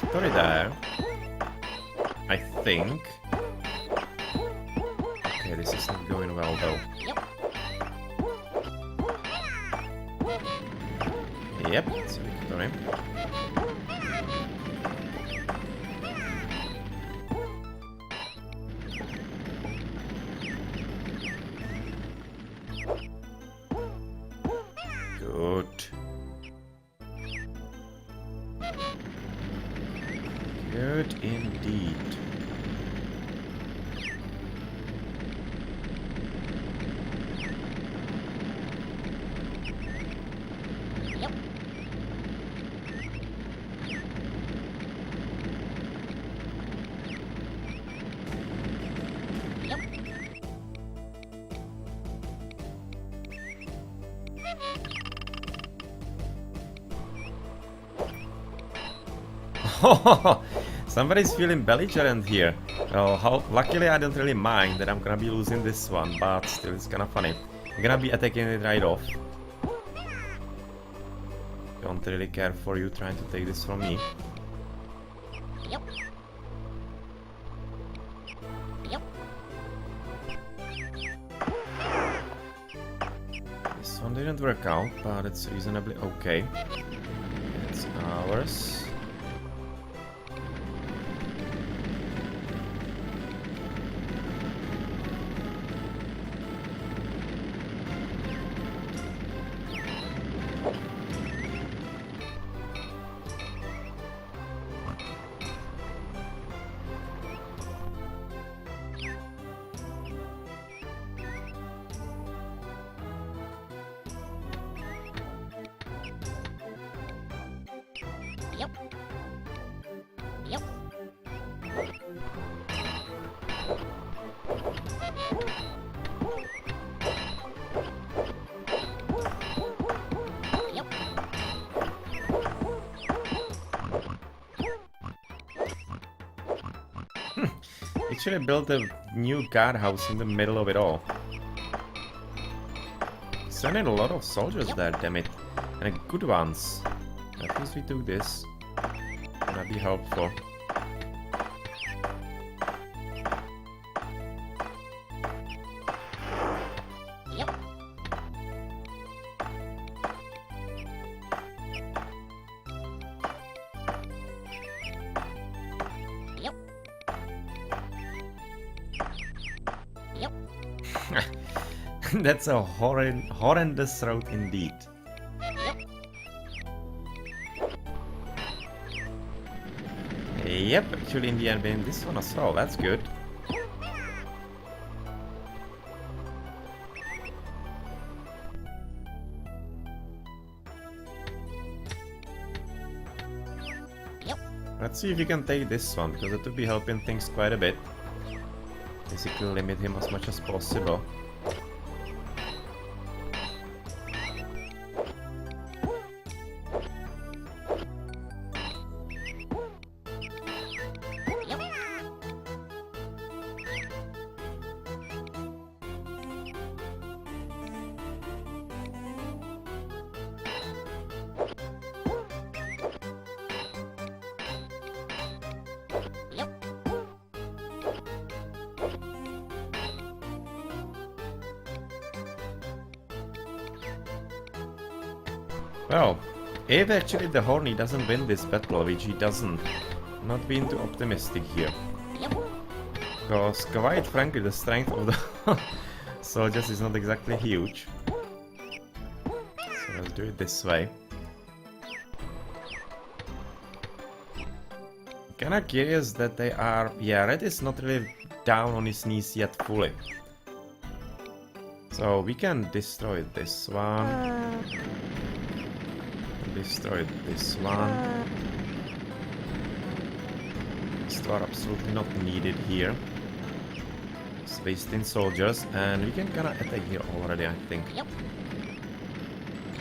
Victory there. I think. Okay, this is not going well though. Yep. Yep, it's a victory. Good. Good indeed. Yep. Yep. Somebody's feeling belligerent here. Well, luckily I don't really mind that I'm gonna be losing this one, but still it's kinda funny. I'm gonna be attacking it right off. Don't really care for you trying to take this from me. Yep. Yep. This one didn't work out, but it's reasonably okay. It's ours. Yep. Yep. actually built a new guardhouse in the middle of it all. Sending a lot of soldiers there, damn it. And good ones. At least we do this. Gonna be helpful. Yep. Yep. Yep. That's a horrendous route indeed. Yep. Yep, actually in the end win this one as well, that's good. Yep. Let's see if we can take this one, because it would be helping things quite a bit. Basically limit him as much as possible. Yep. Yep. Well, if actually the Horny doesn't win this battle, which he doesn't, not being too optimistic here. Yep. Because quite frankly the strength of the soldiers is not exactly huge. So let's do it this way. Kinda curious that they are... Yeah, Red is not really down on his knees yet fully. So we can destroy this one. Destroy this one. These two are absolutely not needed here. Just wasting soldiers, and we can kinda attack here already, I think. Yep.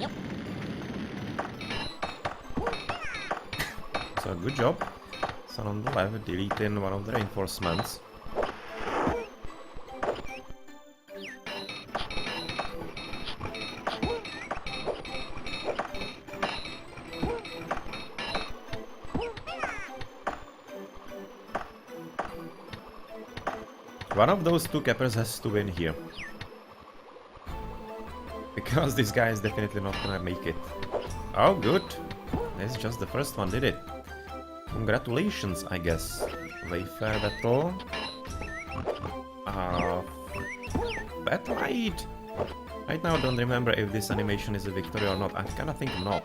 Yep. So good job. Son on the left, deleting one of the reinforcements. One of those two cappers has to win here. Because this guy is definitely not gonna make it. Oh, good. That's just the first one, did it? Congratulations, I guess. Wayfair battle. Battle right. Right now, I don't remember if this animation is a victory or not. I kinda think not.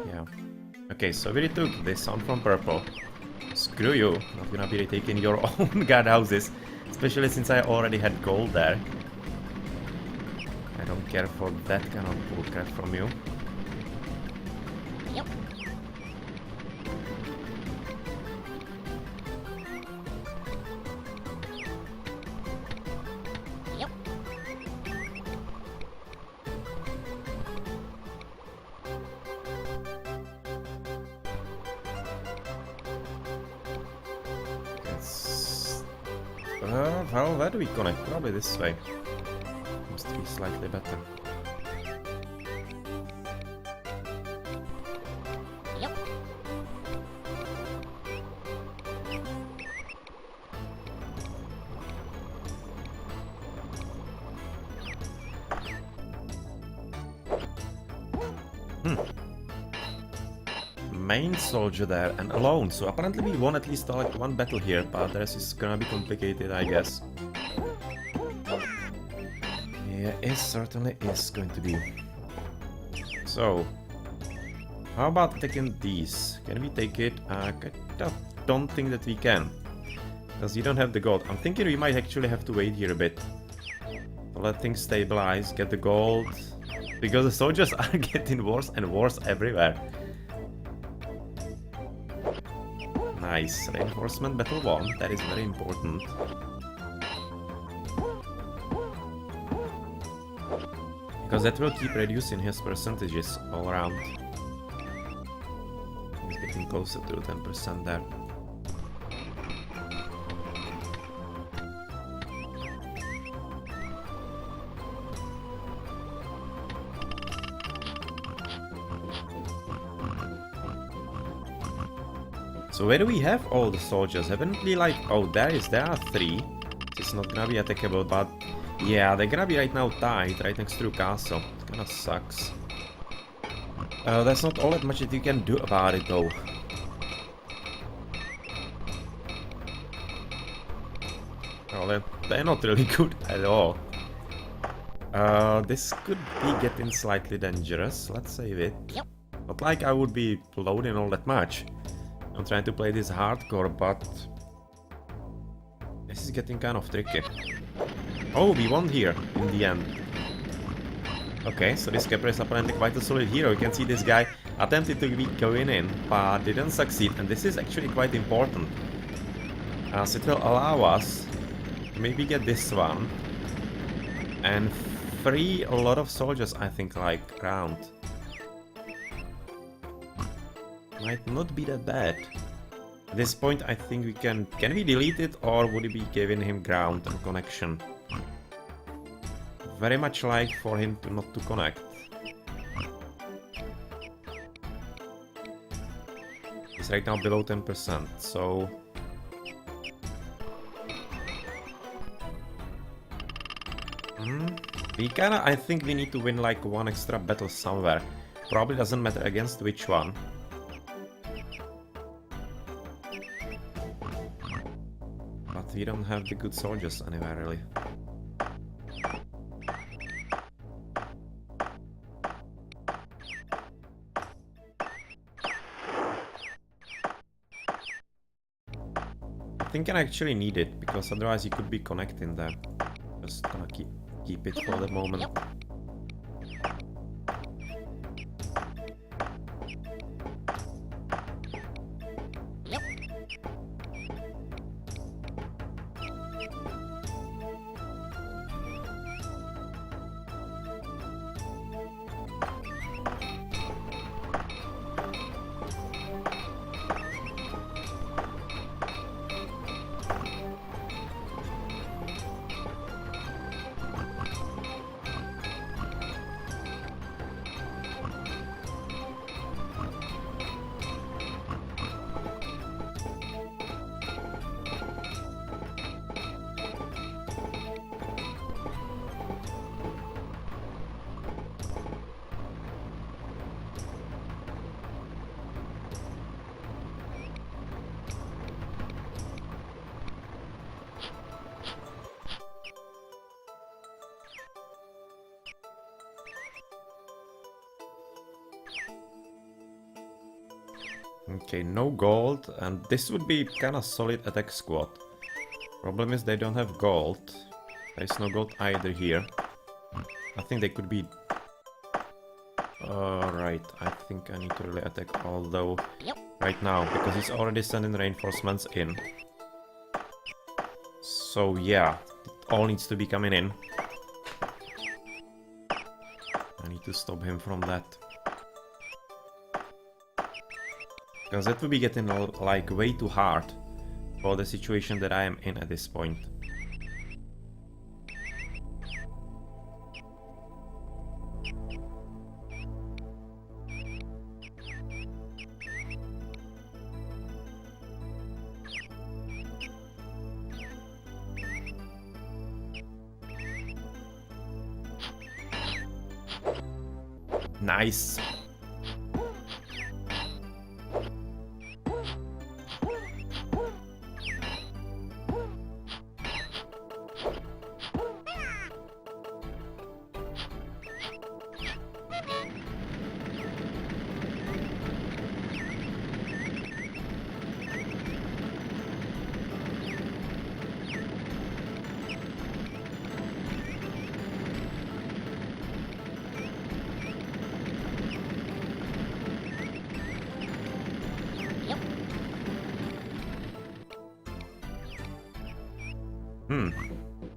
Yeah. Okay, so we retook this one from purple. Screw you, not gonna be retaking your own guardhouses, especially since I already had gold there. I don't care for that kind of bullcrap from you. Yep. Yep. It's... well, where do we connect? Probably this way. Must be slightly better. Yep. Main soldier there and alone, so apparently we won at least like one battle here, but the rest is gonna be complicated, I guess. Yeah, it certainly is going to be. So, how about taking these? Can we take it? I don't think that we can, because you don't have the gold. I'm thinking we might actually have to wait here a bit. To let things stabilize, get the gold, because the soldiers are getting worse and worse everywhere. Nice, reinforcement battle 1, that is very important. Because that will keep reducing his percentages all around. He's getting closer to 10% there. So where do we have all the soldiers? Haven't we like... Oh, there are 3. It's not gonna be attackable, but... Yeah, they're gonna be right now tied, right next to the castle. It kinda sucks. There's not all that much that you can do about it, though. Well, they're not really good at all. This could be getting slightly dangerous. Let's save it. Yep. Not like I would be loading all that much. I'm trying to play this hardcore, but... This is getting kind of tricky. Oh, we won here, in the end. Okay, so this Kepler is apparently quite a solid hero. You can see this guy attempted to be going in, but didn't succeed. And this is actually quite important, as it will allow us to maybe get this one. And free a lot of soldiers, I think, like, around. Might not be that bad. At this point, I think we can... Can we delete it, or would it be giving him ground and connection? Very much like for him to not to connect. He's right now below 10%, so... We kinda... I think we need to win like one extra battle somewhere. Probably doesn't matter against which one. But we don't have the good soldiers anywhere really. I think I actually need it, because otherwise you could be connecting there. Just gonna keep it for the moment. Yep. Yep. Okay, no gold, and this would be kind of solid attack squad. Problem is they don't have gold. There's no gold either here. I think they could be... Right, I think I need to really attack although Yep. right now, because he's already sending reinforcements in. So yeah, it all needs to be coming in. I need to stop him from that. Because that would be getting like way too hard for the situation that I am in at this point. Nice.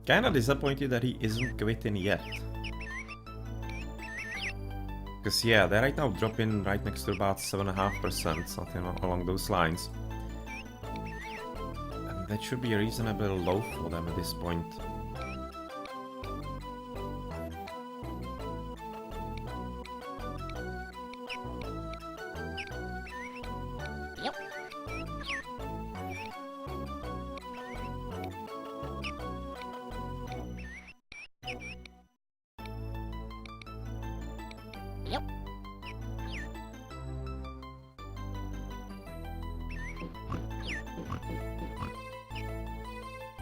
Kinda disappointed that he isn't quitting yet. Because yeah, they're right now dropping right next to about 7.5%, something along those lines. And that should be reasonably low for them at this point. Yep.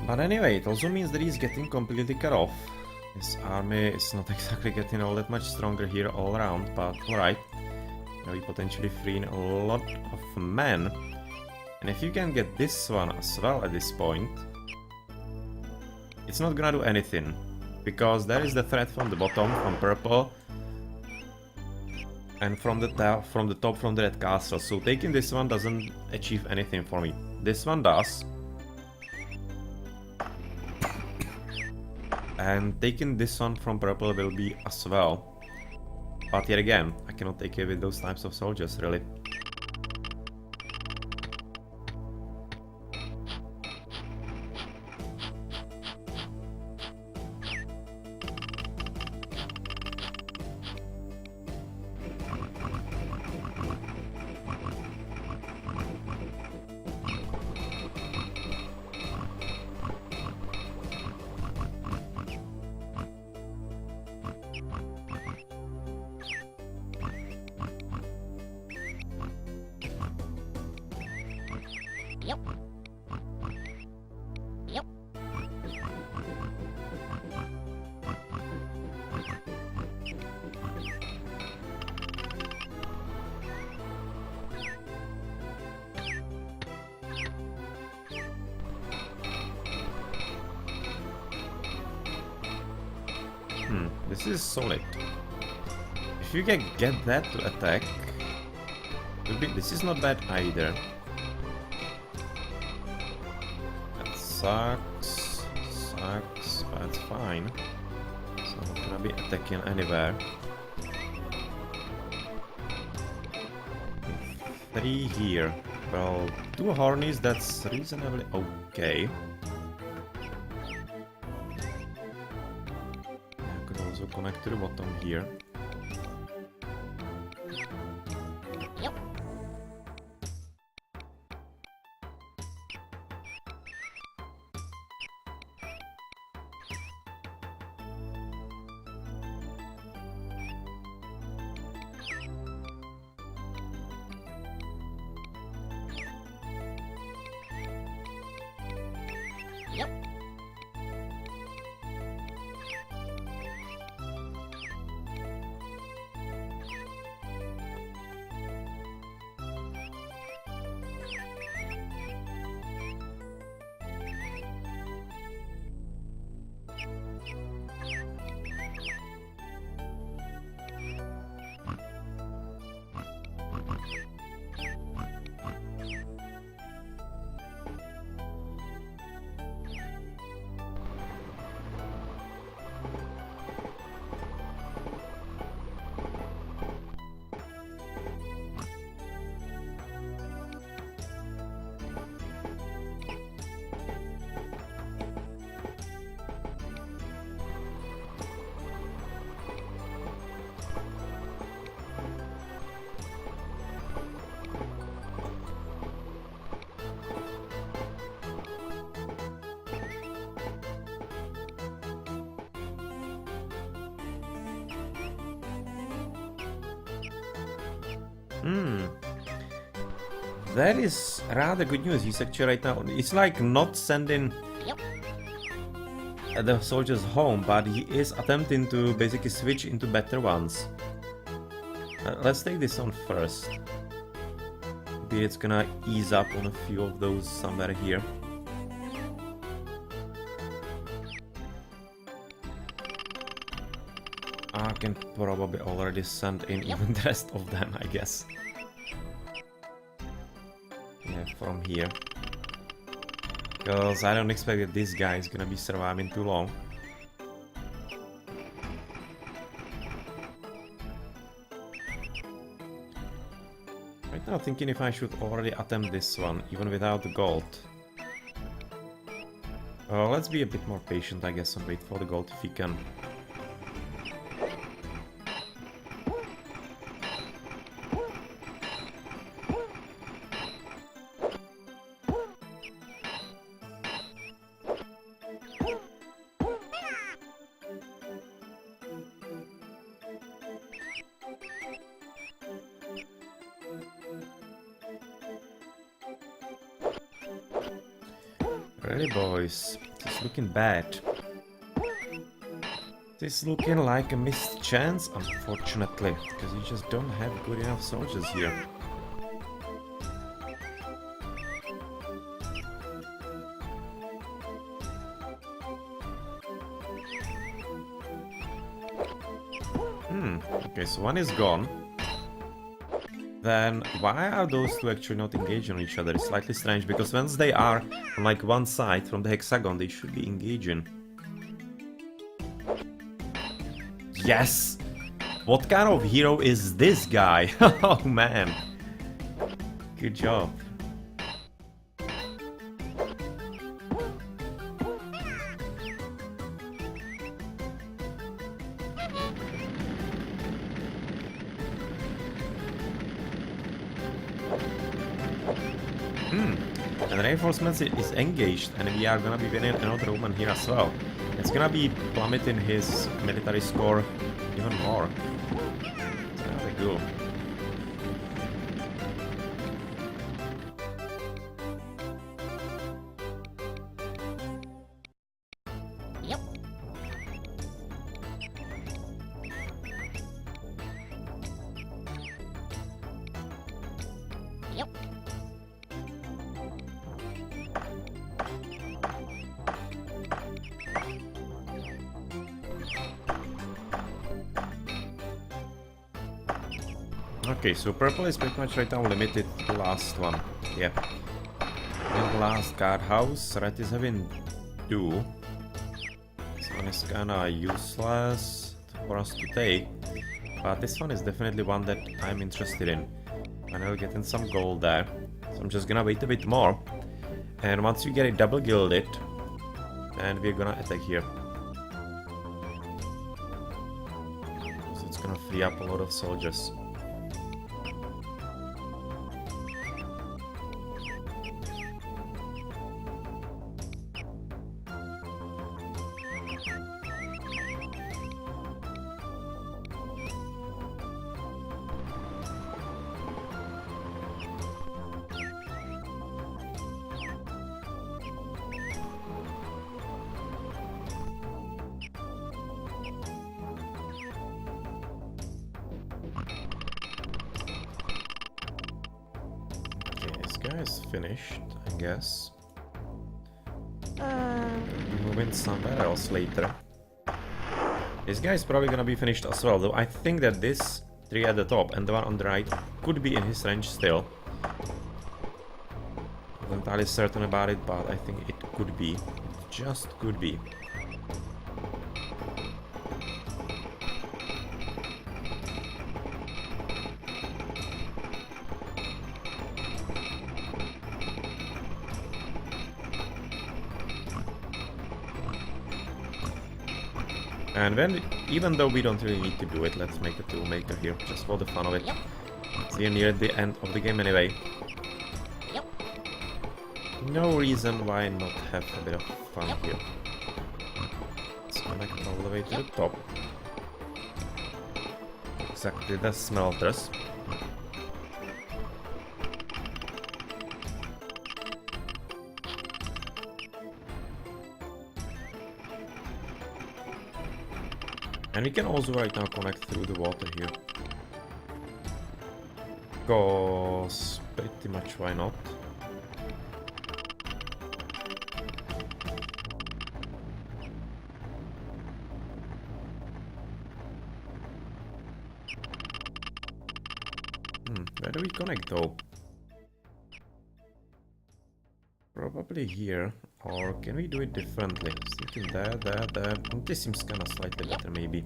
But anyway, it also means that he's getting completely cut off. His army is not exactly getting all that much stronger here all around, but alright. Now we potentially freeing a lot of men. And if you can get this one as well at this point, it's not gonna do anything. Because there is the threat from the bottom, from purple. And from the top, from the red castle. So taking this one doesn't achieve anything for me. This one does. And taking this one from purple will be as well. But yet again, I cannot take it with those types of soldiers, really. Yep. Yep. This is solid. If you can get that to attack, this is not bad either. That sucks, but it's fine. So I'm not gonna be attacking anywhere. 3 here. Well, 2 Hornies, that's reasonably okay. I could also connect to the bottom here. Yep. Yep. That is rather good news. He's actually right now. It's like not sending Yep. the soldiers home, but he is attempting to basically switch into better ones. Let's take this on first. Maybe it's gonna ease up on a few of those somewhere here. I can probably already send in even the rest of them, I guess. Yeah, from here. Because I don't expect that this guy is gonna be surviving too long. Right now thinking if I should already attempt this one, even without the gold. Let's be a bit more patient, I guess, and wait for the gold if we can. Really, boys? It's looking bad. It's looking like a missed chance, unfortunately, because we just don't have good enough soldiers here. Okay, so one is gone. Then why are those two actually not engaging on each other? It's slightly strange, because once they are on like one side from the hexagon, they should be engaging. Yes! What kind of hero is this guy? Oh man! Good job. And reinforcements is engaged, and we are gonna be winning another Roman here as well. It's gonna be plummeting his military score even more. There we go. Yep. Yep. Okay, so purple is pretty much right now limited to the last one. Yep. And the last guardhouse, red is having 2. This one is kinda useless for us to take. But this one is definitely one that I'm interested in. And I'll get in some gold there. So I'm just gonna wait a bit more. And once we get it double gilded, and we're gonna attack here. So it's gonna free up a lot of soldiers. Is finished, I guess. Moving somewhere else later. This guy is probably gonna be finished as well, though I think that this tree at the top and the one on the right could be in his range still. Not entirely certain about it, but I think it could be. It just could be. And even though we don't really need to do it, let's make a toolmaker here, just for the fun of it. Yep. It's here near the end of the game anyway. Yep. No reason why not have a bit of fun Yep. here. Let's connect all the way to the top. Exactly the smelters. And we can also right now connect through the water here. Cause pretty much why not? Where do we connect though? Probably here. Or can we do it differently? Sticking there. This seems kinda slightly better maybe.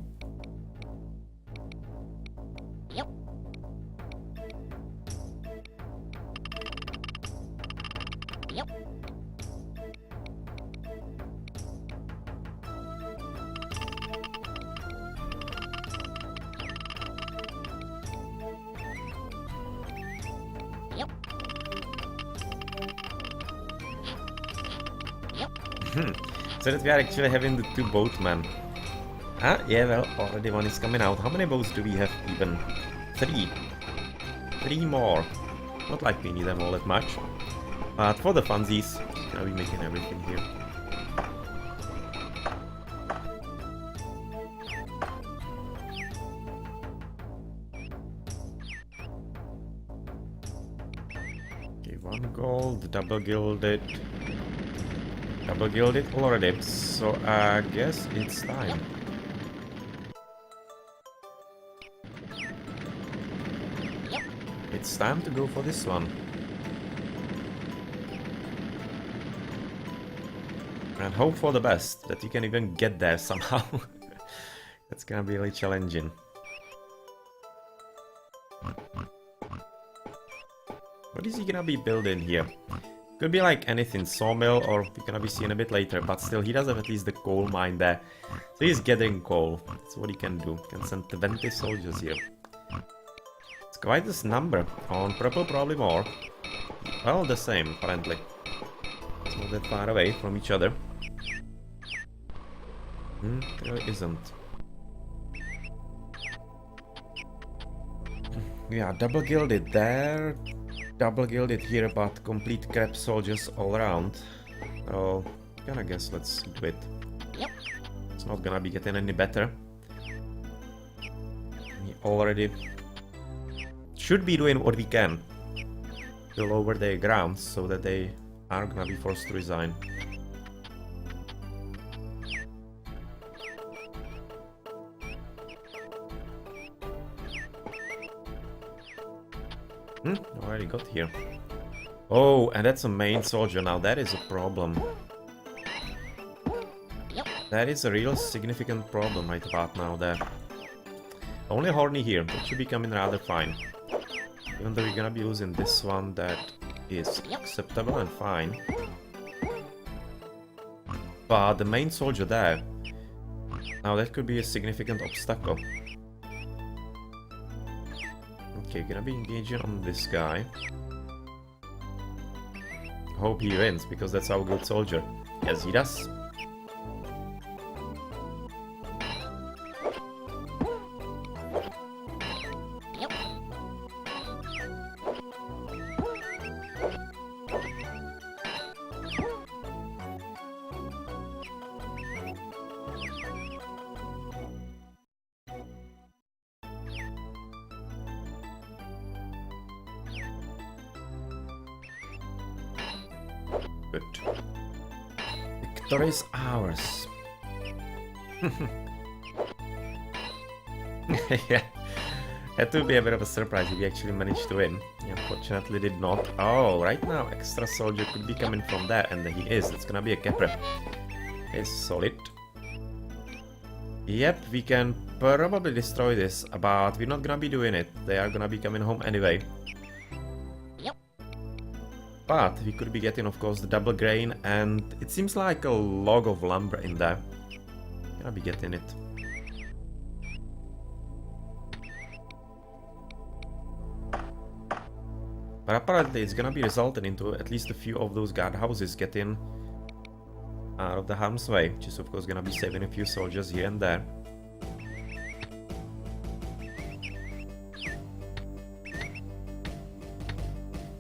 Yep. Yep. Yep. So that we are actually having the 2 boatmen. Ah, yeah, well, already one is coming out. How many boats do we have even? 3. 3 more. Not like we need them all that much. But for the funsies, I'll be making everything here. Okay, 1 gold, double gilded. Double gilded already, so I guess it's time. Yep. It's time to go for this one. And hope for the best, that you can even get there somehow. That's gonna be really challenging. What is he gonna be building here? Could be like anything, sawmill, or we're gonna be seeing a bit later, but still, he does have at least the coal mine there. So he's getting coal. That's what he can do. Can send 20 soldiers here. It's quite this number. On purple, probably more. Well, the same, apparently. It's not that far away from each other. There isn't. Yeah, double gilded there. Double gilded here, but complete crap soldiers all around. Oh, kinda guess let's do it. Yep. It's not gonna be getting any better. We already should be doing what we can to lower their grounds so that they are gonna be forced to resign. Already got here. Oh, and that's a main soldier now. That is a problem. Yep. That is a real significant problem right about now there. Only Horny here. That should be coming rather fine. Even though we're gonna be using this one, that is acceptable and fine. But the main soldier there, now that could be a significant obstacle. Okay, gonna be engaging on this guy. Hope he wins, because that's our good soldier. Yes, he does. Yep. Good. Victory is ours. Yeah. That would be a bit of a surprise if we actually managed to win. He unfortunately did not. Oh, right now extra soldier could be coming from there, and he is. It's gonna be a Kepler. It's solid. Yep, we can probably destroy this, but we're not gonna be doing it. They are gonna be coming home anyway. But we could be getting, of course, the double grain, and it seems like a log of lumber in there. Gonna be getting it. But apparently it's gonna be resulting into at least a few of those guardhouses getting out of the harm's way, which is of course gonna be saving a few soldiers here and there.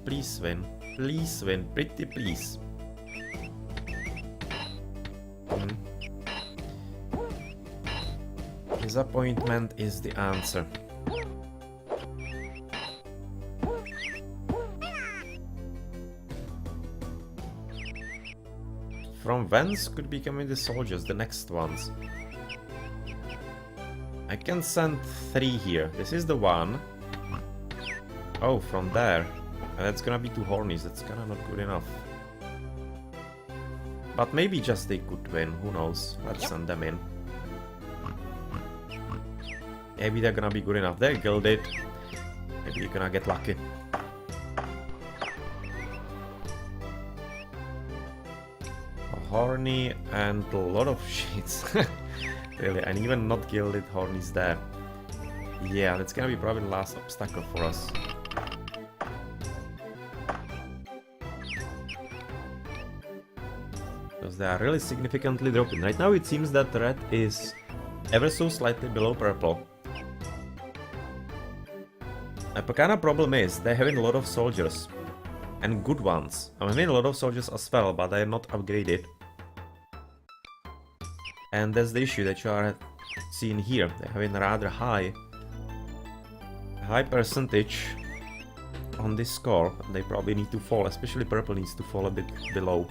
Please win. Please win. Pretty please. Disappointment is the answer. From whence could be coming the soldiers, the next ones? I can send 3 here. This is the one. Oh, from there. That's gonna be 2 Hornies, that's kinda not good enough. But maybe just they could win, who knows. Let's send them in. Maybe they're gonna be good enough. They're gilded. Maybe you're gonna get lucky. A Horny and a lot of sheets. Really, and even not gilded Hornies there. Yeah, that's gonna be probably the last obstacle for us. They are really significantly dropping. Right now it seems that red is ever so slightly below purple. The kind of problem is they're having a lot of soldiers. And good ones. I'm having a lot of soldiers as well, but they're not upgraded. And that's the issue that you are seeing here. They're having a rather high percentage on this score. They probably need to fall, especially purple needs to fall a bit below.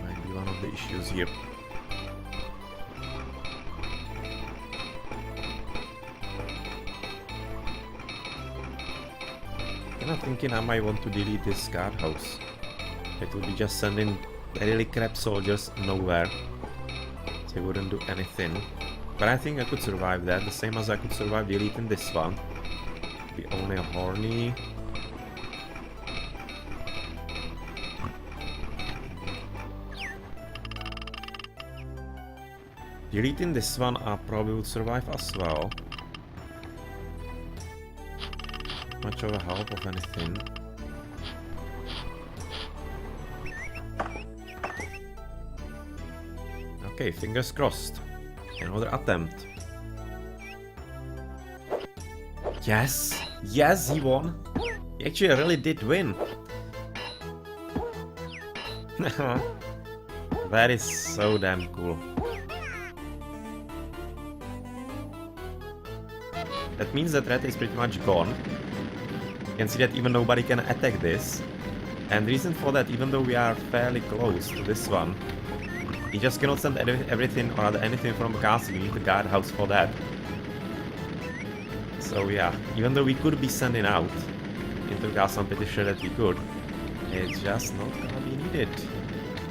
Might be one of the issues here. I'm thinking I might want to delete this guardhouse. It will be just sending really crap soldiers nowhere. They wouldn't do anything. But I think I could survive that, the same as I could survive deleting this one. Be only a horny. Deleting this one I probably would survive as well. Much of a help of anything. Okay, fingers crossed. Another attempt. Yes! Yes, he won! He actually really did win! That is so damn cool. That means that red is pretty much gone. You can see that even nobody can attack this. And the reason for that, even though we are fairly close to this one, he just cannot send everything or anything from the castle. You need the guardhouse for that. So yeah, even though we could be sending out into the castle, I'm pretty sure that we could. It's just not gonna be needed.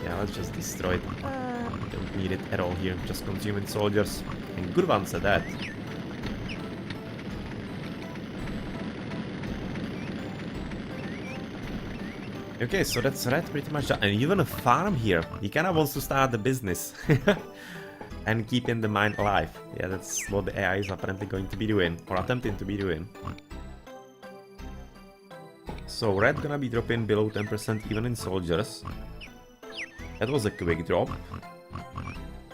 Yeah, let's just destroy it. We don't need it at all here. Just consuming soldiers. And good ones at that. Okay, so that's red pretty much done. And even a farm here. He kinda wants to start the business. And keeping the mine alive. Yeah, that's what the AI is apparently going to be doing. Or attempting to be doing. So red gonna be dropping below 10% even in soldiers. That was a quick drop.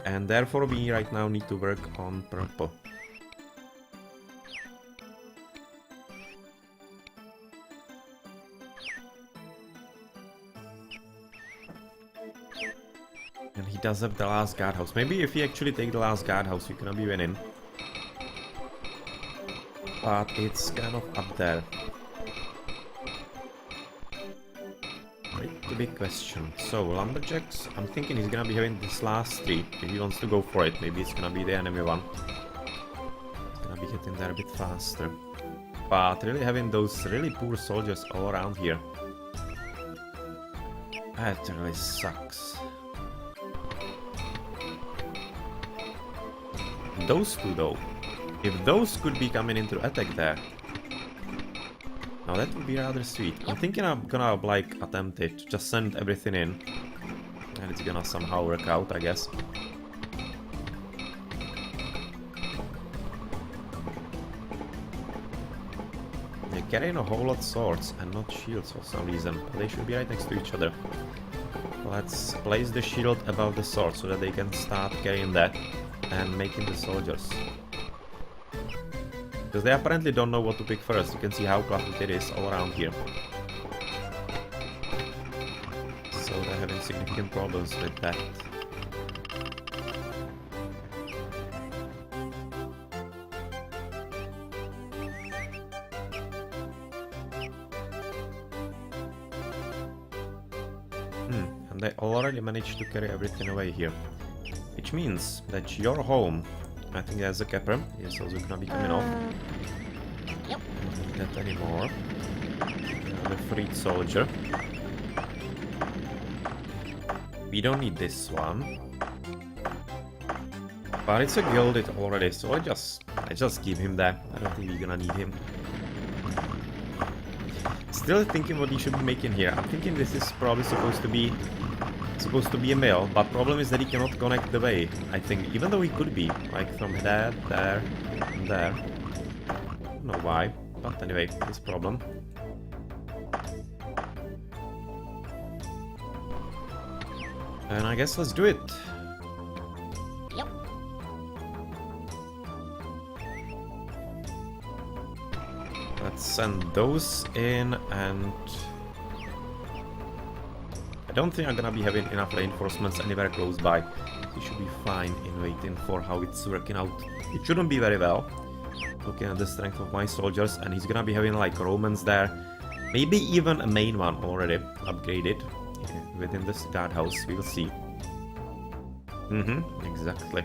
And therefore we right now need to work on purple. And he does have the last guardhouse. Maybe if he actually take the last guardhouse, we're gonna be winning. But it's kind of up there. Pretty big question. So, lumberjacks, I'm thinking he's gonna be having this last three. If he wants to go for it, maybe it's gonna be the enemy one. It's gonna be getting there a bit faster. But really having those really poor soldiers all around here. That really sucks. Those two though, if those could be coming into attack there, now that would be rather sweet. I'm thinking I'm gonna like attempt it, just send everything in, and it's gonna somehow work out, I guess. They're carrying a whole lot of swords and not shields for some reason. They should be right next to each other. Let's place the shield above the sword so that they can start carrying that and making the soldiers. Because they apparently don't know what to pick first. You can see how cluttered it is all around here. So they're having significant problems with that. And they already managed to carry everything away here. Which means that your home, I think there's a capper, is also gonna be coming off. Yep. Don't need that anymore. Another freed soldier. We don't need this one. But it's a gilded already, so I just give him that. I don't think we're gonna need him. Still thinking what he should be making here. I'm thinking this is probably supposed to be a mill, but problem is that he cannot connect the way, I think, even though he could be, like from there, there, and there. I don't know why, but anyway, this problem. And I guess let's do it. Yep. Let's send those in, and I don't think I'm gonna be having enough reinforcements anywhere close by. We should be fine in waiting for how it's working out. It shouldn't be very well, Looking at the strength of my soldiers, and he's gonna be having like Romans there. Maybe even a main one already upgraded within this guardhouse. We will see. Exactly.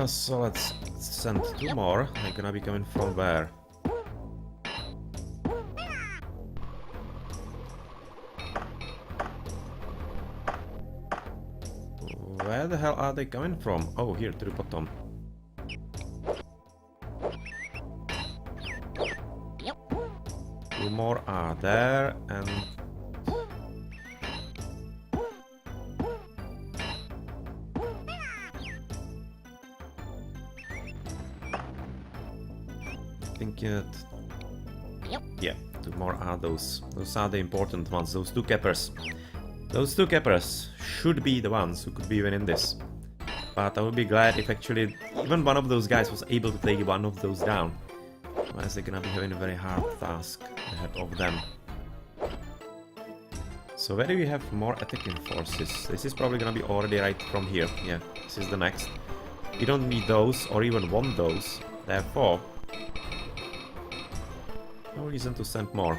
So let's send 2 more. They're gonna be coming from where? Where the hell are they coming from? Oh, here to the bottom. Yep. 2 more are there, and thinking that Yep. yeah, 2 more are those. Those are the important ones. Those 2 cappers. Those 2 cappers should be the ones who could be winning this. But I would be glad if actually even one of those guys was able to take one of those down. Otherwise they're gonna be having a very hard task ahead of them. So where do we have more attacking forces? This is probably gonna be already right from here. Yeah, this is the next. We don't need those or even want those. Therefore, no reason to send more.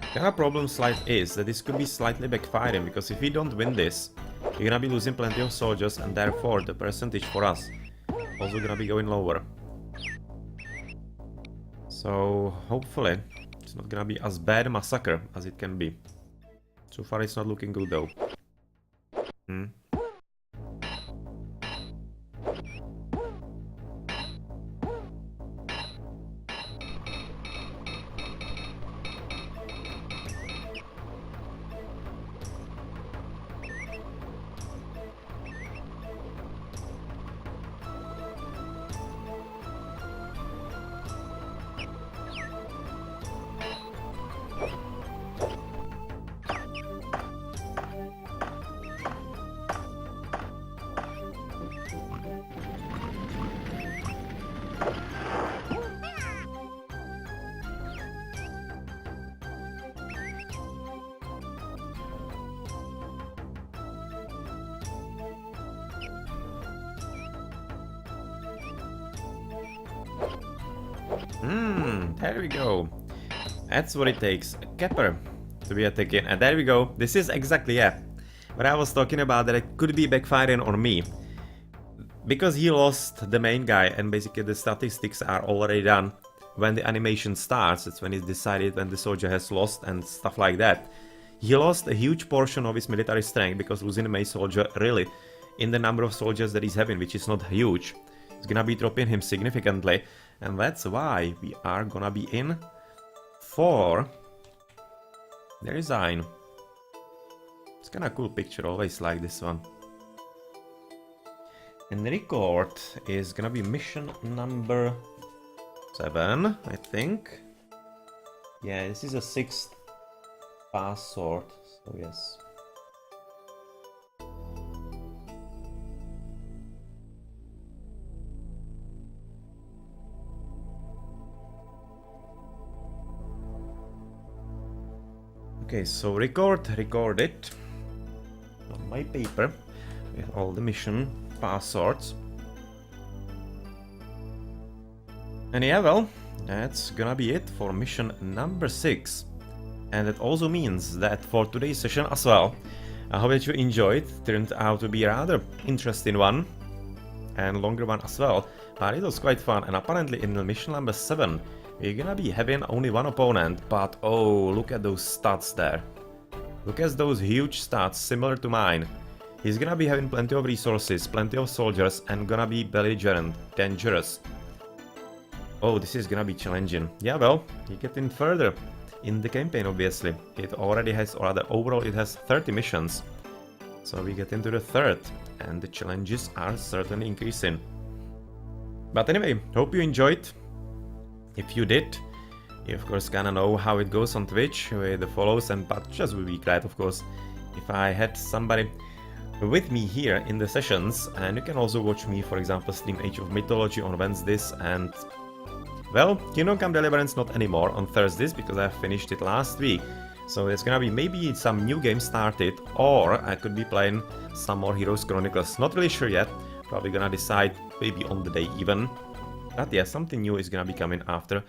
The kind of problem life is that this could be slightly backfiring, because if we don't win this, we're gonna be losing plenty of soldiers, and therefore the percentage for us also gonna be going lower. So hopefully it's not gonna be as bad a massacre as it can be. So far it's not looking good though. There we go. That's what it takes. A capper to be attacking. And there we go. This is exactly, yeah, what I was talking about, that it could be backfiring on me. Because he lost the main guy and basically the statistics are already done. When the animation starts, it's when it's decided when the soldier has lost and stuff like that. He lost a huge portion of his military strength because losing a main soldier really in the number of soldiers that he's having, which is not huge. It's gonna be dropping him significantly, and that's why we are gonna be in for the resign. It's kinda cool picture, always like this one. And the record is gonna be mission number 7, I think. Yeah, this is a 6th password, so yes. Okay, so record it on my paper with all the mission passwords. And yeah, well, that's gonna be it for mission number 6. And that also means that for today's session as well. I hope that you enjoyed. Turned out to be a rather interesting one. And longer one as well. But it was quite fun. And apparently in the mission number 7, we're gonna be having only one opponent. But oh, look at those stats there. Look at those huge stats, similar to mine. He's gonna be having plenty of resources, plenty of soldiers, and gonna be belligerent, dangerous. Oh, this is gonna be challenging. Yeah, well, you're getting further in the campaign, obviously. It already has, or rather, overall it has 30 missions. So we get into the 3rd, and the challenges are certainly increasing. But anyway, hope you enjoyed. If you did, you of course gonna know how it goes on Twitch with the follows, and but just would be glad, of course, if I had somebody with me here in the sessions. And you can also watch me, for example, stream Age of Mythology on Wednesdays, and Well, Kingdom Come Deliverance not anymore on Thursdays because I finished it last week. So there's gonna be maybe some new game started, or I could be playing some more Heroes Chronicles. Not really sure yet. Probably gonna decide maybe on the day even. But yeah, something new is gonna be coming after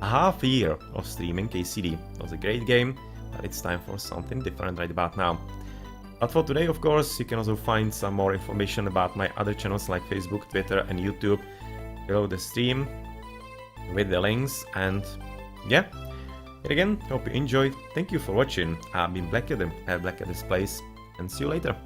a half year of streaming KCD. It was a great game, but it's time for something different right about now. But for today, of course, you can also find some more information about my other channels like Facebook, Twitter and YouTube below the stream with the links. And yeah, yet again, hope you enjoyed. Thank you for watching. I've been Blackadder at Blackadder's Place, and see you later.